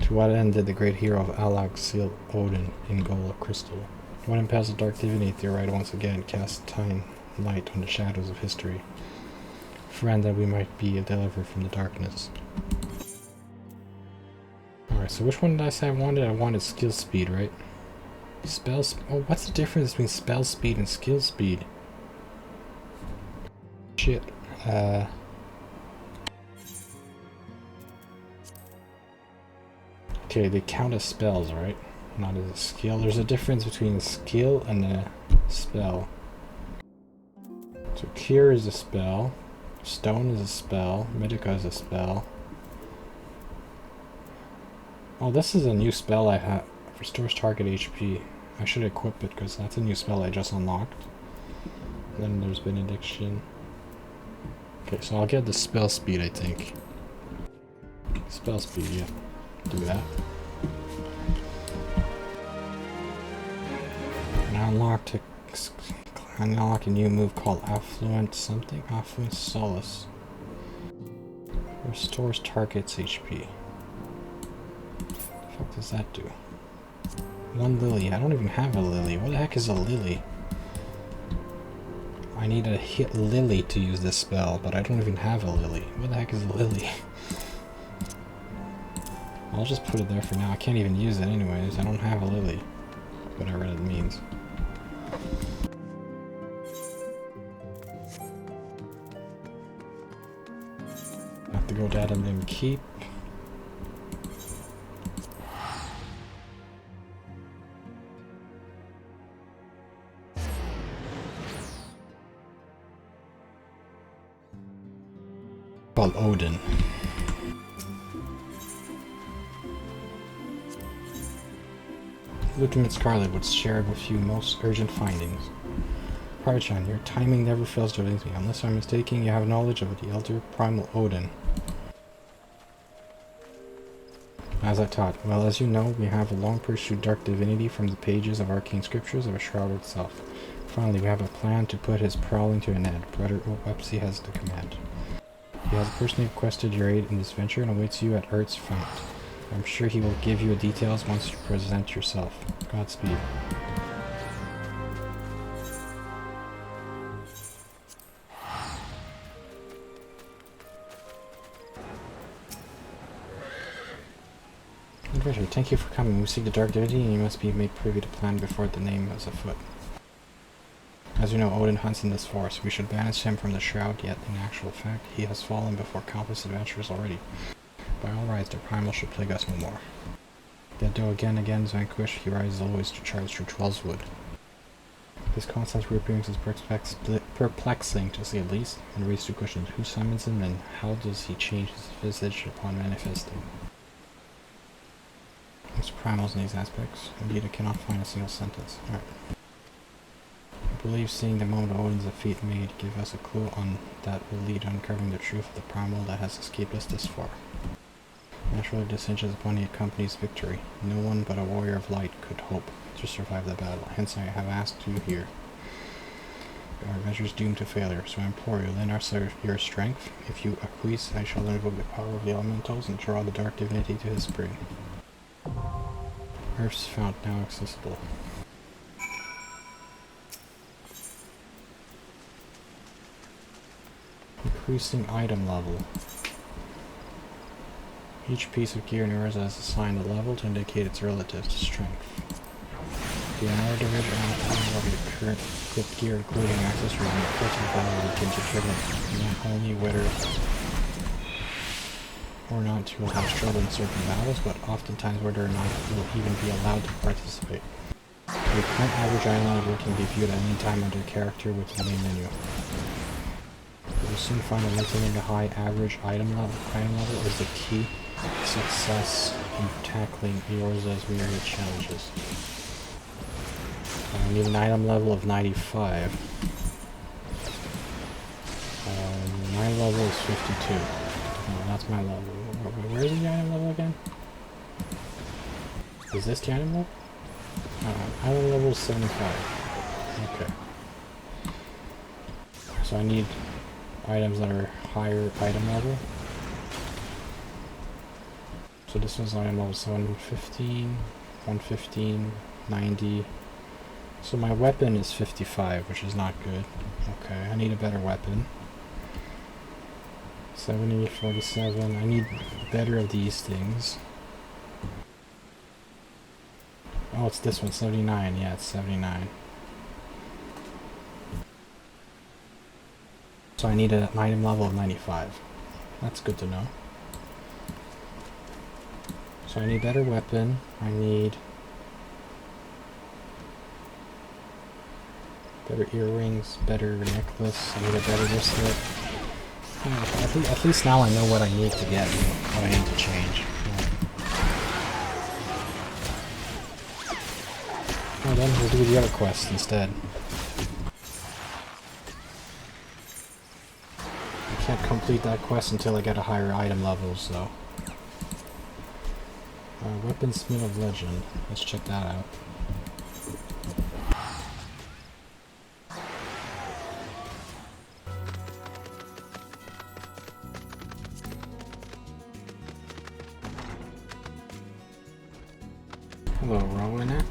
To what end did the great hero of Alag seal Odin in gold of crystal? What impels the dark divinity to write once again, cast time light on the shadows of history? Friend, that we might be delivered from the darkness. Alright, so which one did I say I wanted? I wanted skill speed, right? Oh, what's the difference between spell speed and skill speed? Shit. Okay, they count as spells, right? Not as a skill. There's a difference between a skill and a spell. So Cure is a spell. Stone is a spell. Medica is a spell. Oh, this is a new spell I have. Restores target HP. I should equip it because that's a new spell I just unlocked. Then there's Benediction. Okay, so I'll get the spell speed, I think. Spell speed, yeah. Do that. And I unlocked a new move called Affluent something? Affluent Solace. Restores target's HP. What the fuck does that do? One lily. I don't even have a lily. What the heck is a lily? I need a hit lily to use this spell, but I don't even have a lily. What the heck is a lily? I'll just put it there for now. I can't even use it anyways. I don't have a lily. Whatever that means. I have to go down and then keep. Called Odin. Lieutenant Scarlet would share with you most urgent findings. Parchan, your timing never fails to amaze me. Unless I'm mistaken, you have knowledge of the elder primal Odin. As I taught, well, as you know, we have a long pursued dark divinity from the pages of arcane scriptures of a shroud itself. Finally, we have a plan to put his prowling to an end. Brother Wepsi has the command. He has personally requested your aid in this venture and awaits you at Earth's front. I'm sure he will give you details once you present yourself. Godspeed. What do Legend, thank you for coming. We seek the Dark Divinity and you must be made privy to plan before the name is afoot. As you know, Odin hunts in this forest. We should banish him from the shroud, yet in actual fact, he has fallen before countless adventures already. By all rights, the primal should plague us no more. Yet though again vanquished, he rises always to charge through Twelve's His constant reappearance is perplexing, to say the least, and raises two questions. Who summons him, and how does he change his visage upon manifesting? There's primals in these aspects. Indeed, I cannot find a single sentence. Alright. I believe seeing the moment of Odin's defeat may give us a clue on that will lead to uncovering the truth of the primal that has escaped us this far. Naturally, this hinges upon the company's victory. No one but a warrior of light could hope to survive the battle. Hence, I have asked you here. Our adventure is doomed to failure, so I implore you, lend us your strength. If you acquiesce, I shall invoke the power of the elementals and draw the dark divinity to his spring. Earth's fount now accessible. Increasing item level. Each piece of gear in yours has assigned a level to indicate its relative strength. The another division of your current equipped gear, including accessories and equipment value, can determine not only whether or not you will have trouble in certain battles, but oftentimes whether or not you will even be allowed to participate. The current average item level can be viewed at any time under character within the main menu. You will soon find that maintaining a high average item level is the key to success in tackling Eorza's myriad challenges. I need an item level of 95. My level is 52. No, that's my level. Where is the item level again? Is this the item level? Item level is 75. Okay. So I need items that are higher item level. So this one's item level 115, 115, 90. So my weapon is 55, which is not good. Okay, I need a better weapon. 70, 47. I need better of these things. Oh, it's this one, 79. Yeah, it's 79. So I need an item level of 95. That's good to know. So I need a better weapon. I need better earrings, better necklace. I need a better wristlet. At least now I know what I need to get, what I need to change. Well then, we'll do the other quest instead. I can't complete that quest until I get a higher item level, so... Weaponsmith of Legend. Let's check that out. Hello, Rowena.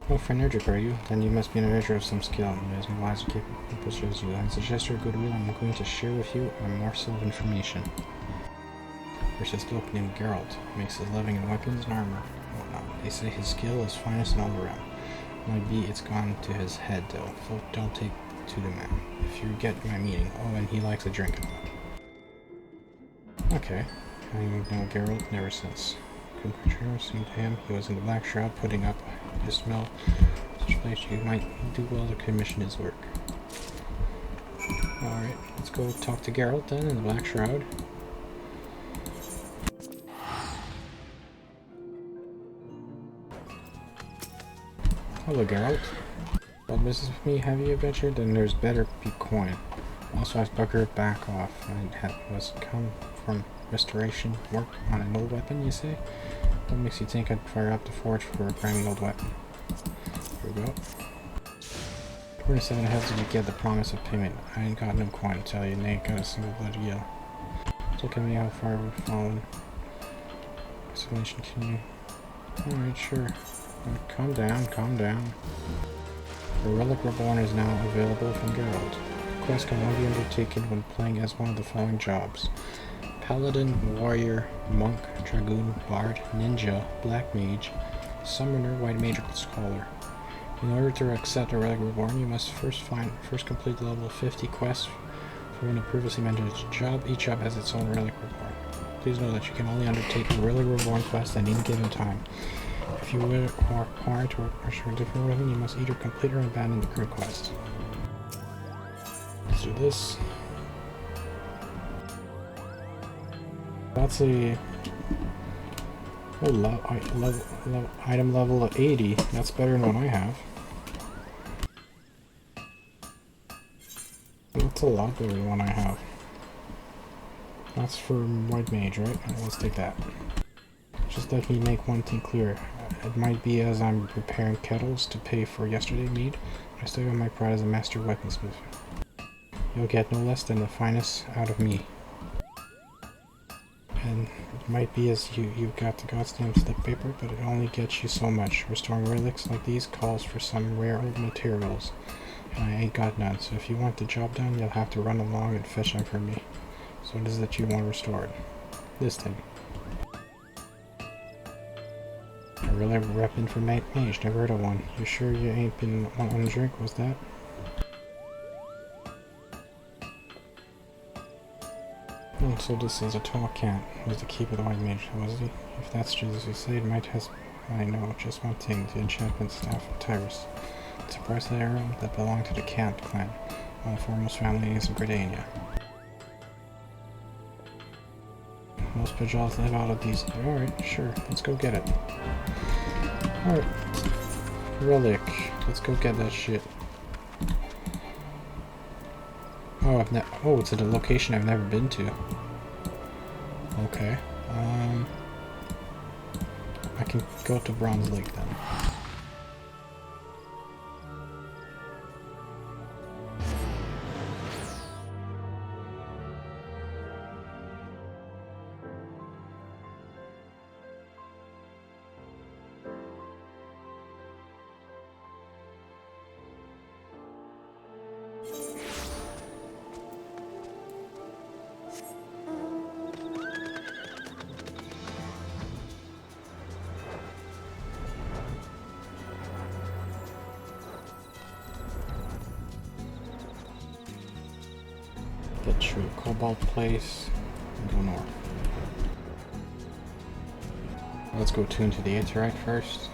Oh, Frenergic, are you? Then you must be an adventurer of some skill. It is wise to keep people as you. I suggest your goodwill. I'm going to share with you a morsel of information. There's this bloke named Geralt. Makes his living in weapons and armor and whatnot. They say his skill is finest in all around. Might be it's gone to his head though. Folk don't take to the man. If you get my meaning. Oh, and he likes a drink a lot. Okay. I know Geralt ever since. Couldn't picture seemed to him. He was in the Black Shroud putting up his mill. Such a place you might do well to commission his work. Alright, let's go talk to Geralt then in the Black Shroud. Hello, Geralt. Well, business with me, have you adventured? Then there's better be coin. Also, I've buggered back off. Was come from restoration work on an old weapon, you say? What makes you think I'd fire up the forge for a grimy old weapon? Here we go. 27 heads did you get the promise of payment? I ain't got no coin to tell you, and they ain't got a single bloody yell. Look at me how far we've fallen. Exclamation, can you? Alright, sure. Calm down, calm down. The Relic Reborn is now available from Geralt. The quest can only be undertaken when playing as one of the following jobs. Paladin, Warrior, Monk, Dragoon, Bard, Ninja, Black Mage, Summoner, White Magical Scholar. In order to accept a Relic Reborn, you must first complete the level 50 quest for one of previously mentioned job. Each job has its own Relic Reborn. Please know that you can only undertake a Relic Reborn quest at any given time. If you are required to pursue a different weapon, you must either complete or abandon the current quest. Let's do this. That's a item level of 80. That's better than what I have. That's a lot better than what I have. That's for White Mage, right? Let's take that. Just let me make one thing clear. It might be as I'm repairing kettles to pay for yesterday's mead, I still got my pride as a master weaponsmith. You'll get no less than the finest out of me. And it might be as you've got the goddamn slip paper, but it only gets you so much. Restoring relics like these calls for some rare old materials, and I ain't got none, so if you want the job done, you'll have to run along and fetch them for me. So what is it that you want restored? This thing. A really weapon for Mage, never heard of one. You sure you ain't been on a drink, was that? Oh, so this is a tall cat. Was the keeper of the White Mage, was he? If that's true as you say, it might has... I know, just one thing, the enchantment staff of Tyrus. It's a priceless arrow that belonged to the Cat clan, one of the foremost families of Gridania. Most Pajals live out of these. Alright, sure, let's go get it. Alright. Relic. Let's go get that shit. Oh, oh, it's at a location I've never been to. Okay. I can go to Bronze Lake then. Get through Cobalt Place and go north. Let's go tune to the Aether first.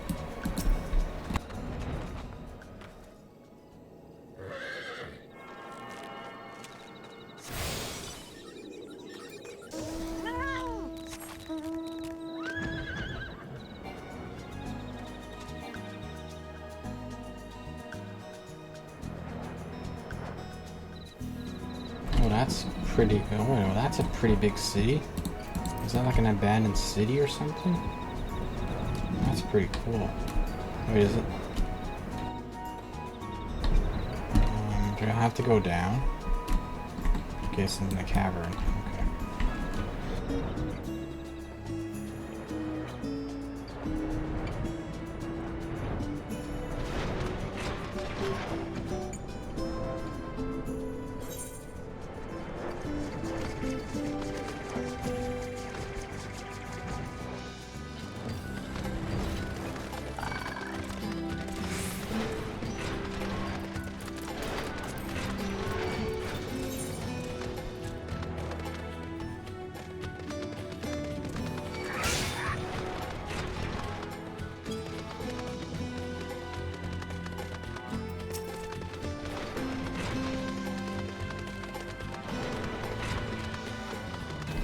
Oh, that's a pretty big city. Is that like an abandoned city or something? That's pretty cool. Wait, is it? Do I have to go down? Okay, it's in the cavern. Okay.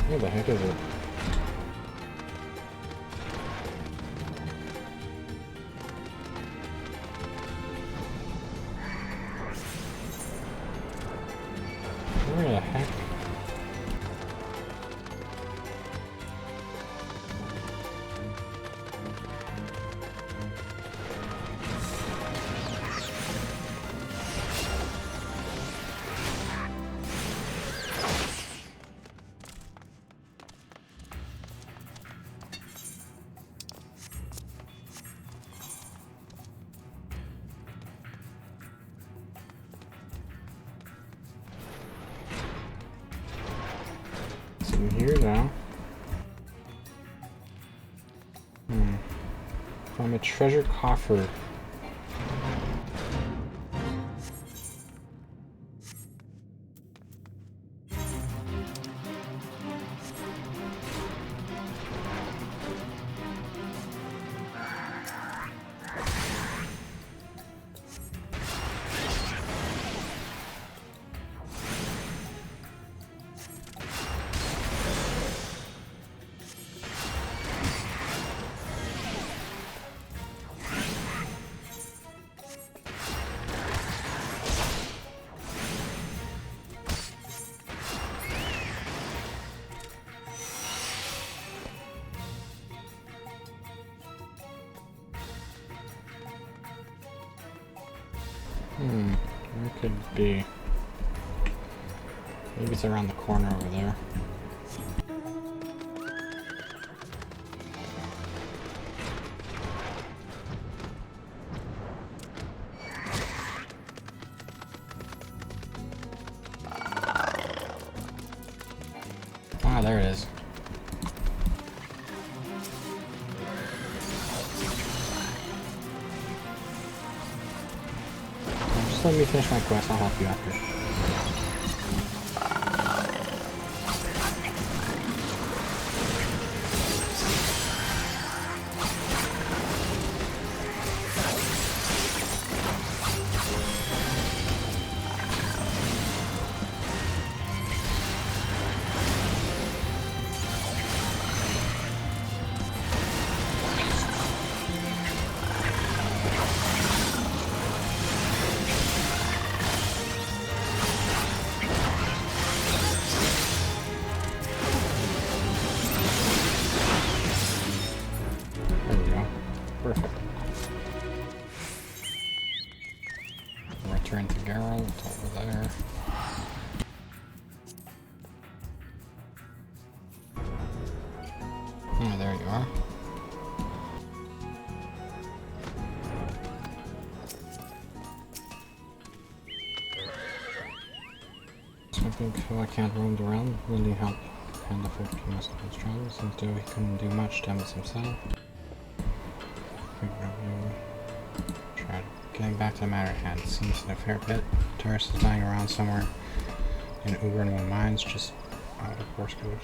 Where the heck is it? Where the heck? in here now. From a treasure coffer. Where could it be? Maybe it's around the corner over there. Ah, there it is. Just let me finish my quest, I'll help you after. Return to Geralt, over there. Oh, there you are. So I think I can't roam around, really help and the folk he must have strong, since though he couldn't do much damage himself. Getting back to the matter at hand, it seems in a fair bit. Taurus is lying around somewhere in Ubernon Mines, just out of course goes.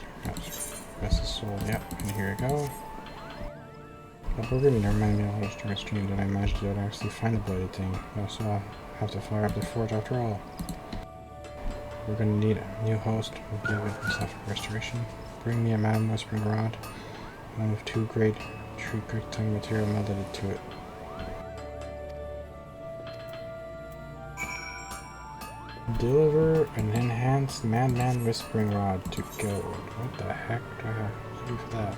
Rest his soul, yep, and here we go. But forgive me, never mind me, I'll just stream that I managed to actually find the bloody thing. So I'll have to fire up the forge after all. We're gonna need a new host who will give it himself a restoration. Bring me a man whispering rod, one with two great tree quick tongue material melded to it. Deliver an enhanced Madman Whispering Rod to Gold. What the heck do I have to do for that?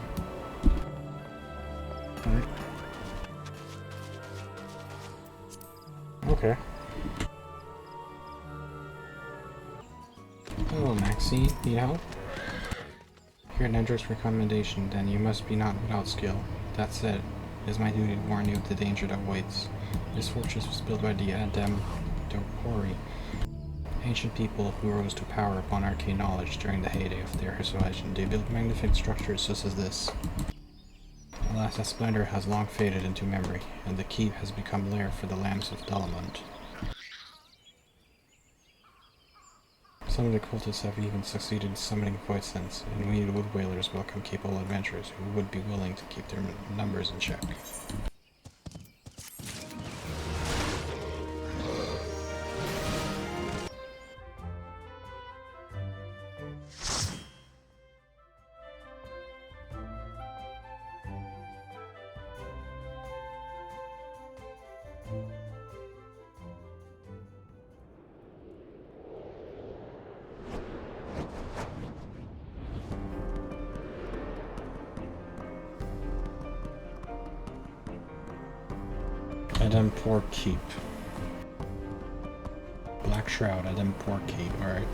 Okay. Hello, Maxine. Need help? Hear Nedrick's recommendation, then you must be not without skill. That said, it is my duty to warn you of the danger that awaits. This fortress was built by the Adem Dopori, ancient people who rose to power upon arcane knowledge during the heyday of their civilization. They built magnificent structures such as this. Alas, that splendor has long faded into memory, and the keep has become lair for the lambs of Dalamont. Some of the cultists have even succeeded in summoning poisons, and we wood whalers welcome capable adventurers who would be willing to keep their numbers in check. Adempor Keep. Black Shroud, Adempor Keep, alright.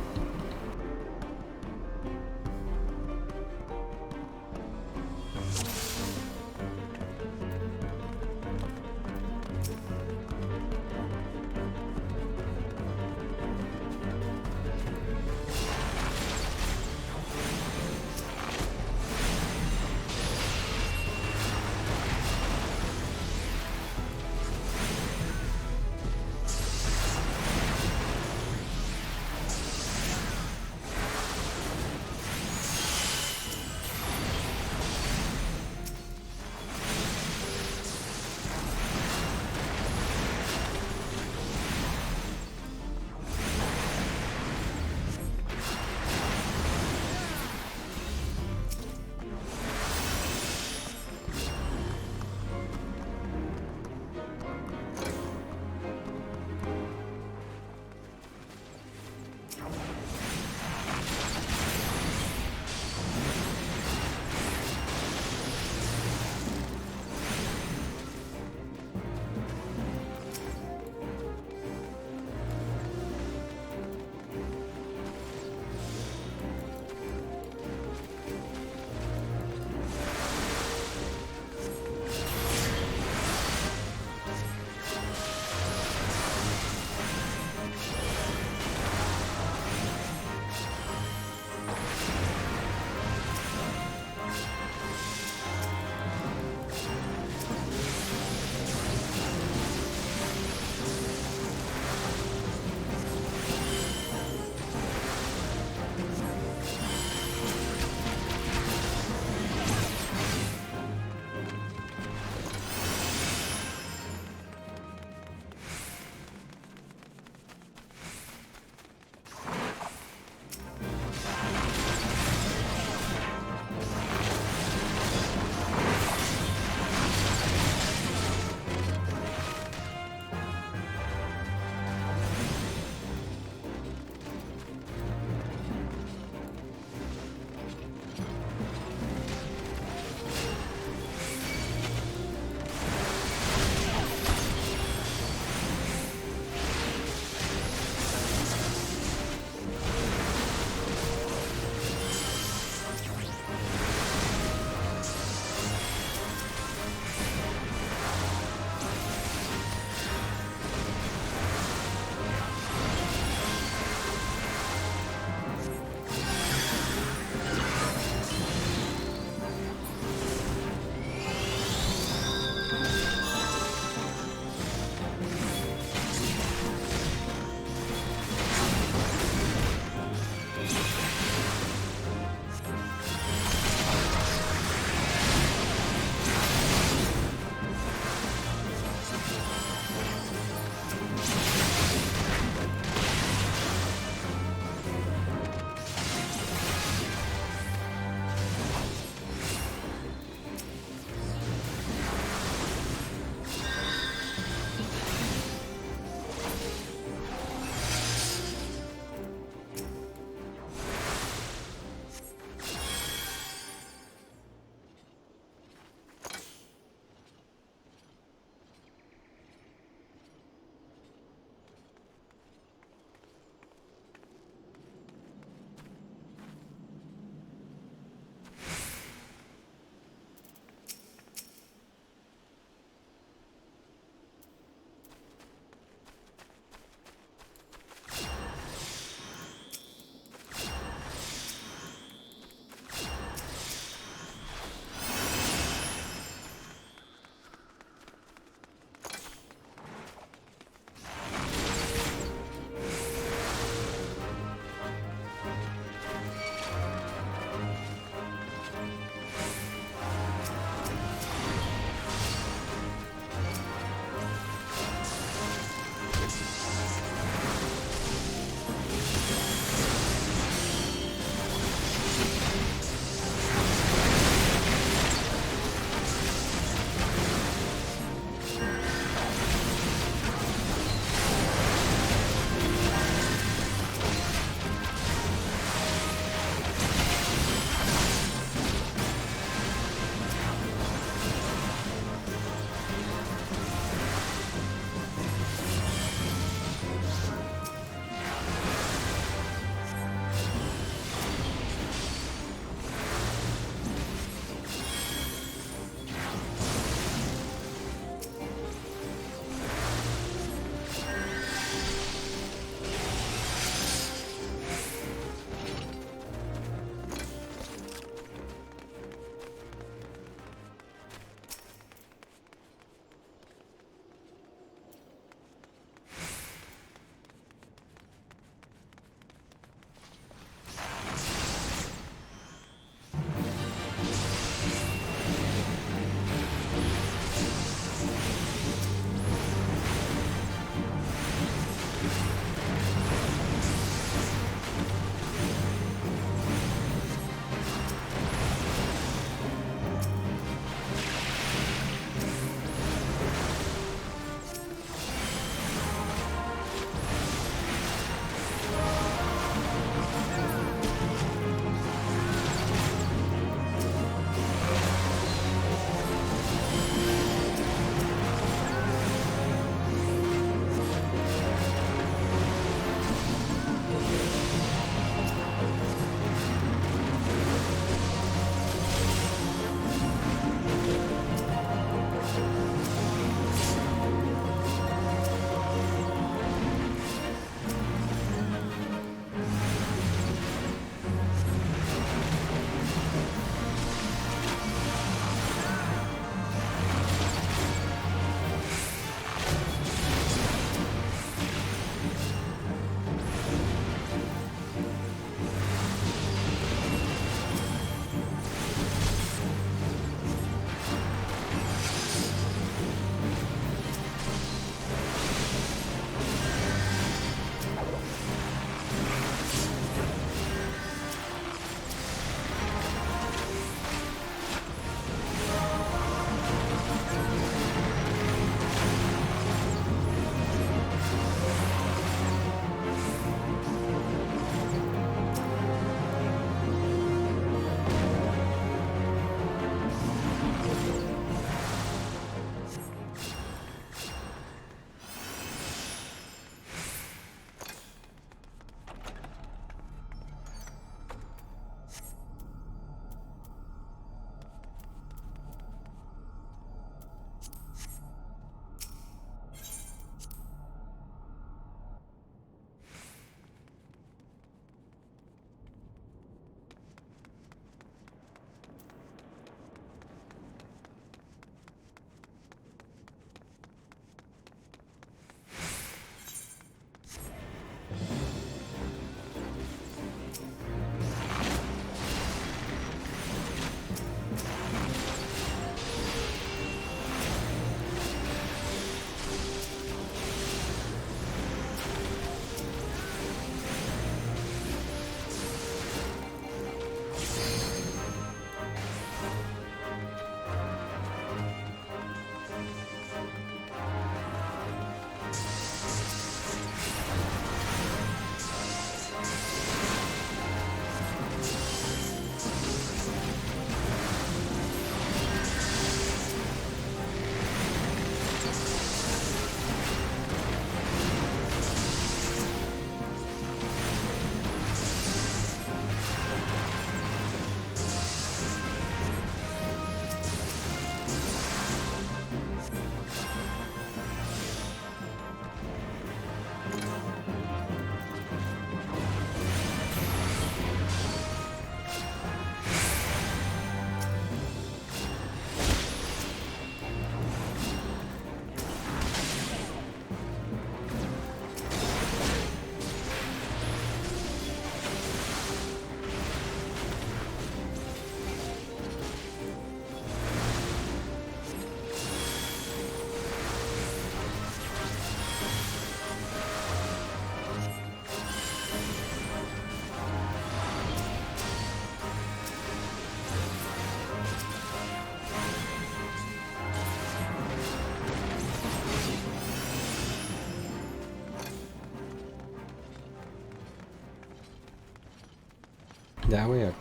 That way? Okay.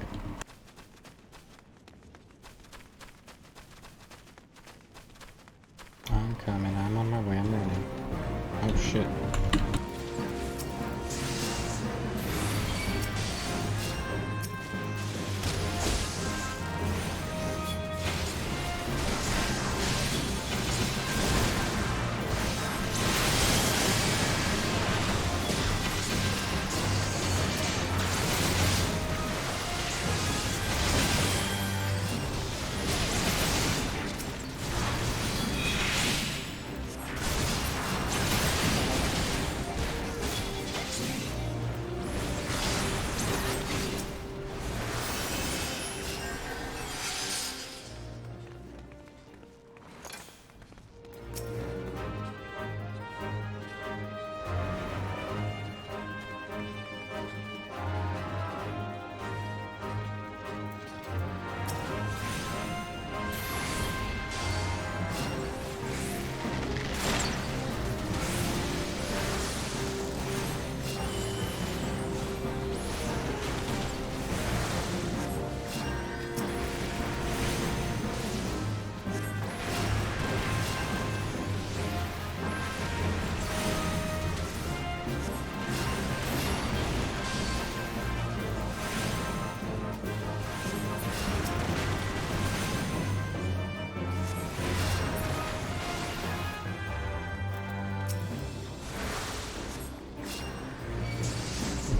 I'm coming. I'm on my way. I'm running. Oh shit.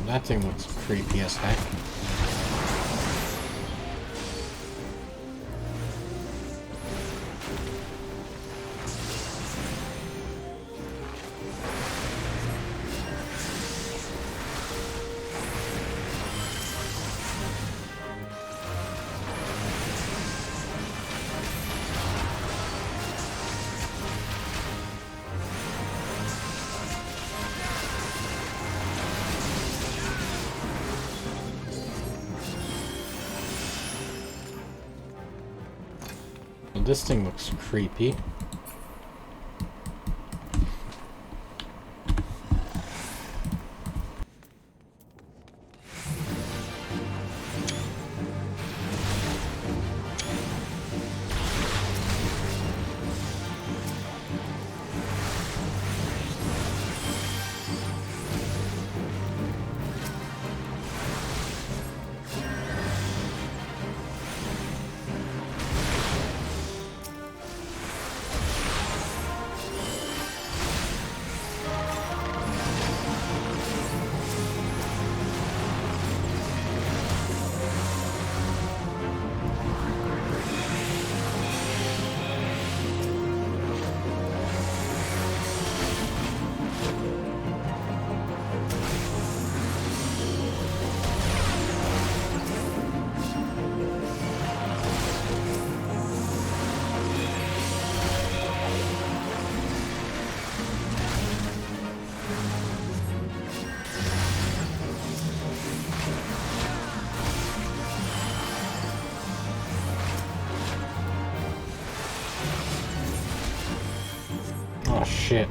That thing looks creepy as heck. This thing looks creepy. Oh shit.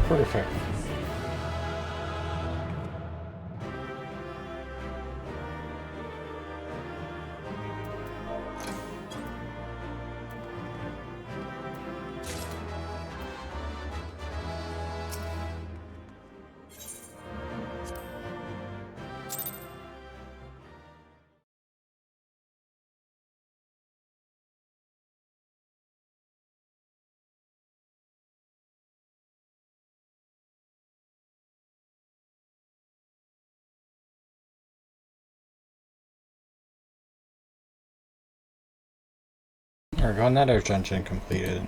Perfect. There we go, another dungeon completed.